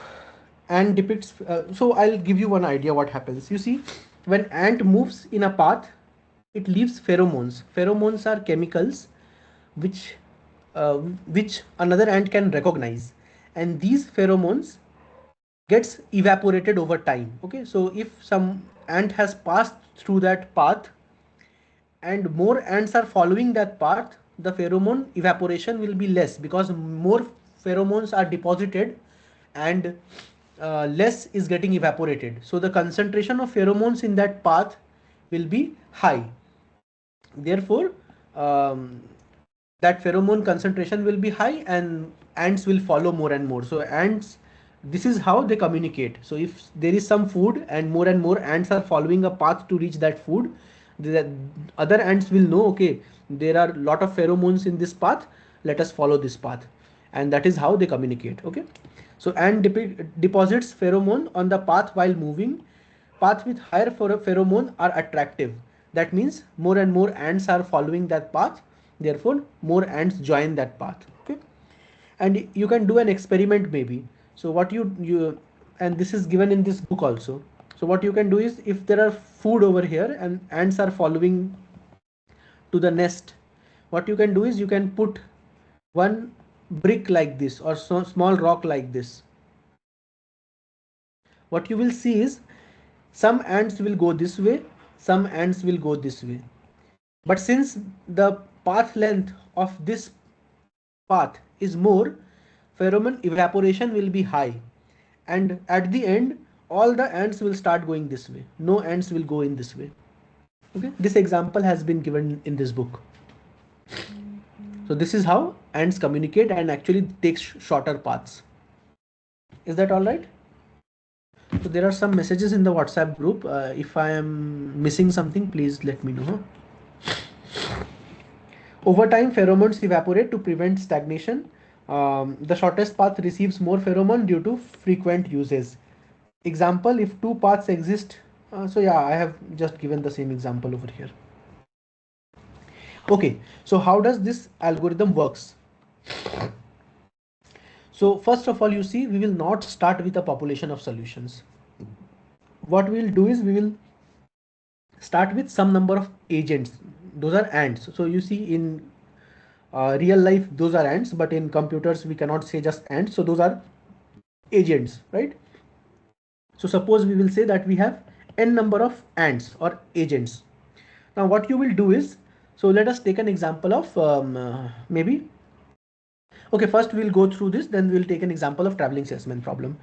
ant depicts. So I'll give you one idea what happens. You see, when ant moves in a path, it leaves pheromones. Pheromones are chemicals which which another ant can recognize, and these pheromones gets evaporated over time. Okay, so if some ant has passed through that path and more ants are following that path, the pheromone evaporation will be less, because more pheromones are deposited and less is getting evaporated. So the concentration of pheromones in that path will be high. Therefore, um, that pheromone concentration will be high and ants will follow more and more. So ants, this is how they communicate. So if there is some food and more ants are following a path to reach that food, the other ants will know, okay, there are a lot of pheromones in this path, let us follow this path. And that is how they communicate. Okay, so ant deposits pheromone on the path while moving. Paths with higher pheromone are attractive. That means more and more ants are following that path, therefore more ants join that path. Okay, and you can do an experiment maybe. So what you and this is given in this book also. So what you can do is, if there are food over here and ants are following to the nest, what you can do is you can put one brick like this or so small rock like this. What you will see is some ants will go this way, some ants will go this way. But since the path length of this path is more, pheromone evaporation will be high, and at the end all the ants will start going this way, no ants will go in this way. Okay, this example has been given in this book. So this is how ants communicate and actually takes shorter paths. Is that all right? So there are some messages in the WhatsApp group. If I am missing something, please let me know. Over time, pheromones evaporate to prevent stagnation. The shortest path receives more pheromone due to frequent uses. Example, if two paths exist, so yeah, I have just given the same example over here. Okay, so how does this algorithm works? So first of all, you see, we will not start with a population of solutions. What we will do is we will start with some number of agents. Those are ants. So you see, in real life those are ants, but in computers we cannot say just ants. So those are agents, right? So suppose we will say that we have n number of ants or agents. Now what you will do is, so let us take an example of maybe, okay, first we'll go through this, then we'll take an example of traveling salesman problem.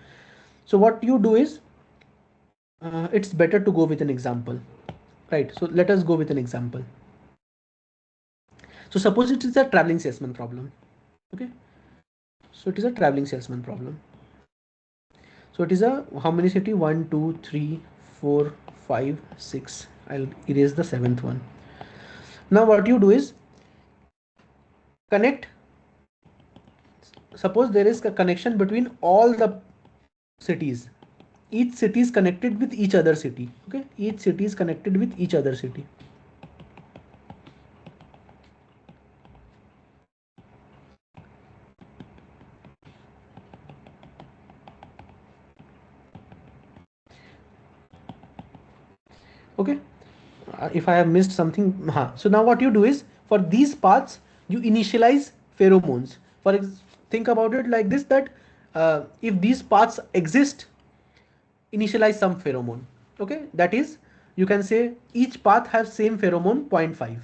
So what you do is, it's better to go with an example, right? So let us go with an example. So suppose it is a traveling salesman problem. Okay, so it is a traveling salesman problem. So it is a, how many city? 1, 2, 3, 4, 5, 6. I'll erase the seventh one. Now what you do is connect. Suppose there is a connection between all the cities. Each city is connected with each other city. Okay, each city is connected with each other city. Okay, if I have missed something, so now what you do is, for these paths you initialize pheromones. Think about it like this, that if these paths exist, initialize some pheromone. Okay, that is, you can say each path has same pheromone 0.5,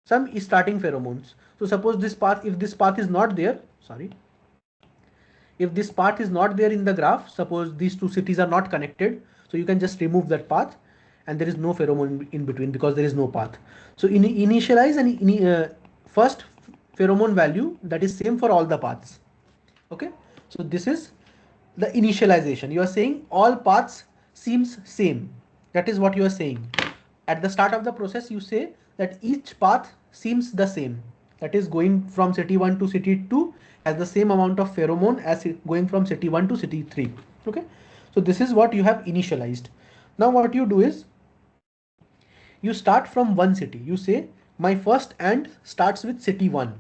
some starting pheromones. So suppose this path, if this path is not there, sorry, if this path is not there in the graph, suppose these two cities are not connected, so you can just remove that path and there is no pheromone in between because there is no path. So initialize an first pheromone value that is same for all the paths. Okay, so this is the initialization. You are saying all paths seems same. That is what you are saying. At the start of the process, you say that each path seems the same. That is, going from city 1 to city 2 has the same amount of pheromone as going from city 1 to city 3. Okay, so this is what you have initialized. Now what you do is, you start from one city. You say my first ant starts with city 1.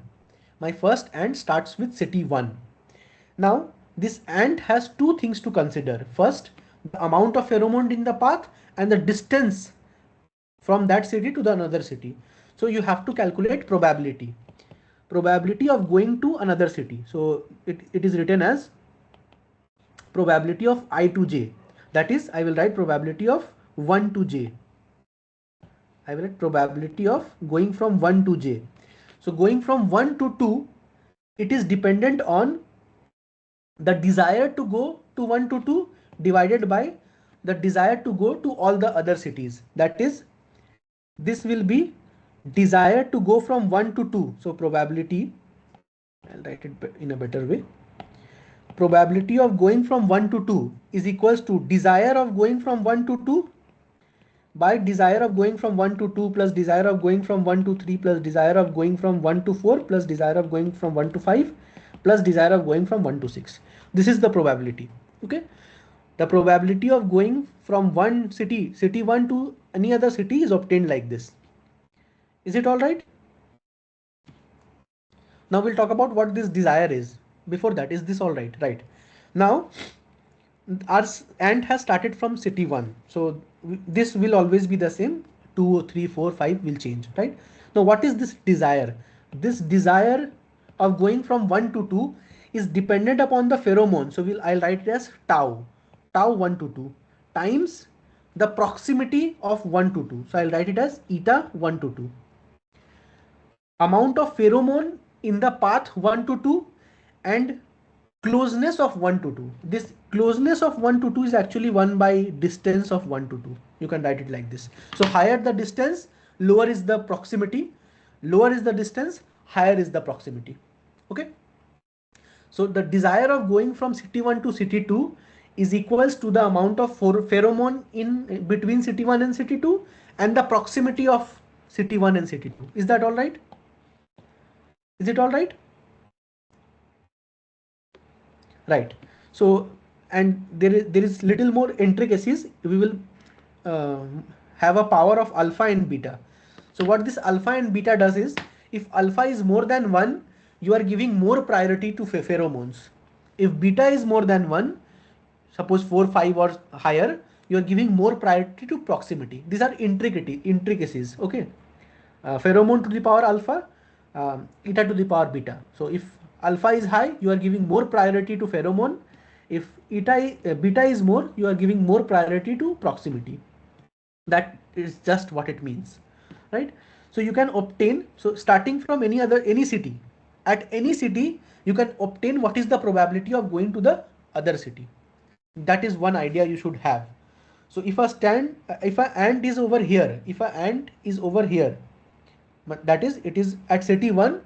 My first ant starts with city 1. Now this ant has two things to consider. First, the amount of pheromone in the path and the distance from that city to the another city. So you have to calculate probability. Probability of going to another city. So it is written as probability of I to j. That is, I will write probability of 1 to j. I will write probability of going from 1 to j. So going from 1 to 2, it is dependent on the desire to go to 1 to 2 divided by the desire to go to all the other cities. That is, this will be desire to go from 1 to 2. So probability, I'll write it in a better way. Probability of going from 1 to 2 is equals to desire of going from 1 to 2 by desire of going from 1 to 2 plus desire of going from 1 to 3 plus desire of going from 1 to 4 plus desire of going from 1 to 5 plus desire of going from 1 to 6. This is the probability. Okay. The probability of going from one city, city 1 to any other city is obtained like this. Is it all right? Now we'll talk about what this desire is. Before that, is this all right? Right. Now our ant has started from city 1. So this will always be the same. 2, 3, 4, 5 will change, right? Now what is this desire? This desire of going from 1 to 2 is dependent upon the pheromone. So I'll write it as tau 1 to 2 times the proximity of 1 to 2. So I'll write it as eta 1 to 2. Amount of pheromone in the path 1 to 2 and closeness of 1 to 2. This closeness of 1 to 2 is actually 1 by distance of 1 to 2. You can write it like this. So higher the distance, lower is the proximity. Lower is the distance, higher is the proximity. Okay. So the desire of going from city 1 to city 2 is equals to the amount of pheromone in between city 1 and city 2 and the proximity of city 1 and city 2. Is that all right? Is it all right? Right. So, and there is little more intricacies. We will have a power of alpha and beta. So what this alpha and beta does is, if alpha is more than 1, you are giving more priority to pheromones. If beta is more than 1, suppose 4, 5 or higher, you are giving more priority to proximity. These are intricacies. Okay. Pheromone to the power alpha, eta to the power beta. So if alpha is high, you are giving more priority to pheromone. If beta is more, you are giving more priority to proximity. That is just what it means, right? So you can obtain, so starting from any city, at any city you can obtain what is the probability of going to the other city. That is one idea you should have. So if an ant is over here, that is, it is at city 1,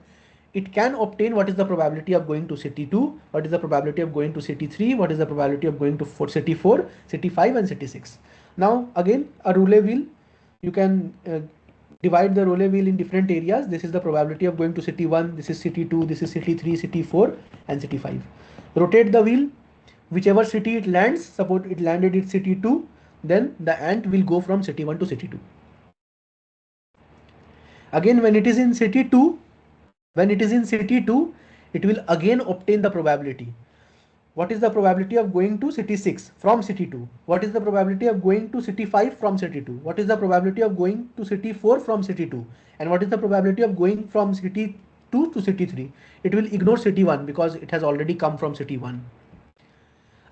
it can obtain what is the probability of going to city 2, what is the probability of going to city 3, what is the probability of going to city 4, city 5 and city 6. Now again, a roulette wheel, you can divide the roulette wheel in different areas. This is the probability of going to city 1, this is city 2, this is city 3, city 4 and city 5. Rotate the wheel, whichever city it lands, suppose it landed at city 2, then the ant will go from city 1 to city 2. Again, when it is in city 2, it will again obtain the probability. What is the probability of going to city 6 from city 2? What is the probability of going to city 5 from city 2? What is the probability of going to city 4 from city 2? And what is the probability of going from city 2 to city 3? It will ignore city 1 because it has already come from city 1.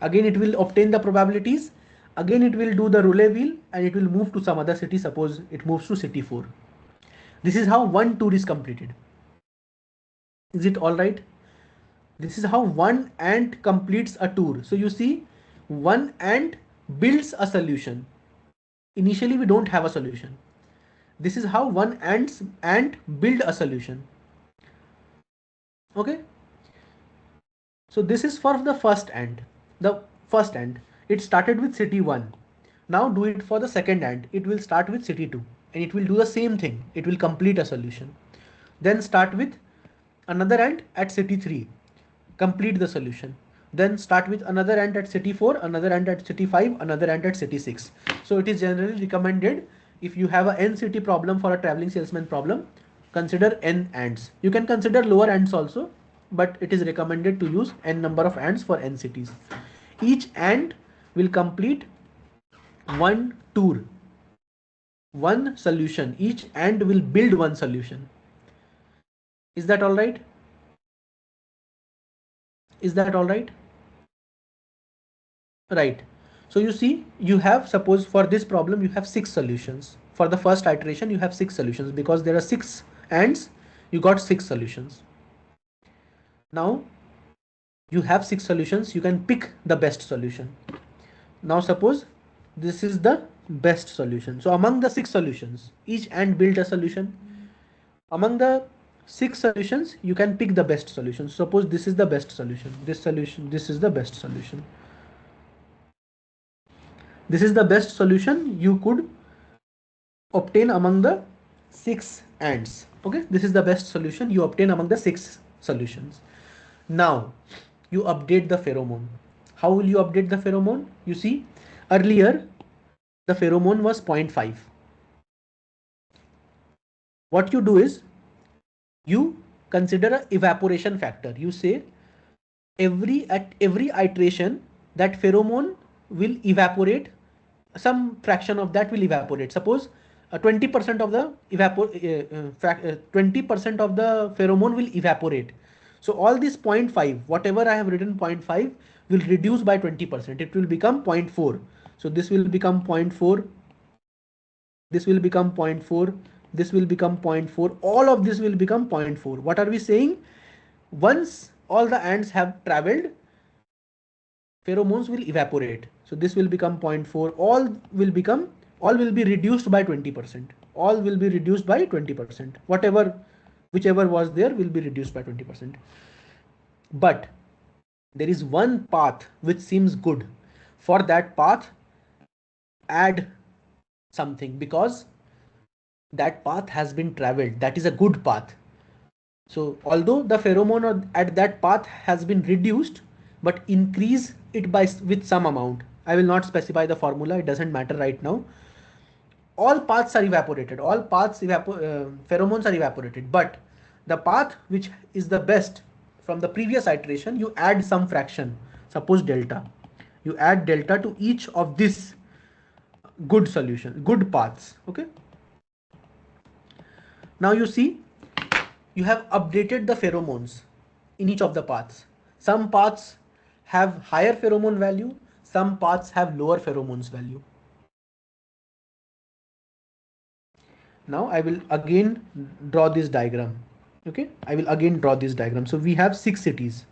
Again, it will obtain the probabilities. Again, it will do the roulette wheel and it will move to some other city. Suppose it moves to city 4. This is how one tour is completed. Is it all right? This is how one ant completes a tour. So you see, one ant builds a solution. Initially, we don't have a solution. This is how one ant build a solution. Okay. So this is for the first ant. It started with city 1. Now do it for the second ant. It will start with city 2 and it will do the same thing. It will complete a solution. Then start with another ant at city 3. Complete the solution. Then start with another ant at city 4, another ant at city 5, another ant at city 6. So it is generally recommended, if you have a n city problem for a traveling salesman problem, consider n ants. You can consider lower ants also, but it is recommended to use n number of ants for n cities. Each ant will complete one tour, one solution. Each ant will build one solution. Is that all right? Is that all right? Right. So you see, you have, suppose for this problem, you have 6 solutions. For the first iteration, you have 6 solutions because there are 6 ants, you got 6 solutions. Now you have 6 solutions, you can pick the best solution. Now suppose this is the best solution. So among the 6 solutions, each ant built a solution. Among the 6 solutions, you can pick the best solution. Suppose this is the best solution. This is the best solution. This is the best solution you could obtain among the 6 ants. Okay, this is the best solution you obtain among the 6 solutions. Now you update the pheromone. How will you update the pheromone? You see, earlier the pheromone was 0.5. What you do is you consider a evaporation factor. You say at every iteration that pheromone will evaporate, some fraction of that will evaporate. Suppose 20% of the 20% of the pheromone will evaporate. So all this 0.5, whatever I have written 0.5 will reduce by 20%. It will become 0.4. So this will become 0.4. This will become 0.4. This will become 0.4. All of this will become 0.4. What are we saying? Once all the ants have traveled, pheromones will evaporate. So this will become 0.4. All will be reduced by 20%. All will be reduced by 20%. Whichever was there will be reduced by 20%. But there is one path which seems good. For that path, add something, because that path has been traveled. That is a good path. So although the pheromone at that path has been reduced, but increase it by with some amount. I will not specify the formula. It doesn't matter right now. All paths are evaporated. All pheromones are evaporated. But the path which is the best from the previous iteration, you add some fraction. Suppose delta. You add delta to each of this good paths. Okay. Now you see, you have updated the pheromones in each of the paths. Some paths have higher pheromone value, some paths have lower pheromones value. Now I will again draw this diagram. Okay, I will again draw this diagram. So we have 6 cities.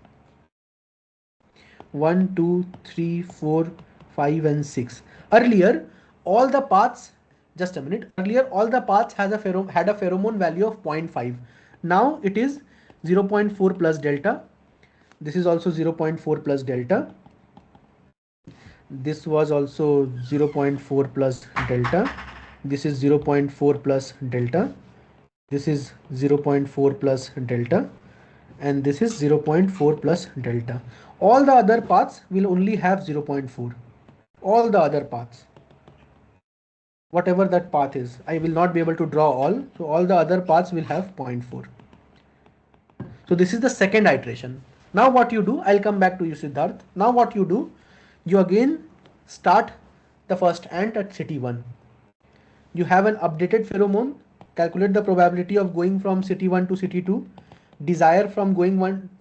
1, 2, 3, 4, 5 and 6. Earlier, all the paths, just a minute, earlier all the paths had a pheromone value of 0.5. Now it is 0.4 plus delta. This is also 0.4 plus delta. This was also 0.4 plus delta. This is 0.4 plus delta. This is 0.4 plus delta. And this is 0.4 plus delta. All the other paths will only have 0.4. All the other paths, whatever that path is, I will not be able to draw all. So all the other paths will have 0.4. So this is the second iteration. Now what you do, I'll come back to you, Siddharth. Now what you do, you again start the first ant at city 1. You have an updated pheromone, calculate the probability of going from city 1 to city 2, desire from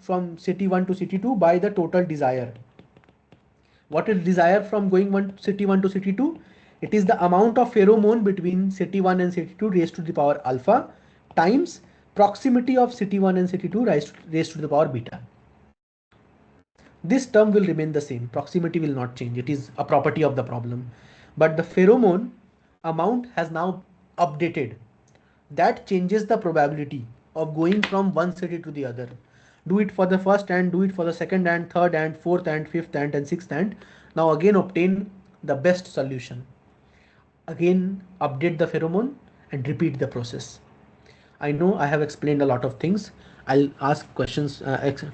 from city 1 to city 2 by the total desire. What is desire from going city 1 to city 2? It is the amount of pheromone between city 1 and city 2 raised to the power alpha times proximity of city 1 and city 2 raised to the power beta. This term will remain the same. Proximity will not change. It is a property of the problem. But the pheromone amount has now updated. That changes the probability of going from one city to the other. Do it for the first ant, do it for the second ant, third ant, fourth ant, fifth ant and sixth ant. Now again obtain the best solution. Again update the pheromone and repeat the process. I know I have explained a lot of things. I'll ask questions,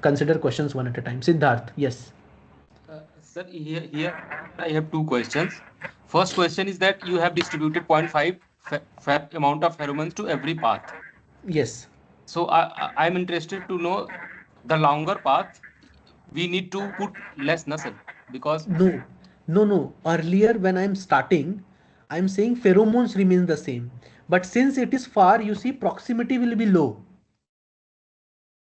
consider questions one at a time. Siddharth, yes. Sir, here I have 2 questions. First question is that you have distributed 0.5 amount of pheromones to every path. Yes. So I'm interested to know the longer path, we need to put less nasal because No. Earlier when I'm starting, I'm saying pheromones remain the same. But since it is far, you see proximity will be low.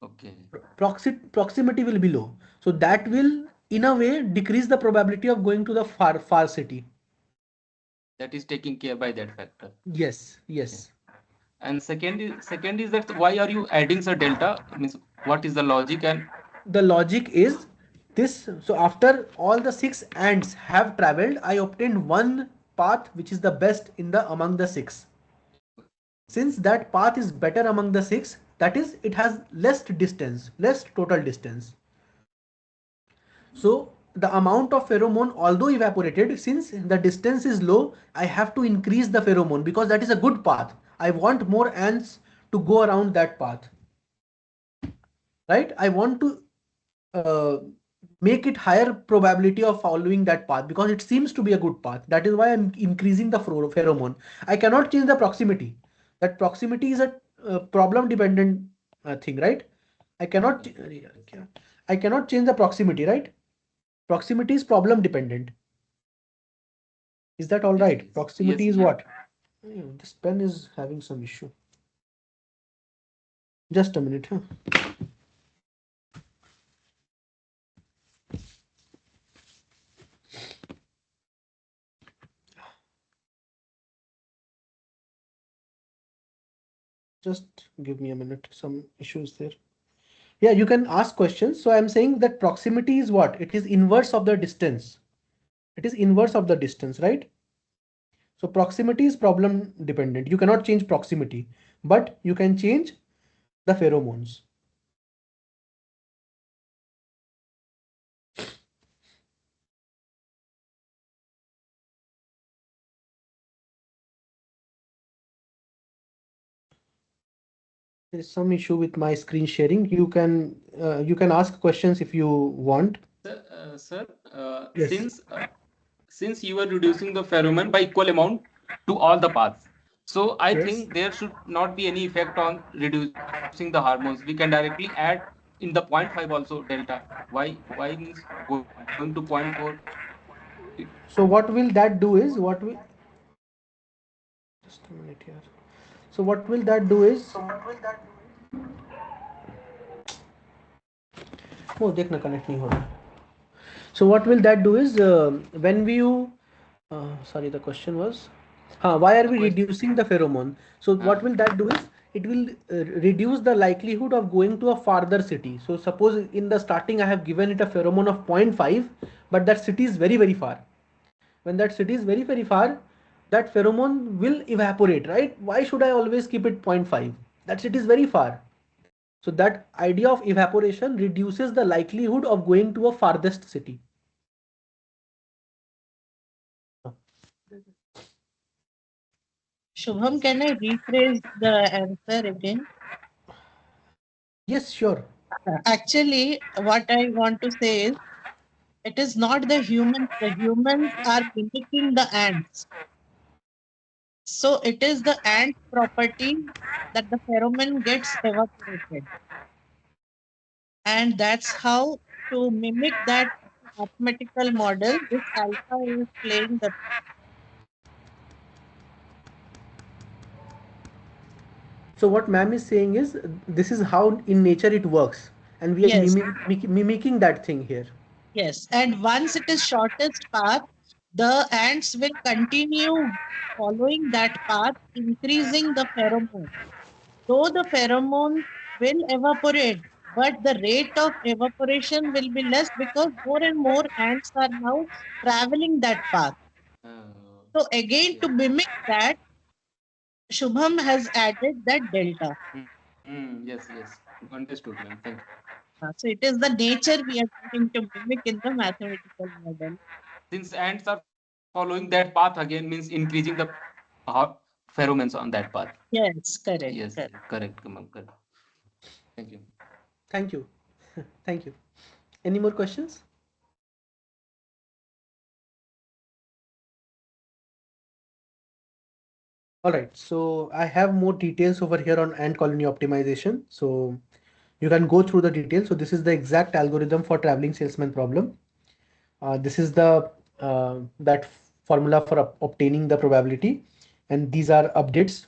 okay, Proximity will be low. So that will in a way decrease the probability of going to the far city. that is taken care by that factor. Yes, yes. And second is that why are you adding a delta? Means what is the logic? And The logic is this. So after all the 6 ants have traveled, I obtained one path which is the best in the among the 6. Since that path is better among the six, that is, it has less distance, less total distance. So the amount of pheromone, although evaporated, since the distance is low, I have to increase the pheromone because that is a good path. I want more ants to go around that path, right? I want to uh, make it higher probability of following that path because it seems to be a good path. That is why I'm increasing the pheromone. I cannot change the proximity. That proximity is a problem dependent thing, right? I cannot I cannot change the proximity, right? Proximity is problem dependent. Is that all right? Proximity is what? This pen is having some issue. Just a minute, huh? Just give me a minute. Some issues there. Yeah, you can ask questions. So I'm saying that proximity is what? It is inverse of the distance. It is inverse of the distance, right? So proximity is problem dependent. You cannot change proximity, but you can change the pheromones. There is some issue with my screen sharing. You can ask questions if you want. Sir, Yes. since you are reducing the pheromone by equal amount to all the paths, so I Yes. think there should not be any effect on reducing the hormones. We can directly add in the point 0.5 also delta. Why means going to 0.4? So what will that do is what will just a minute here. So what will that do is वो देखना connect नहीं हो रहा. So what will that do is when we you sorry, the question was why are we reducing the pheromone? So what will that do is it will reduce the likelihood of going to a farther city. So suppose in the starting I have given it a pheromone of 0.5, but that city is very very far. When that city is very very far, that pheromone will evaporate, right? Why should I always keep it 0.5? That city is very far. So that idea of evaporation reduces the likelihood of going to a farthest city. Shubham, can I rephrase the answer again? Yes, sure. Actually, what I want to say is it is not the humans. The humans are mimicking the ants. So it is the ant property that the pheromone gets evaporated. And that's how to mimic that mathematical model, this alpha is playing the So what ma'am is saying is this is how in nature it works, and we are yes, mimicking that thing here. yes. And once it is shortest path, the ants will continue following that path, increasing the pheromone. Though the pheromone will evaporate, but the rate of evaporation will be less because more and more ants are now traveling that path. So again, to mimic that, Shubham has added that delta. Yes. Understood, ma'am. Thank you. So it is the nature we are trying to mimic in the mathematical model. Since ants are following that path again means increasing the uh, pheromones on that path. Yes, correct, Yes, correct. correct, ma'am. Correct. Thank you. Thank you. Thank you. Any more questions? All right. So I have more details over here on ant colony optimization. So you can go through the details. So this is the exact algorithm for traveling salesman problem. This is the that formula for obtaining the probability, and these are updates.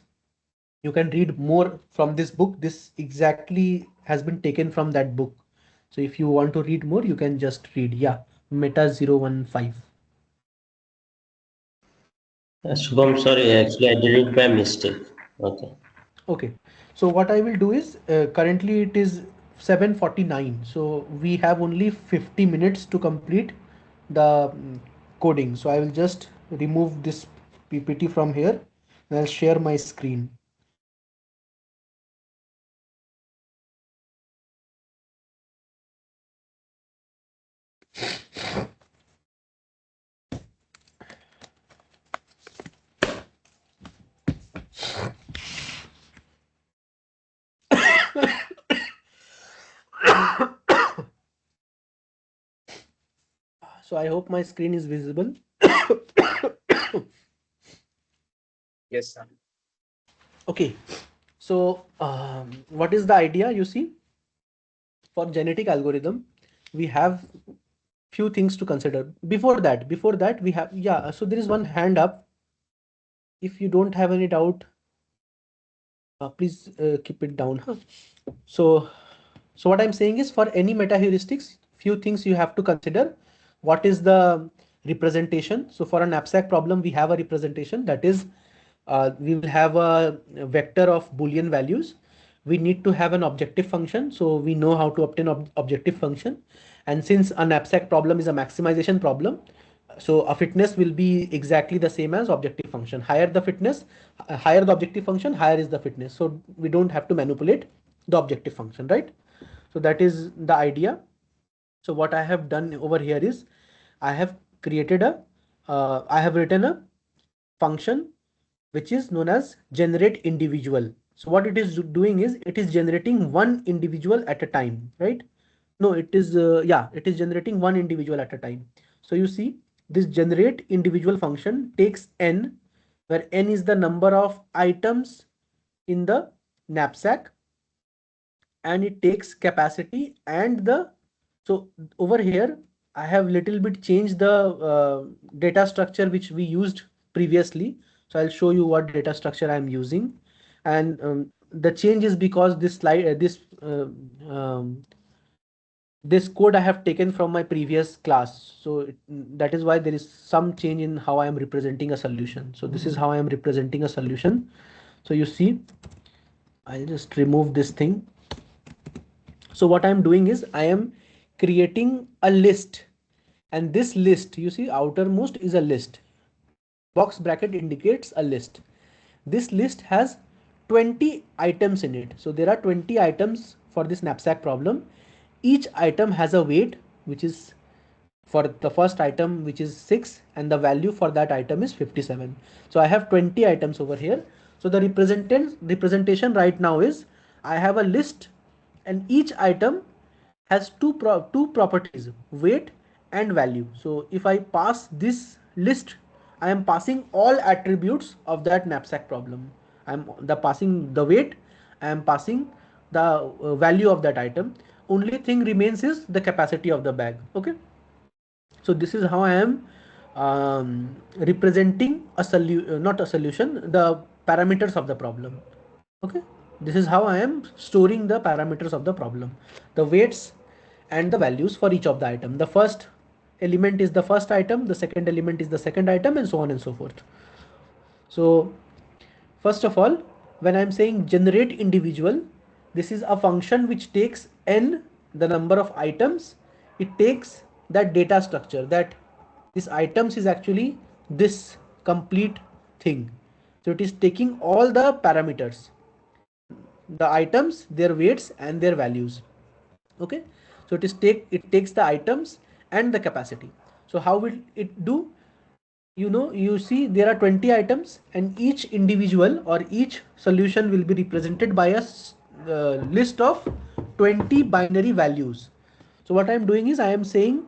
You can read more from this book. This exactly has been taken from that book. So if you want to read more, you can just read. Yeah, Meta 015. Shubham, sorry, actually I did it by mistake. Okay. Okay. So what I will do is currently it is 7:49. So we have only 50 minutes to complete the coding. So I will just remove this PPT from here and I'll share my screen. So I hope my screen is visible. Yes, sir. Okay. So what is the idea? You see, for genetic algorithm, we have few things to consider. Before that, we have, yeah. So there is one hand up. If you don't have any doubt, please keep it down. Huh? So, so what I'm saying is, for any meta heuristics, few things you have to consider. What is the representation? So for a knapsack problem, we have a representation, that is, we will have a vector of Boolean values. We need to have an objective function, so we know how to obtain objective function. And since a knapsack problem is a maximization problem, so a fitness will be exactly the same as objective function. Higher the fitness, higher the objective function, higher is the fitness. So we don't have to manipulate the objective function, right? So that is the idea. So what I have done over here is, I have created a, I have written a function which is known as generate individual. So what it is doing is, it is generating one individual at a time, right? No, it is, yeah, it is generating one individual at a time. So you see, this generate individual function takes n, where n is the number of items in the knapsack, and it takes capacity and the, so over here I have little bit changed the data structure which we used previously. So I'll show you what data structure I'm using. And the change is because this slide, this code I have taken from my previous class. So that is why there is some change in how I am representing a solution. So this is how I am representing a solution. So you see, I'll just remove this thing. So what I'm doing is, I am creating a list, and this list, you see, outermost is a list. Box bracket indicates a list. This list has 20 items in it. So there are 20 items for this knapsack problem. Each item has a weight, which is, for the first item, which is 6, and the value for that item is 57. So I have 20 items over here. So the representation right now is, I have a list, and each item has two properties, weight and value. So if I pass this list, I am passing all attributes of that knapsack problem. I'm the passing the weight, I am passing the value of that item. Only thing remains is the capacity of the bag. Okay. So this is how I am representing a solution, not a solution, the parameters of the problem. Okay, this is how I am storing the parameters of the problem, the weights and the values for each of the item. The first element is the first item, the second element is the second item, and so on and so forth. So first of all, when I'm saying generate individual, this is a function which takes n, the number of items. It takes that data structure, that this items is actually this complete thing. So it is taking all the parameters, the items, their weights and their values. Okay, so it takes the items and the capacity. So how will it do? You know, you see, there are 20 items, and each individual or each solution will be represented by a list of 20 binary values. So what I'm doing is, I am saying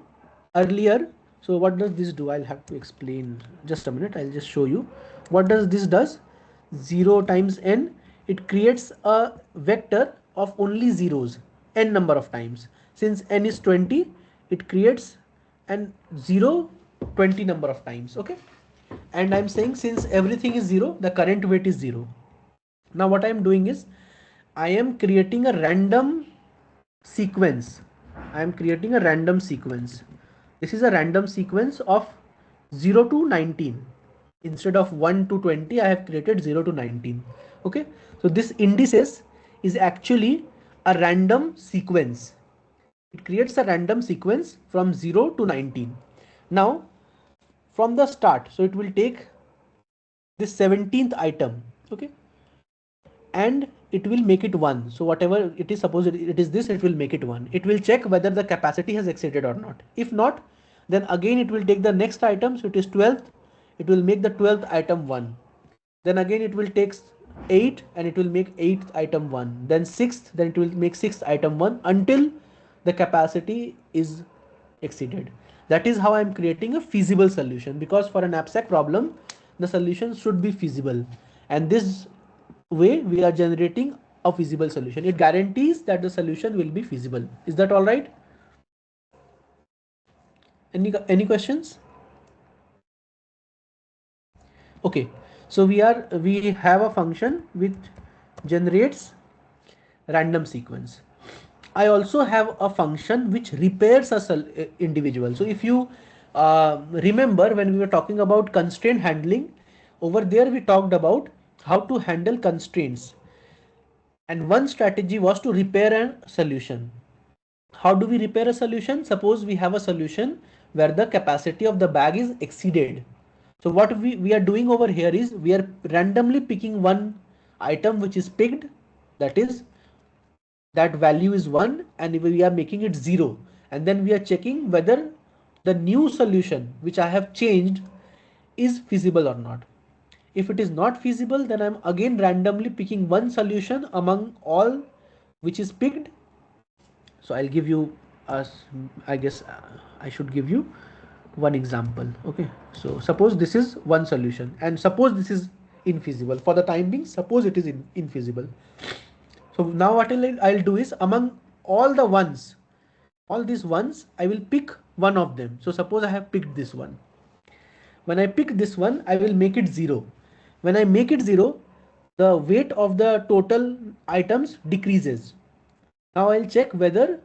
earlier, so what does this do? I'll have to explain, just a minute, I'll just show you what does this does. 0 times n, it creates a vector of only zeros n number of times. Since n is 20, it creates an 0 20 number of times. Okay, and I'm saying, since everything is 0, the current weight is 0. Now what I'm doing is, I am creating a random sequence. I am creating a random sequence. This is a random sequence of 0 to 19. Instead of 1 to 20, I have created 0 to 19. Okay, so this indices is actually a random sequence. It creates a random sequence from 0 to 19. Now from the start, so it will take this 17th item. Okay, and it will make it 1. So whatever it is, suppose it is this, it will make it 1. It will check whether the capacity has exceeded or not. If not, then again it will take the next item, so it is 12th, it will make the 12th item 1. Then again it will take 8, and it will make 8th item 1. Then 6th, then it will make 6th item 1, until the capacity is exceeded. That is how I'm creating a feasible solution, because for a knapsack problem, the solution should be feasible. And this way we are generating a feasible solution. It guarantees that the solution will be feasible. Is that all right? Any questions? Okay, so we have a function which generates random sequence. I also have a function which repairs a individual. So if you remember when we were talking about constraint handling, over there we talked about how to handle constraints. And one strategy was to repair a solution. How do we repair a solution? Suppose we have a solution where the capacity of the bag is exceeded. So what we are doing over here is we are randomly picking one item which is picked, that is that value is 1, and we are making it 0, and then we are checking whether the new solution which I have changed is feasible or not. If it is not feasible, then I'm again randomly picking one solution among all which is picked. So I'll give you I guess I should give you one example. Okay, so suppose this is one solution, and suppose this is infeasible. For the time being, suppose it is infeasible. So now what I'll do is, among all the ones, all these ones, I will pick one of them. So suppose I have picked this one. When I pick this one, I will make it 0. When I make it 0, the weight of the total items decreases. Now I'll check whether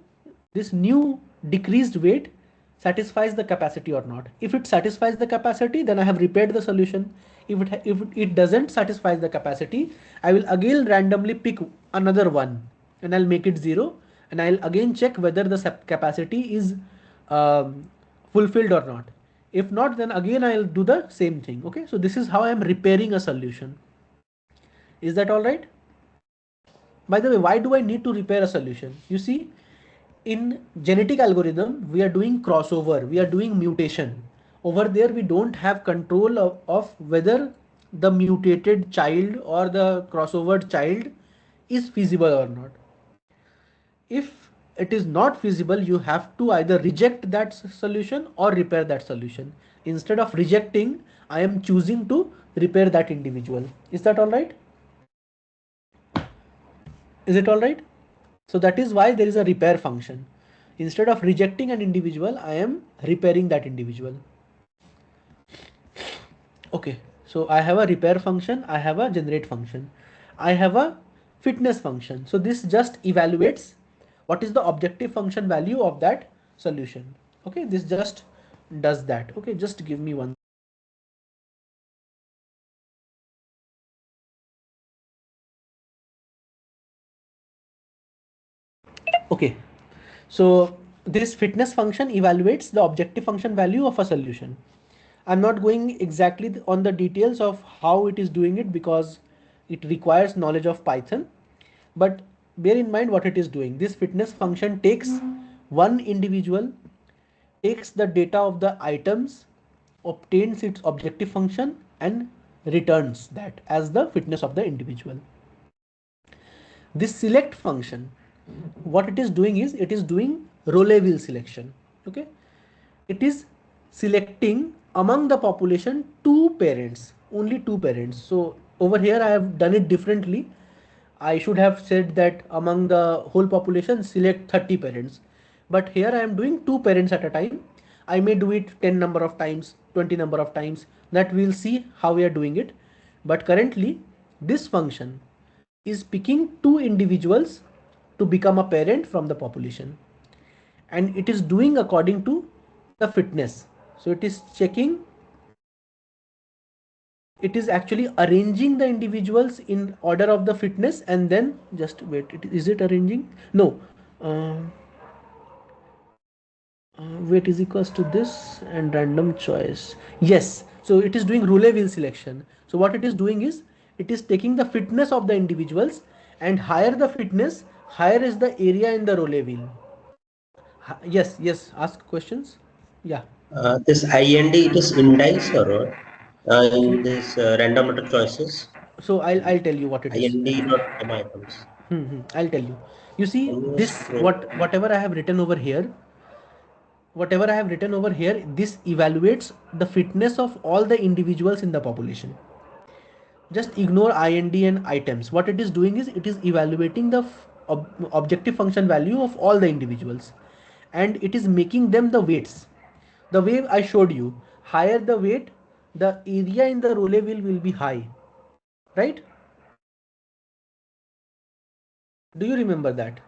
this new decreased weight satisfies the capacity or not. If it satisfies the capacity, then I have repaired the solution. If it doesn't satisfy the capacity, I will again randomly pick another one and I'll make it 0, and I'll again check whether the capacity is fulfilled or not. If not, then again I'll do the same thing. Okay, so this is how I'm repairing a solution. Is that all right? By the way, why do I need to repair a solution? You see, in genetic algorithm, we are doing crossover, we are doing mutation. Over there, we don't have control of whether the mutated child or the crossover child is feasible or not. If it is not feasible, you have to either reject that solution or repair that solution. Instead of rejecting, I am choosing to repair that individual. Is that all right? Is it all right? So that is why there is a repair function. Instead of rejecting an individual, I am repairing that individual. Okay, so I have a repair function, I have a generate function, I have a fitness function. So this just evaluates what is the objective function value of that solution. Okay, this just does that. Okay, just give me one. Okay, so this fitness function evaluates the objective function value of a solution. I'm not going exactly on the details of how it is doing it because it requires knowledge of Python, but bear in mind what it is doing. This fitness function takes one individual, takes the data of the items, obtains its objective function and returns that as the fitness of the individual. This select function, what it is doing is it is doing row-level selection. Okay, it is selecting among the population two parents, only two parents. So over here I have done it differently. I should have said that among the whole population select 30 parents, but here I am doing two parents at a time. I may do it 10 number of times, 20 number of times, that we'll see how we are doing it. But currently this function is picking two individuals to become a parent from the population, and it is doing according to the fitness. So it is checking, it is actually arranging the individuals in order of the fitness, and then just wait, is it arranging? No, weight is equals to this and random choice. Yes, so it is doing roulette wheel selection. So what it is doing is it is taking the fitness of the individuals, and higher the fitness, higher is the area in the roulette wheel. Yes, yes, ask questions. Yeah. This IND, it is indice or what? In this random number choices, So I'll tell you what it is IND actually. dot comma items. I'll tell you. You see Can you this, scroll? whatever I have written over here, whatever I have written over here, this evaluates the fitness of all the individuals in the population. Just ignore IND and items. What it is doing is it is evaluating the objective function value of all the individuals, and it is making them the weights. The way I showed you, higher the weight, the area in the roll will be high, right? Do you remember that?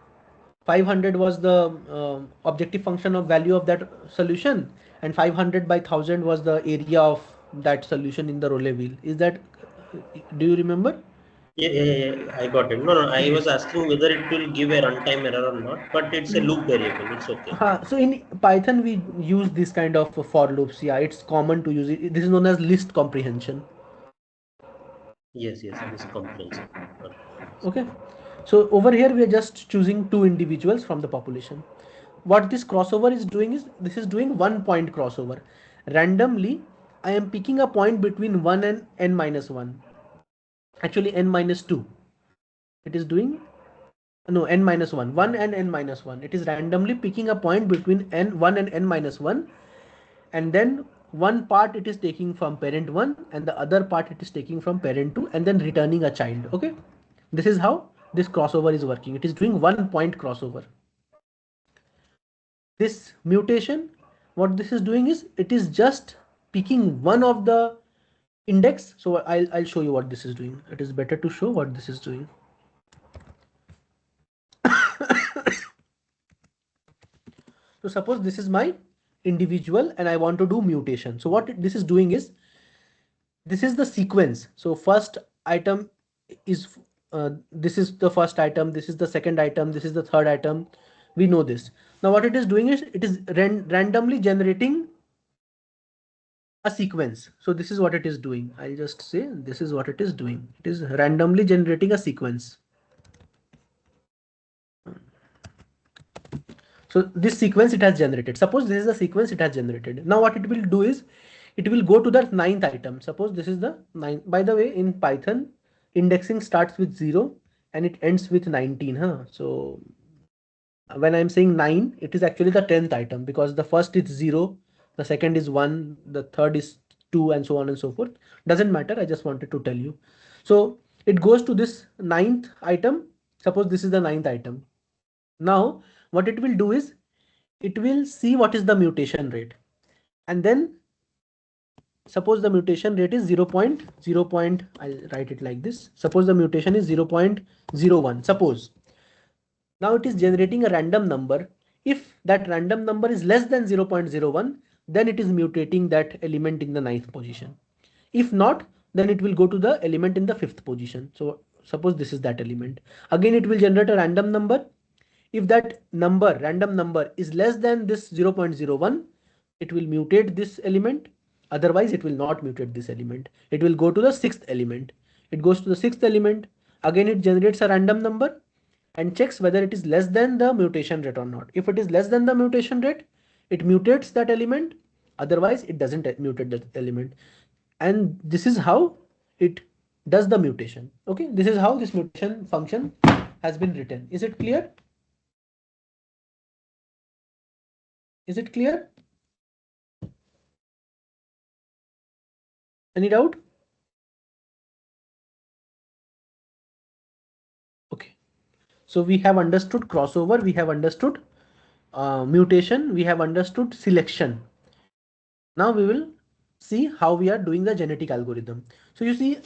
500 was the objective function of value of that solution, and 500 by 1000 was the area of that solution in the roll wheel. Is that, do you remember? Yeah, I got it. No, no, I was asking whether it will give a runtime error or not, but it's a loop variable. It's okay. So in Python we use this kind of for loops. Yeah, it's common to use it. This is known as list comprehension. Yes, yes, list comprehension. Okay, so over here we are just choosing two individuals from the population. What this crossover is doing is, this is doing 1 point crossover. Randomly I am picking a point between 1 and n minus 1, actually n minus 2. It is doing, no, n minus 1, 1 and n minus 1. It is randomly picking a point between n1 and n minus 1, and then one part it is taking from parent 1 and the other part it is taking from parent 2, and then returning a child. Okay, this is how this crossover is working. It is doing 1 point crossover. This mutation, what this is doing is it is just picking one of the index. So I'll show you what this is doing. It is better to show what this is doing. So suppose this is my individual and I want to do mutation. So what this is doing is, this is the sequence. So first item is, this is the first item, this is the second item, this is the third item. We know this. Now what it is doing is it is randomly generating a sequence. So this is what it is doing. I'll just say this is what it is doing. It is randomly generating a sequence. So this sequence it has generated. Suppose this is the sequence it has generated. Now what it will do is it will go to the ninth item. Suppose this is the ninth. By the way, in Python, indexing starts with 0 and it ends with 19. So when I'm saying 9, it is actually the 10th item, because the first is 0, the second is 1, the third is 2, and so on and so forth. Doesn't matter. I just wanted to tell you. So it goes to this ninth item. Suppose this is the ninth item. Now what it will do is it will see what is the mutation rate, and then suppose the mutation rate is 0.0. I'll write it like this. Suppose the mutation is 0.01. Suppose now it is generating a random number. If that random number is less than 0.01, then it is mutating that element in the ninth position. If not, then it will go to the element in the fifth position. So suppose this is that element. Again, it will generate a random number. If that number, random number, is less than this 0.01, it will mutate this element. Otherwise, it will not mutate this element. It will go to the sixth element. It goes to the sixth element. Again, it generates a random number and checks whether it is less than the mutation rate or not. If it is less than the mutation rate, it mutates that element. Otherwise, it doesn't mutate that element. And this is how it does the mutation. Okay, this is how this mutation function has been written. Is it clear? Is it clear? Any doubt? Okay, so we have understood crossover, we have understood mutation, we have understood selection. Now we will see how we are doing the genetic algorithm. So you see,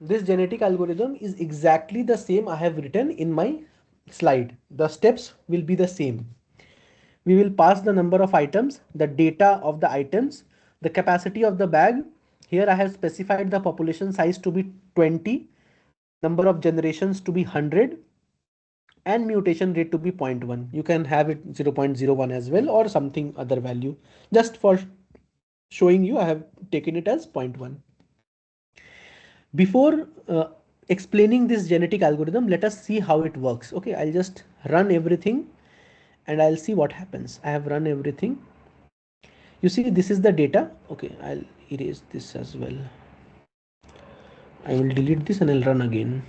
this genetic algorithm is exactly the same I have written in my slide. The steps will be the same. We will pass the number of items, the data of the items, the capacity of the bag. Here I have specified the population size to be 20, number of generations to be 100, and mutation rate to be 0.1. You can have it 0.01 as well, or something other value. Just for showing you, I have taken it as 0.1. Before explaining this genetic algorithm, let us see how it works. Okay, I'll just run everything and I'll see what happens. I have run everything. You see, this is the data. Okay, I'll erase this as well. I will delete this and I'll run again.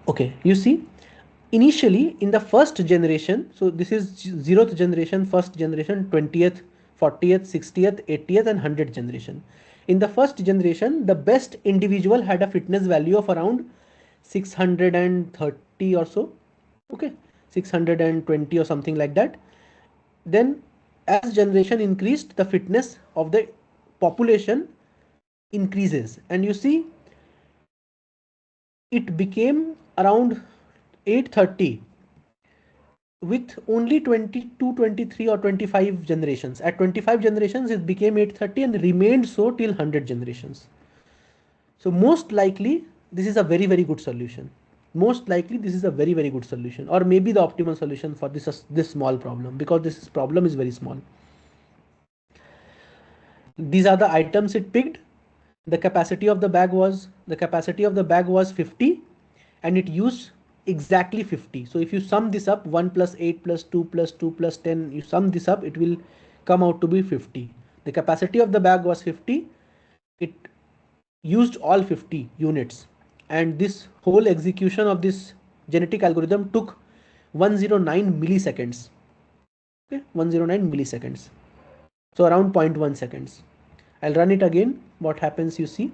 Okay, you see, initially in the first generation, so this is 0th generation, first generation, 20th, 40th, 60th, 80th and 100th generation. In the first generation, the best individual had a fitness value of around 630 or so. Okay, 620 or something like that. Then as generation increased, the fitness of the population increases, and you see it became around 830 with only 22, 23 or 25 generations. At 25 generations it became 830 and remained so till 100 generations. So most likely this is a very good solution. Most likely this is a very good solution, or maybe the optimal solution for this small problem, because this problem is very small. These are the items it picked. The capacity of the bag was 50 and it used exactly 50. So if you sum this up, 1 plus 8 plus 2 plus 2 plus 10, you sum this up, it will come out to be 50. The capacity of the bag was 50. It used all 50 units, and this whole execution of this genetic algorithm took 109 milliseconds. Okay, 109 milliseconds. So around 0.1 seconds. I'll run it again. What happens, you see.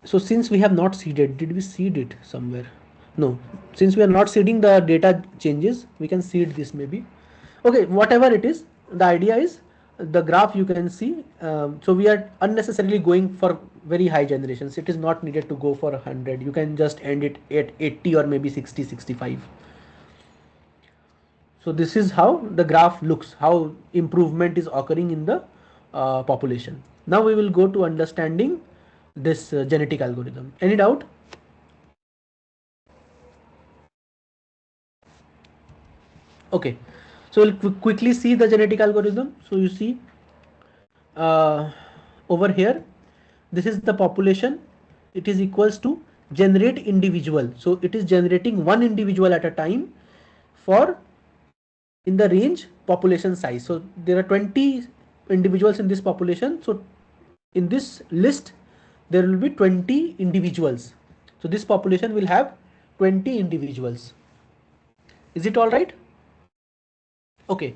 So since we have not seeded, did we seed it somewhere? No, since we are not seeding, the data changes. We can seed this maybe. Okay, whatever it is, the idea is the graph you can see. So we are unnecessarily going for very high generations. It is not needed to go for 100. You can just end it at 80 or maybe 60, 65. So this is how the graph looks, how improvement is occurring in the population. Now we will go to understanding this genetic algorithm. Any doubt? Okay, so we'll quickly see the genetic algorithm. So you see over here, this is the population. It is equals to generate individual. So it is generating one individual at a time for in the range population size. So there are 20 individuals in this population. So in this list, there will be 20 individuals. So this population will have 20 individuals. Is it all right? Okay.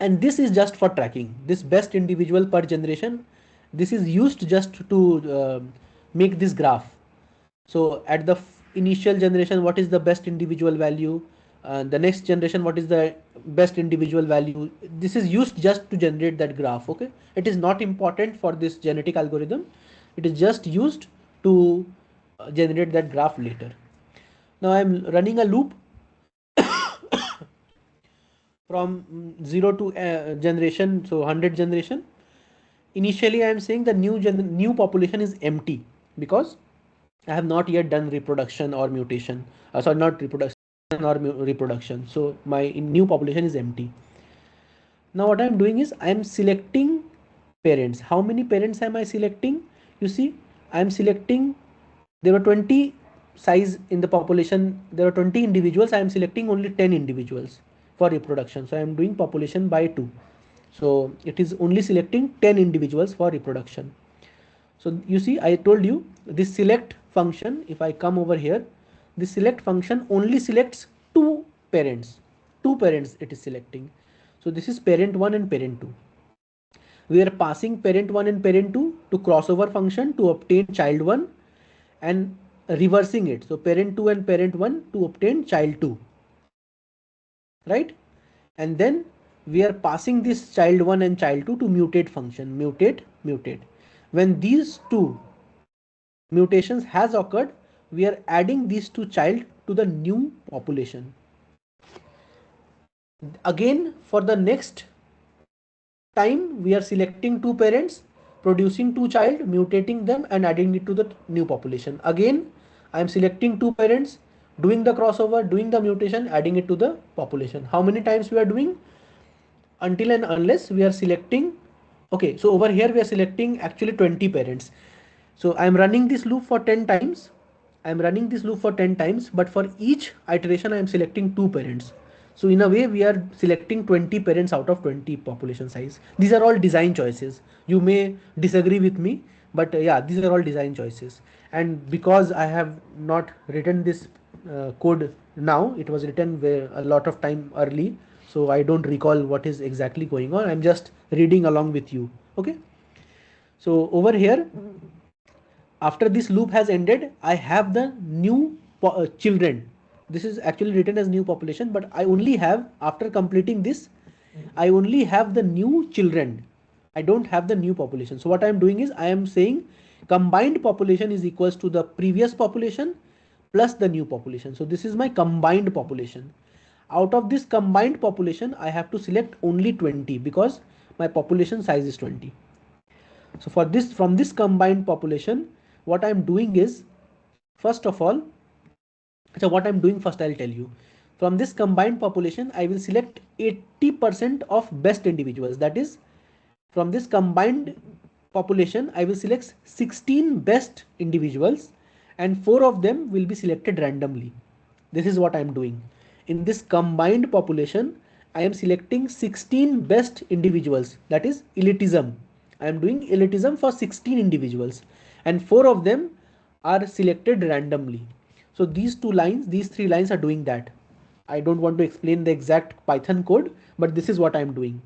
And this is just for tracking this best individual per generation. This is used just to make this graph. So at the initial generation, what is the best individual value? The next generation, what is the best individual value? This is used just to generate that graph. Okay, it is not important for this genetic algorithm. It is just used to generate that graph later. Now I'm running a loop from 0 to generation, so 100 generation. Initially I am saying the new population is empty because I have not yet done reproduction or mutation. Sorry, not reproduction or reproduction. So my new population is empty. Now what I am doing is I am selecting parents. How many parents am I selecting? You see, I am selecting, there were 20 size in the population. There are 20 individuals. I am selecting only 10 individuals for reproduction. So I am doing population by 2. So it is only selecting 10 individuals for reproduction. So you see, I told you this select function, if I come over here, this select function only selects two parents. Two parents it is selecting. So this is parent 1 and parent 2. We are passing parent 1 and parent 2 to crossover function to obtain child 1 and reversing it. So parent 2 and parent 1 to obtain child 2. Right? And then we are passing this child 1 and child 2 to mutate function. Mutate. When these two mutations has occurred, we are adding these two child to the new population. Again, for the next time, we are selecting two parents, producing two child, mutating them and adding it to the new population. Again, I am selecting two parents, doing the crossover, doing the mutation, adding it to the population. How many times we are doing? Until and unless we are selecting. Okay, so over here we are selecting actually 20 parents. So I am running this loop for 10 times. But for each iteration I am selecting two parents. So in a way we are selecting 20 parents out of 20 population size. These are all design choices. You may disagree with me, But yeah, these are all design choices. And because I have not written this code now, it was written a lot of time early, so I don't recall what is exactly going on. I'm just reading along with you. Okay, so over here, after this loop has ended, I have the new children. This is actually written as new population, but I only have, after completing this, I only have the new children. I don't have the new population. So what I am doing is I am saying combined population is equals to the previous population plus the new population. So this is my combined population. Out of this combined population, I have to select only 20 because my population size is 20. So for this, from this combined population, what I'm doing is, first of all, so what I'm doing first, I'll tell you. From this combined population, I will select 80% of best individuals. That is, from this combined population, I will select 16 best individuals and 4 of them will be selected randomly. This is what I am doing. In this combined population, I am selecting 16 best individuals. That is elitism. I am doing elitism for 16 individuals and 4 of them are selected randomly. So these two lines, these three lines are doing that. I don't want to explain the exact Python code, but this is what I am doing.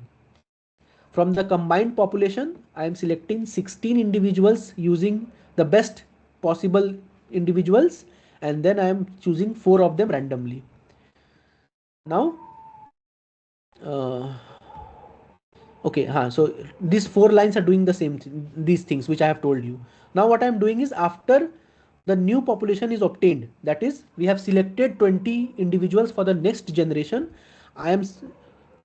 From the combined population, I am selecting 16 individuals using the best possible individuals, and then I am choosing 4 of them randomly. Now, uh, okay, so these 4 lines are doing the same these things which I have told you. Now what I am doing is, after the new population is obtained, that is, we have selected 20 individuals for the next generation, I am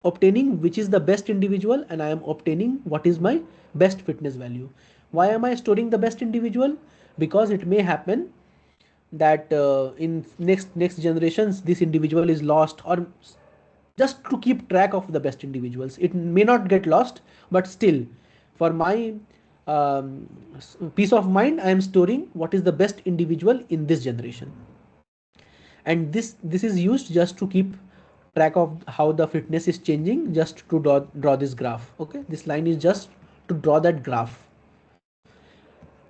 obtaining which is the best individual and I am obtaining what is my best fitness value. Why am I storing the best individual? Because it may happen that in next generations this individual is lost, or just to keep track of the best individuals. It may not get lost, but still, for my um, peace of mind, I am storing what is the best individual in this generation. And this is used just to keep track of how the fitness is changing, just to draw this graph. Okay, this line is just to draw that graph.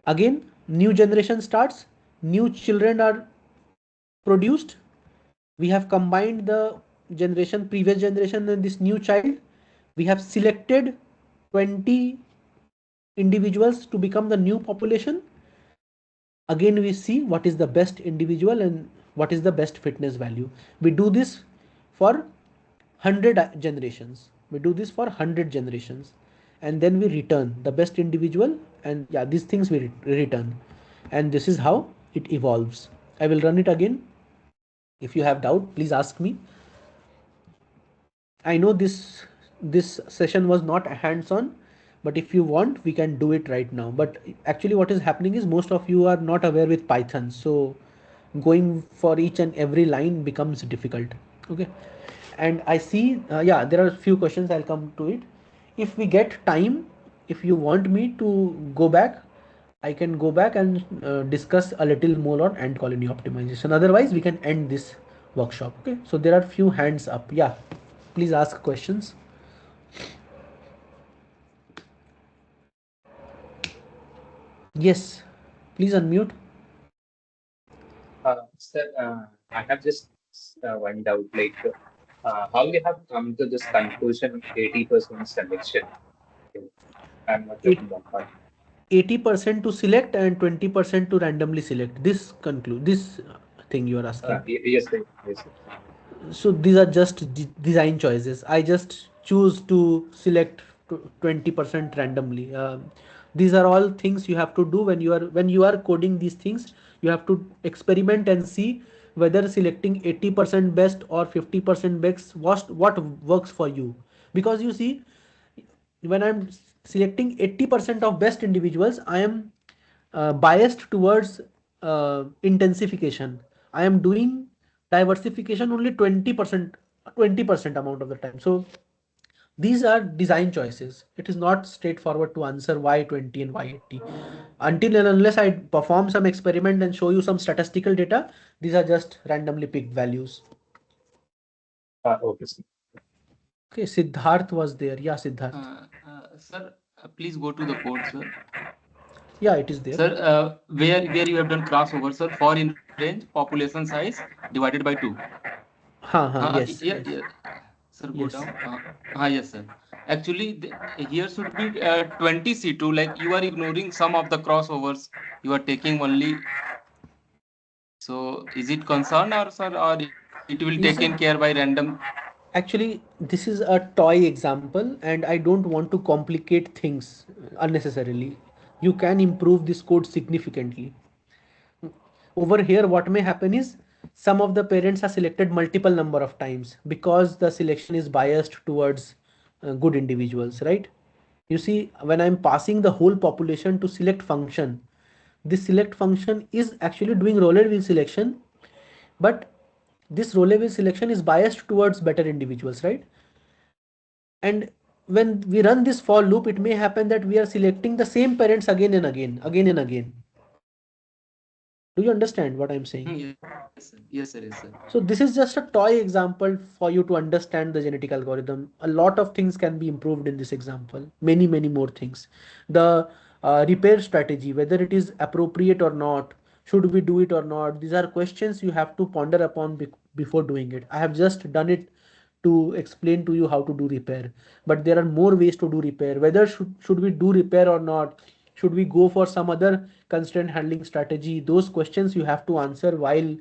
Again, new generation starts, new children are produced. We have combined the previous generation and this new child. We have selected 20 individuals to become the new population. Again, we see what is the best individual and what is the best fitness value. We do this for 100 generations. We do this for 100 generations, and then we return the best individual, and yeah, these things we return, and this is how it evolves. I will run it again. If you have doubt, please ask me. I know this session was not hands-on, but if you want, we can do it right now. But actually what is happening is, most of you are not aware with Python, so going for each and every line becomes difficult. Okay, and I see, yeah, there are a few questions. I'll come to it. If we get time, if you want me to go back, I can go back and discuss a little more on ant colony optimization. Otherwise, we can end this workshop. Okay, so there are few hands up. Yeah, please ask questions. Yes, please unmute. Sir, I have just one doubt, like how you have come to this conclusion 80% selection? I'm not It getting that part. 80% to select and 20% to randomly select. This thing you are asking. Yes, sir. Yes, sir. So these are just design choices. I just choose to select 20% randomly. These are all things you have to do when you are coding these things. You have to experiment and see whether selecting 80% best or 50% best, what works for you. Because you see, when I'm selecting 80% of best individuals, I am biased towards intensification. I am doing diversification only 20% amount of the time. So these are design choices. It is not straightforward to answer why 20 and why 80. Until and unless I perform some experiment and show you some statistical data, these are just randomly picked values. Okay, sir. Okay, Siddharth was there. Yeah, Siddharth. Sir, please go to the code, sir. Yeah, it is there. Sir, where you have done crossover, sir, for in range, population size divided by 2. Yes, Yeah, yes, yeah. Sir, go yes. down. Yes, sir. Actually, here should be 20 C2. Like you are ignoring some of the crossovers. You are taking only. So, is it concern or sir, or it will taken You care see, by random? actually, this is a toy example, and I don't want to complicate things unnecessarily. You can improve this code significantly. Over here, what may happen is some of the parents are selected multiple number of times because the selection is biased towards good individuals, right? You see, when I'm passing the whole population to select function, this select function is actually doing roller wheel selection, but this roller wheel selection is biased towards better individuals, right? And when we run this for loop, it may happen that we are selecting the same parents again and again, again and again. Do you understand what I'm saying? Yes, sir. Yes, sir. Yes, sir. So this is just a toy example for you to understand the genetic algorithm. A lot of things can be improved in this example. Many, many more things. The repair strategy, whether it is appropriate or not, should we do it or not? These are questions you have to ponder upon before doing it. I have just done it to explain to you how to do repair, but there are more ways to do repair. Whether should we do repair or not? Should we go for some other constraint handling strategy? Those questions you have to answer while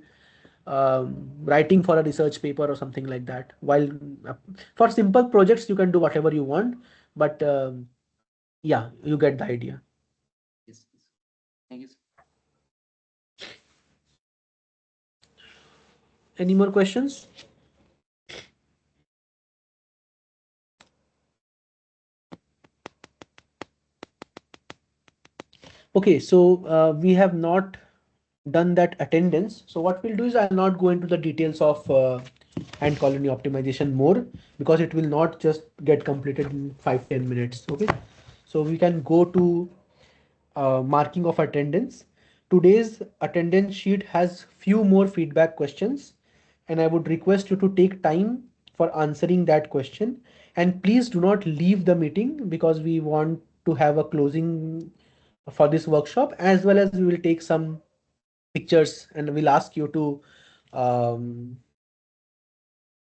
writing for a research paper or something like that. While uh, for simple projects you can do whatever you want, but yeah, you get the idea. Yes. Yes. Thank you, sir. Any more questions? Okay, so we have not done that attendance. So what we'll do is I'll not go into the details of ant colony optimization more, because it will not just get completed in 5-10 minutes. Okay, so we can go to marking of attendance. Today's attendance sheet has few more feedback questions, and I would request you to take time for answering that question. And please do not leave the meeting, because we want to have a closing for this workshop, as well as we will take some pictures and we'll ask you to um,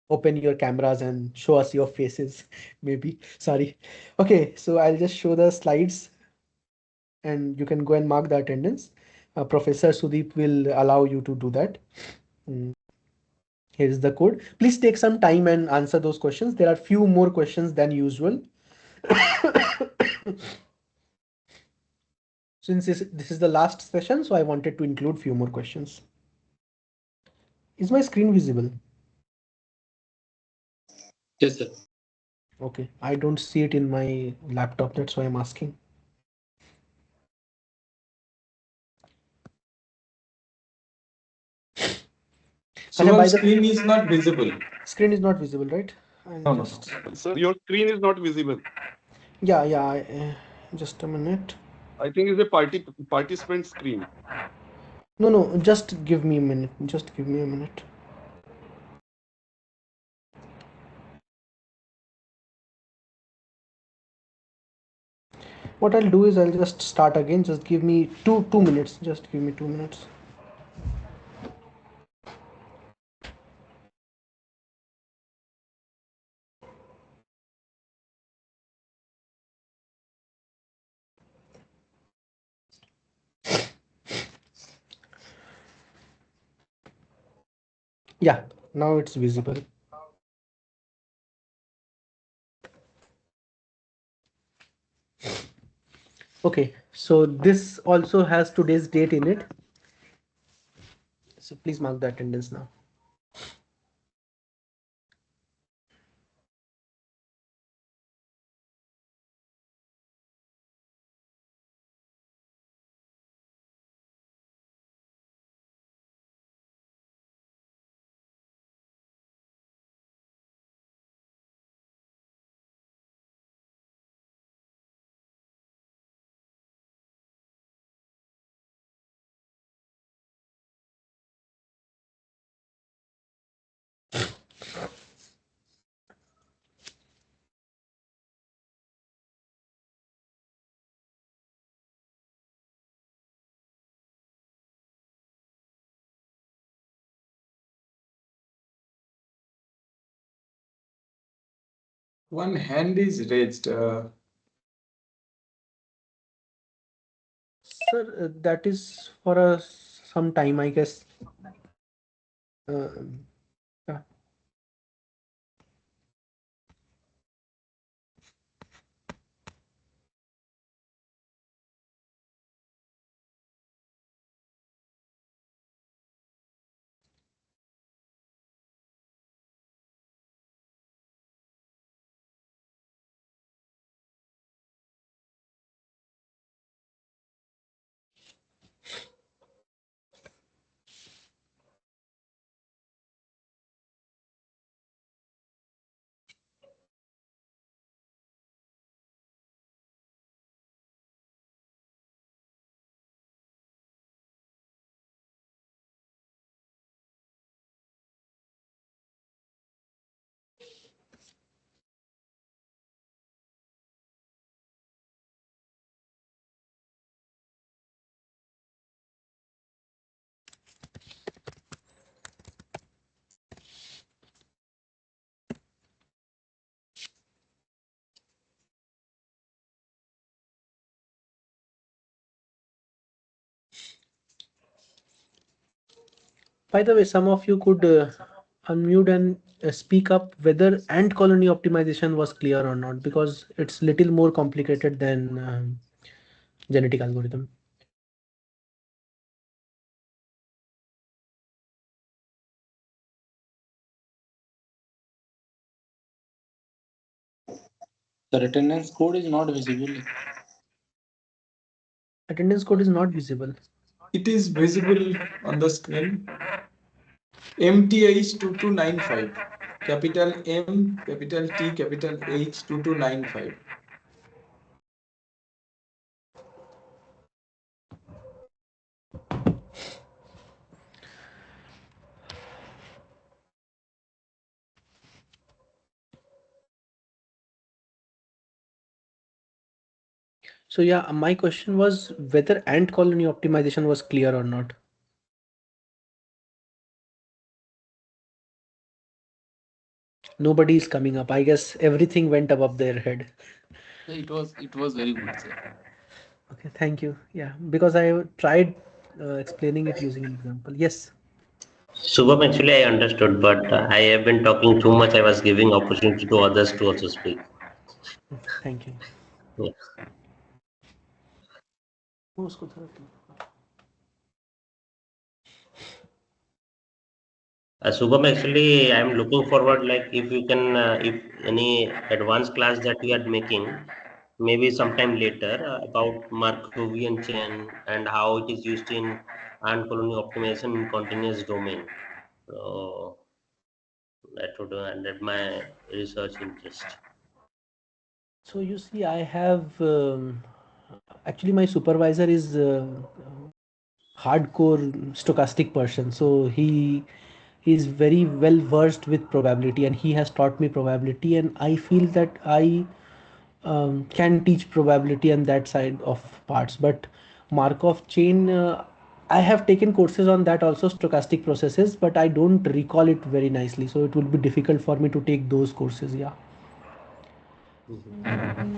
open your cameras and show us your faces. Maybe, sorry. Okay, so I'll just show the slides and you can go and mark the attendance. Professor Sudeep will allow you to do that. Mm, Here is the code. Please take some time and answer those questions. There are few more questions than usual. Since this is the last session, so I wanted to include few more questions. Is my screen visible? Yes, sir. Okay, I don't see it in my laptop. That's why I'm asking. And Shubham, by the screen is not visible. screen is not visible, right? I'll No, no, just, no. Sir, your screen is not visible. yeah, yeah. Just a minute. I think it's a participant screen. No, no. Just give me a minute. Just give me a minute. What I'll do is I'll just start again. Just give me two minutes. Just give me 2 minutes. Yeah, now it's visible. Okay, so this also has today's date in it. So please mark the attendance now. One hand is raised. Sir, that is for some time, I guess. Um, yeah. By the way, some of you could unmute and speak up whether ant colony optimization was clear or not, because it's little more complicated than genetic algorithm. The attendance code is not visible. Attendance code is not visible. It is visible on the screen. MTH2295. Capital M, capital T, capital H 2295. So yeah, my question was whether ant colony optimization was clear or not. Nobody is coming up. I guess everything went above their head. It was very good, sir. Okay, thank you. Yeah, because I tried explaining it using an example. Yes. Shubham, actually, I understood, but I have been talking too much. I was giving opportunity to others to also speak. Thank you. Yeah. Shubham, actually, I'm looking forward, like, if you can, if any advanced class that we are making, maybe sometime later, about Markovian chain and how it is used in ant colony optimization in continuous domain. So that would add my research interest. So you see, I have actually my supervisor is hardcore stochastic person. So he is very well versed with probability, and he has taught me probability. And I feel that I can teach probability on that side of parts. But Markov chain, I have taken courses on that also, stochastic processes, but I don't recall it very nicely. So it will be difficult for me to take those courses. Yeah.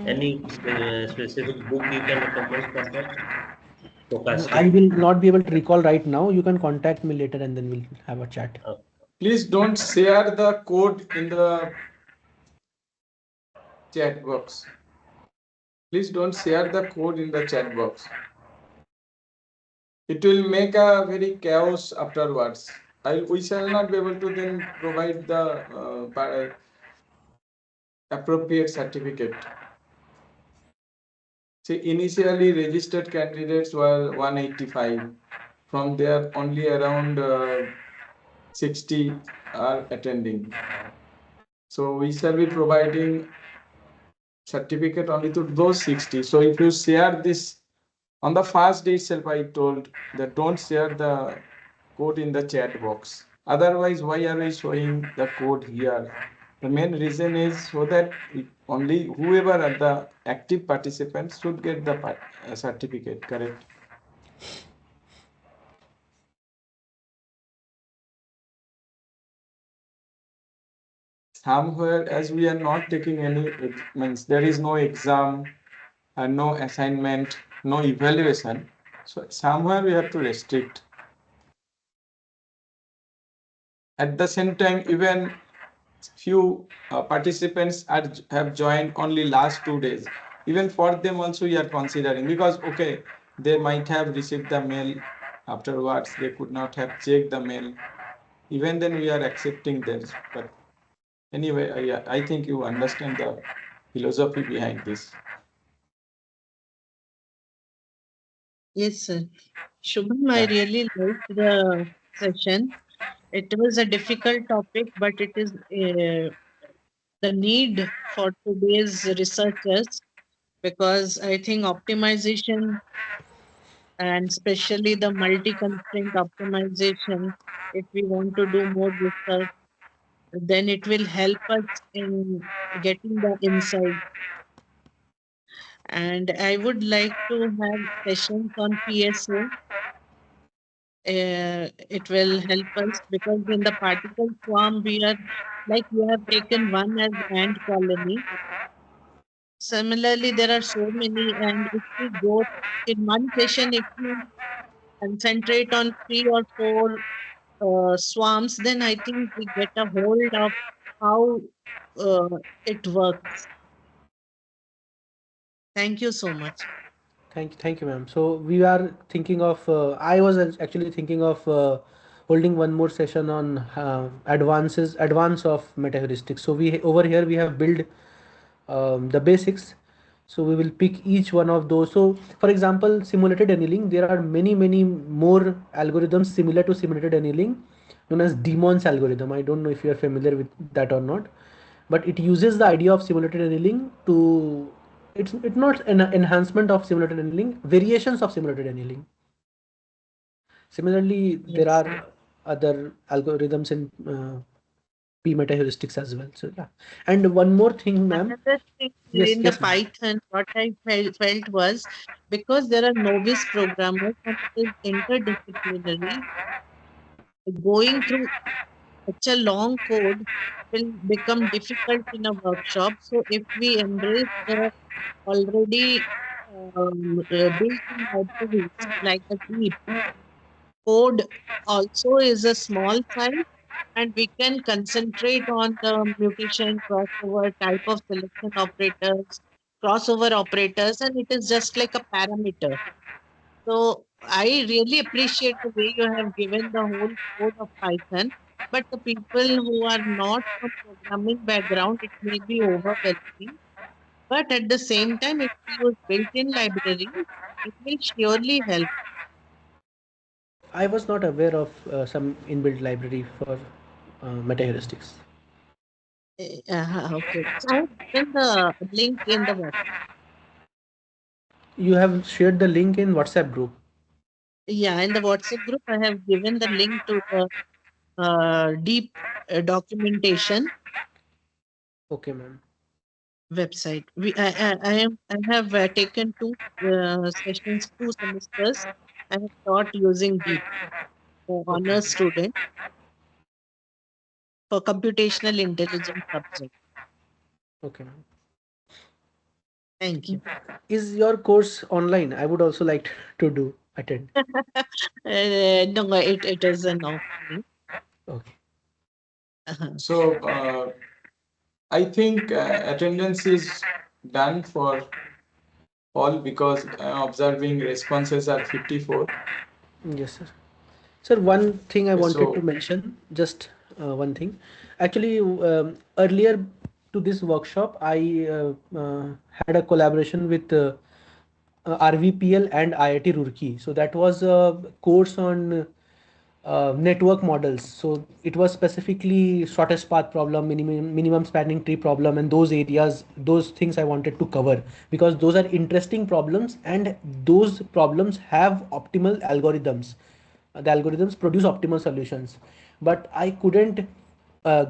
Any specific book you can recommend for that? I Stochastic. will not be able to recall right now. You can contact me later and then we'll have a chat. Please don't share the code in the chat box. Please don't share the code in the chat box. It will make a very chaos afterwards. We shall not be able to then provide the appropriate certificate. See, initially registered candidates were 185. From there, only around 60 are attending. So we shall be providing certificate only to those 60. So if you share this on the first day itself, I told that don't share the code in the chat box. Otherwise, why are we showing the code here? The main reason is so that only whoever are the active participants should get the certificate, correct? somewhere, as we are not taking any, means there is no exam and no assignment, no evaluation, so somewhere we have to restrict. At the same time, even few participants have joined only last 2 days. Even for them also we are considering, because okay, they might have received the mail afterwards, they could not have checked the mail. Even then we are accepting this. But anyway, I think you understand the philosophy behind this. Yes, sir. Shubham, I Yeah. really liked the session. It was a difficult topic, but it is the need for today's researchers, because I think optimization, and especially the multi-constraint optimization, if we want to do more research, then it will help us in getting the insight. And I would like to have sessions on PSO. It will help us, because in the particle swarm, we are like you have taken one as ant colony. Similarly, there are so many, and if we go in one session, if we concentrate on 3 or 4 swarms, then I think we get a hold of how it works. Thank you so much. Thank you, ma'am. So we are thinking of. I was actually thinking of holding one more session on advance of metaheuristics. So we over here we have built the basics. So we will pick each one of those. So for example, simulated annealing. There are many more algorithms similar to simulated annealing, known as Demon's algorithm. I don't know if you are familiar with that or not, but it uses the idea of simulated annealing to it's not an enhancement of simulated annealing, variations of simulated annealing. Similarly, there Yes. are other algorithms in p meta heuristics as well. So yeah, and one more thing, ma'am. Another thing Yes, in the yes, ma'am. Python, what I felt was, because there are novice programmers and it is interdisciplinary, going through such a long code will become difficult in a workshop. So if we embrace the already built-in libraries like a heap, code also is a small size, and we can concentrate on the mutation, crossover, type of selection operators, crossover operators, and it is just like a parameter. So I really appreciate the way you have given the whole code of Python. But the people who are not from programming background, it may be overwhelming. But at the same time, if we use built-in libraries, it will surely help. I was not aware of some inbuilt library for meta heuristics. Okay. So I have given the link in the WhatsApp. You have shared the link in WhatsApp group. Yeah, in the WhatsApp group, I have given the link to the deep documentation Okay, ma'am. website. I have taken 2 sessions, 2 semesters. I have taught using deep for Okay, honor student for computational intelligence subject. okay, ma'am. Thank you. Is your course online? I would also like to do attend. No, it is an offline. Okay. So I think attendance is done for all, because observing responses are 54. Yes, sir. Sir, one thing I wanted to So mention, just one thing. Actually, earlier to this workshop, I had a collaboration with RVPL and IIT Roorkee. So that was a course on network models. So it was specifically shortest path problem, minimum spanning tree problem, and those areas, those things I wanted to cover, because those are interesting problems and those problems have optimal algorithms. The algorithms produce optimal solutions, but I couldn't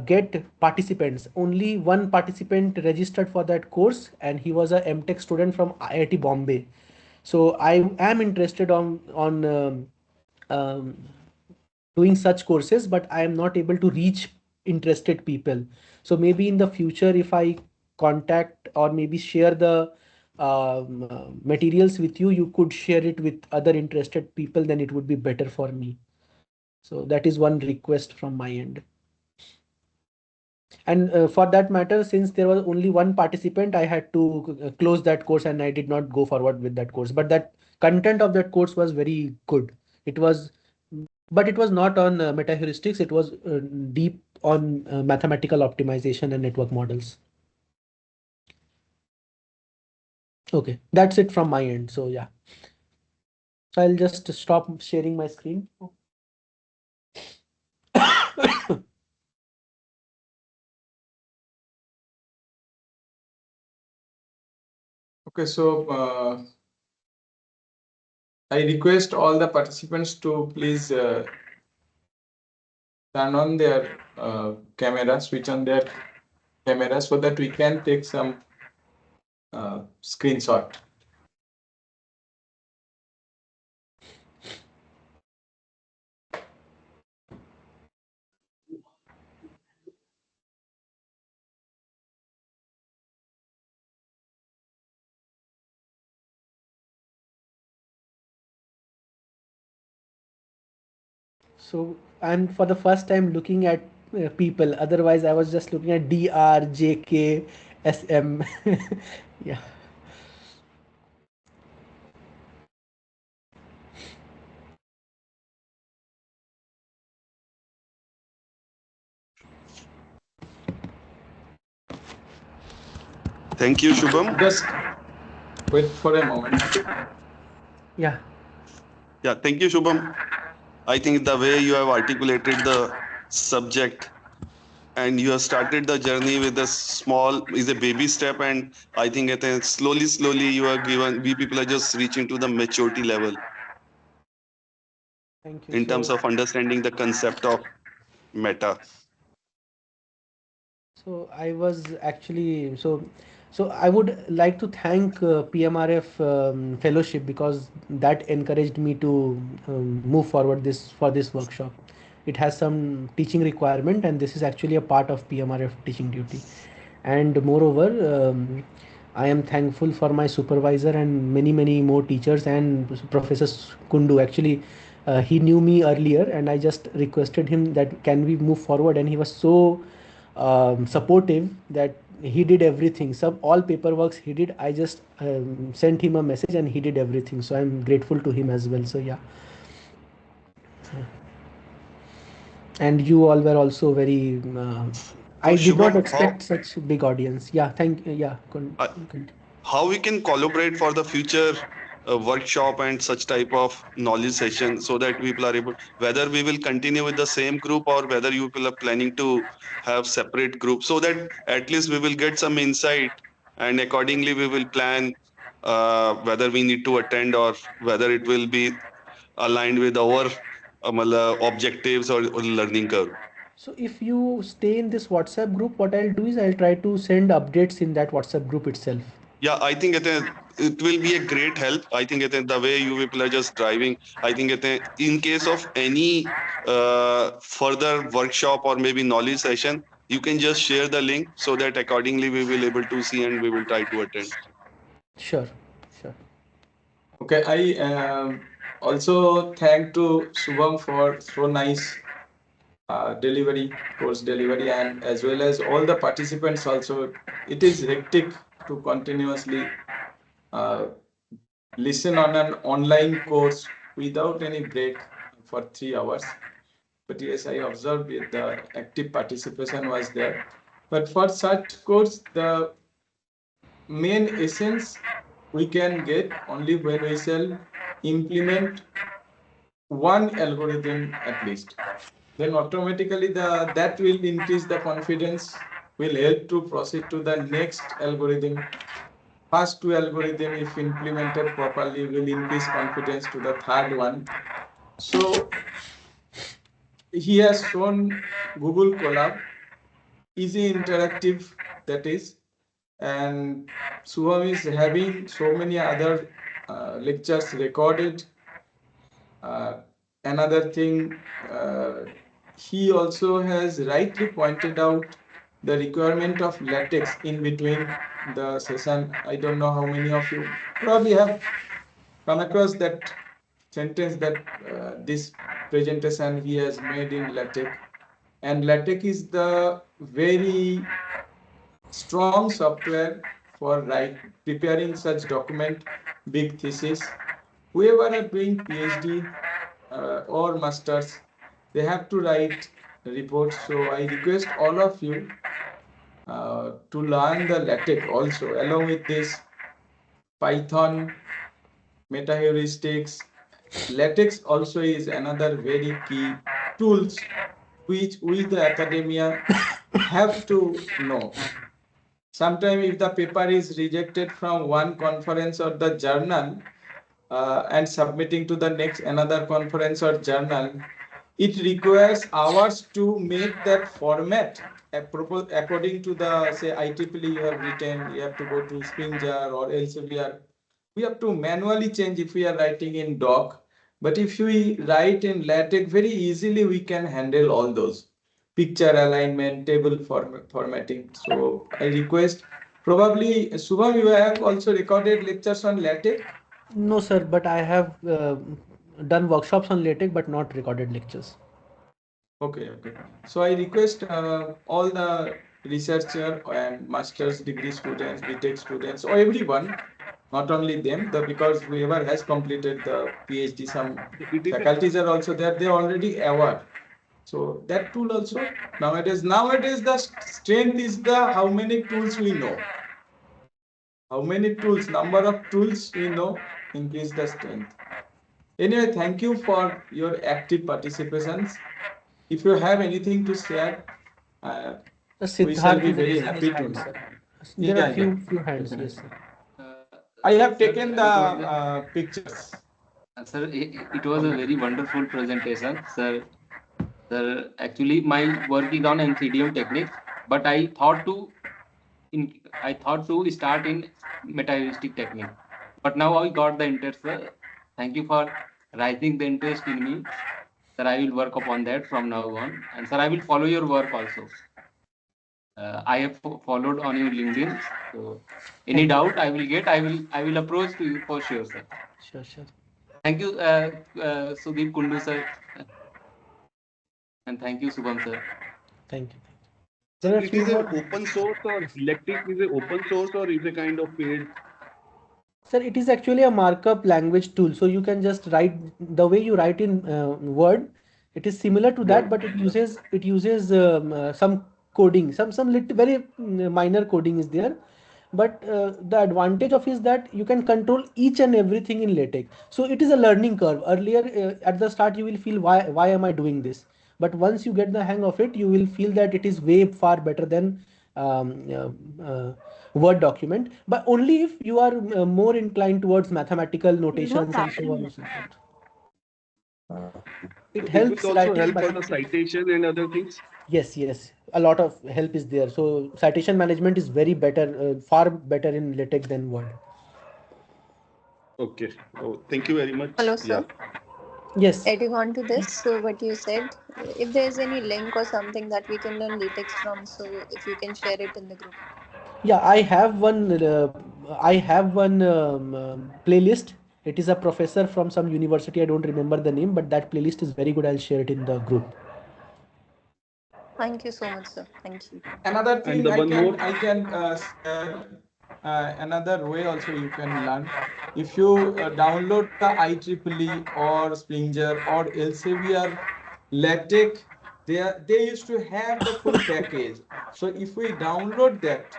get participants. Only one participant registered for that course, and he was a MTech student from IIT Bombay. So I am interested on doing such courses, but I am not able to reach interested people. So maybe in the future, if I contact or maybe share the materials with you, you could share it with other interested people, then it would be better for me. So that is one request from my end. And for that matter, since there was only one participant, I had to close that course and I did not go forward with that course. But that content of that course was very good. It was, but it was not on meta heuristics. It was deep on mathematical optimization and network models. Okay, that's it from my end. So yeah, so I'll just stop sharing my screen. Okay, so I request all the participants to please turn on their camera, switch on their camera so that we can take some screenshot. So I'm for the first time looking at people. Otherwise, I was just looking at DR, JK, SM. Yeah. Thank you, Shubham. Just wait for a moment. Yeah. Yeah, thank you, Shubham. I think the way you have articulated the subject and you have started the journey with a small is a baby step, and I think slowly you are given we people are just reaching to the maturity level Thank you. in terms of understanding the concept of meta. So I was actually so I would like to thank PMRF fellowship because that encouraged me to move forward this for this workshop. It has some teaching requirement and this is actually a part of PMRF teaching duty. And moreover, I am thankful for my supervisor and many more teachers and Professor Kundu. Actually, he knew me earlier and I just requested him that can we move forward, and he was so supportive that he did everything. Some all paperwork he did. I just sent him a message and he did everything. So I'm grateful to him as well. So yeah. And you all were also very. So I did not Shubham, expect such a big audience. Yeah, thank. Yeah, uh, how we can collaborate for the future workshop and such type of knowledge session so that people are able, whether we will continue with the same group or whether you people are planning to have separate groups, so that at least we will get some insight and accordingly we will plan whether we need to attend or whether it will be aligned with our objectives or learning curve. So if you stay in this WhatsApp group, what I'll do is I'll try to send updates in that WhatsApp group itself. Yeah, I think it will be a great help. I think the way you people are just driving, I think in case of any further workshop or maybe knowledge session, you can just share the link so that accordingly we will able to see and we will try to attend. Sure, sure. Okay, I also thank to Shubham for so nice course delivery, and as well as all the participants also. It is hectic to continuously uh, listen on an online course without any break for 3 hours. But yes, I observed the active participation was there. But for such course, the main essence we can get only when we shall implement one algorithm at least. Then automatically that will increase the confidence, will help to proceed to the next algorithm. First two algorithm, if implemented properly, will increase confidence to the third one. So he has shown Google Colab, easy interactive, that is, and Shubham is having so many other lectures recorded. Another thing, he also has rightly pointed out the requirement of latex in between the session. I don't know how many of you probably have come across that sentence that this presentation he has made in LaTeX. And LaTeX is the very strong software for preparing such document, big thesis. Whoever are doing PhD or masters, they have to write reports. So I request all of you to learn the LaTeX also, along with this Python, metaheuristics. LaTeX also is another very key tools which we the academia have to know. Sometimes if the paper is rejected from one conference or the journal and submitting to the next another conference or journal, it requires hours to make that format according to the say IEEE you have written. You have to go to Springer or Elsevier. We have to manually change if we are writing in doc. But if we write in LaTeX, very easily we can handle all those picture alignment, table formatting. So I request, probably Subham, you have also recorded lectures on LaTeX. No, sir, but I have done workshops on LaTeX, but not recorded lectures. Okay, okay. So I request all the researcher and master's degree students, BTech students, or everyone, not only them, because whoever has completed the PhD, some faculties are also there, they're already aware. So that tool also nowadays the strength is the how many tools we know. How many tools, number of tools we know increase the strength. Anyway, thank you for your active participations. If you have anything to share, uh, we shall Siddharth be is very raising his happy to hand, know. sir. There Yeah, are yeah, few hands, yes, definitely. sir. I have Sir, taken the pictures. Sir, it was a very wonderful presentation, sir. Sir, actually, my work is on MCDM techniques, but I thought to start in metaheuristic technique. But now I got the interest, sir. Thank you for rising the interest in me. Sir, I will work upon that from now on. And sir, I will follow your work also. I have followed on your LinkedIn. So any doubt I will get, I will approach to you for sure, sir. Sure, sure. Thank you, Sudeep Kundu, sir. And thank you, Subham, sir. Thank you. So There are it few is an more. open source, or LaTeX is a open source, or is a kind of paid? Sir, it is actually a markup language tool. So you can just write the way you write in Word. It is similar to that, Word. but it uses some coding, very minor coding is there. But the advantage of is that you can control each and everything in LaTeX. So it is a learning curve. Earlier, at the start, you will feel why am I doing this? But once you get the hang of it, you will feel that it is way far better than um, Word document, but only if you are more inclined towards mathematical notations and so on and so forth. It So it will helps also writing help for the mathematical. citation and other things. Yes, yes, a lot of help is there. So citation management is very better, far better in LaTeX than Word. Okay. Oh, thank you very much. Hello, Yeah. sir. Yes. Adding on to this, so what you said, if there is any link or something that we can learn latex from, so if you can share it in the group. Yeah, I have one. Playlist. It is a professor from some university. I don't remember the name, but that playlist is very good. I'll share it in the group. Thank you so much, sir. Thank you. Another And thing the one more. I can share another way also you can learn. If you download the IEEE or Springer or Elsevier LaTeX, they used to have the full package. So if we download that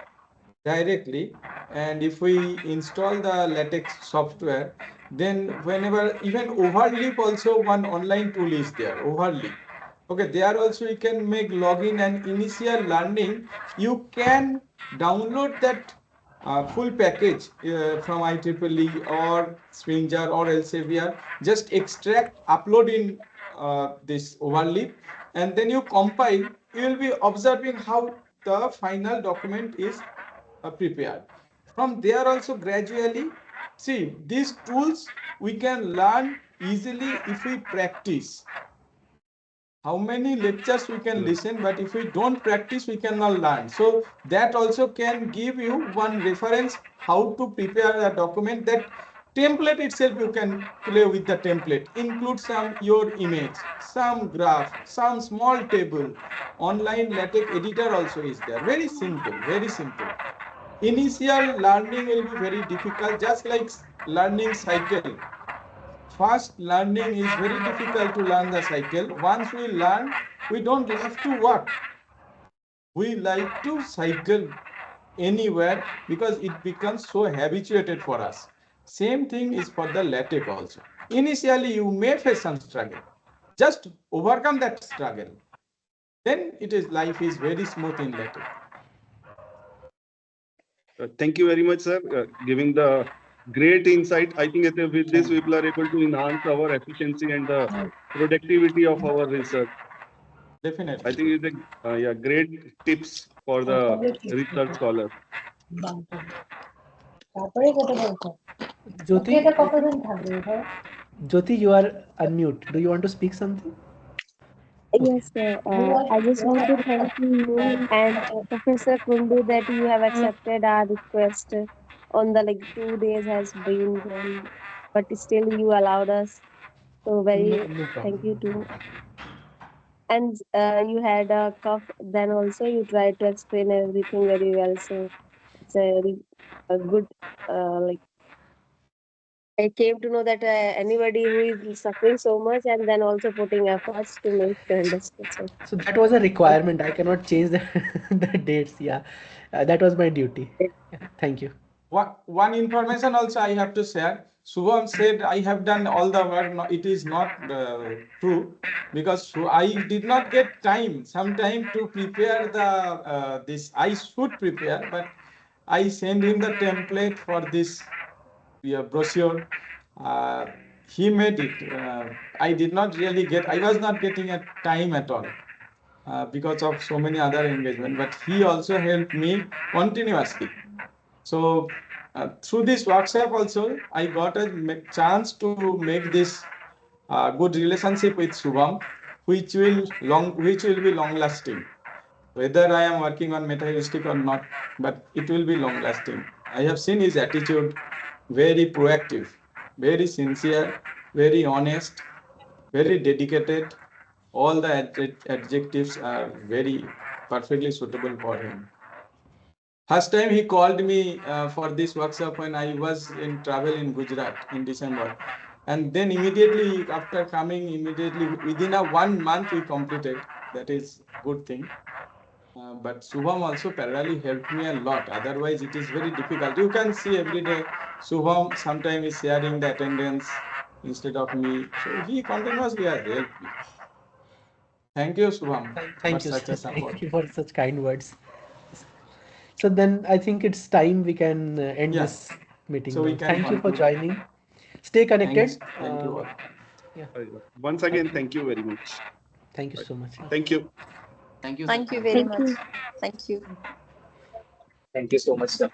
directly, and if we install the LaTeX software, then whenever, even Overleap also one online tool is there, Overleap. Okay, there also you can make login and initial learning. You can download that full package from IEEE or Springer or Elsevier. Just extract, upload in this Overleap, and then you compile. You will be observing how the final document is prepared. From there also gradually, see these tools we can learn easily if we practice. how many lectures we can listen, but if we don't practice, we cannot learn. So that also can give you one reference how to prepare a document. That template itself, you can play with the template, include some your image, some graph, some small table. Online LaTeX editor also is there. Very simple, very simple. Initial learning will be very difficult, just like learning cycle. First learning is very difficult to learn the cycle. Once we learn, we don't have to walk. We like to cycle anywhere because it becomes so habituated for us. Same thing is for the LaTeX also. Initially, you may face some struggle. Just overcome that struggle. Then life is very smooth in LaTeX. Thank you very much, sir, giving the great insight. I think with this, we are able to enhance our efficiency and the productivity of our research. Definitely. I think it's a great tips for the research scholar. Jyoti, Jyoti, you are unmute. Do you want to speak something? Okay. Yes, sir. I just want to thank you and Professor Kundu that you have accepted our request on the like 2 days has been gone, but still you allowed us. So No, very no thank you problem. too. And you had a cough, then also you tried to explain everything very well. So it's a very good like I came to know that anybody who is suffering so much and then also putting efforts to make you understand. So that was a Thank requirement. I cannot change the, the dates. Yeah, that was my duty. Yeah, thank you. One information also I have to share. Shubham said I have done all the work. No, it is not true because I did not get some time to prepare the this. I should prepare, but I sent him the template for this brochure. Uh, he made it. I did not really get. I was not getting a time at all because of so many other engagements. But he also helped me continuously. So through this workshop also, I got a chance to make this good relationship with Shubham, which will be long lasting. Whether I am working on metaheuristic or not, but it will be long lasting. I have seen his attitude, very proactive, very sincere, very honest, very dedicated. All the adjectives are very perfectly suitable for him. First time he called me for this workshop when I was in travel in Gujarat in December. And then immediately after coming, immediately within a 1 month we completed. That is good thing. But Shubham also parallelly helped me a lot. Otherwise, it is very difficult. You can see every day Shubham sometimes is sharing the attendance instead of me. So he continuously has helped me. Thank you, Shubham, for Thank you, such a sir. support. Thank you for such kind words. So then I think it's time we can end Yeah. this meeting So we now. can Thank you for conclude. joining. Stay Thanks. connected. Thank you all. Yeah. Once again, thank you very much. Thank you so much. Thank you. Thank you, sir. Thank you very thank much. you. Thank you. Thank you so much, sir.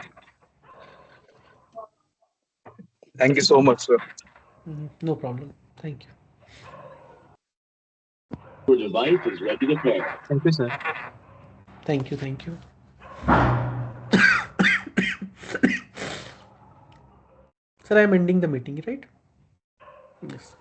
Thank you so much, sir. No problem. Thank you. Your device is ready to pair. Thank you, sir. Thank you. Thank you. Sir, I'm ending the meeting, right? Yes.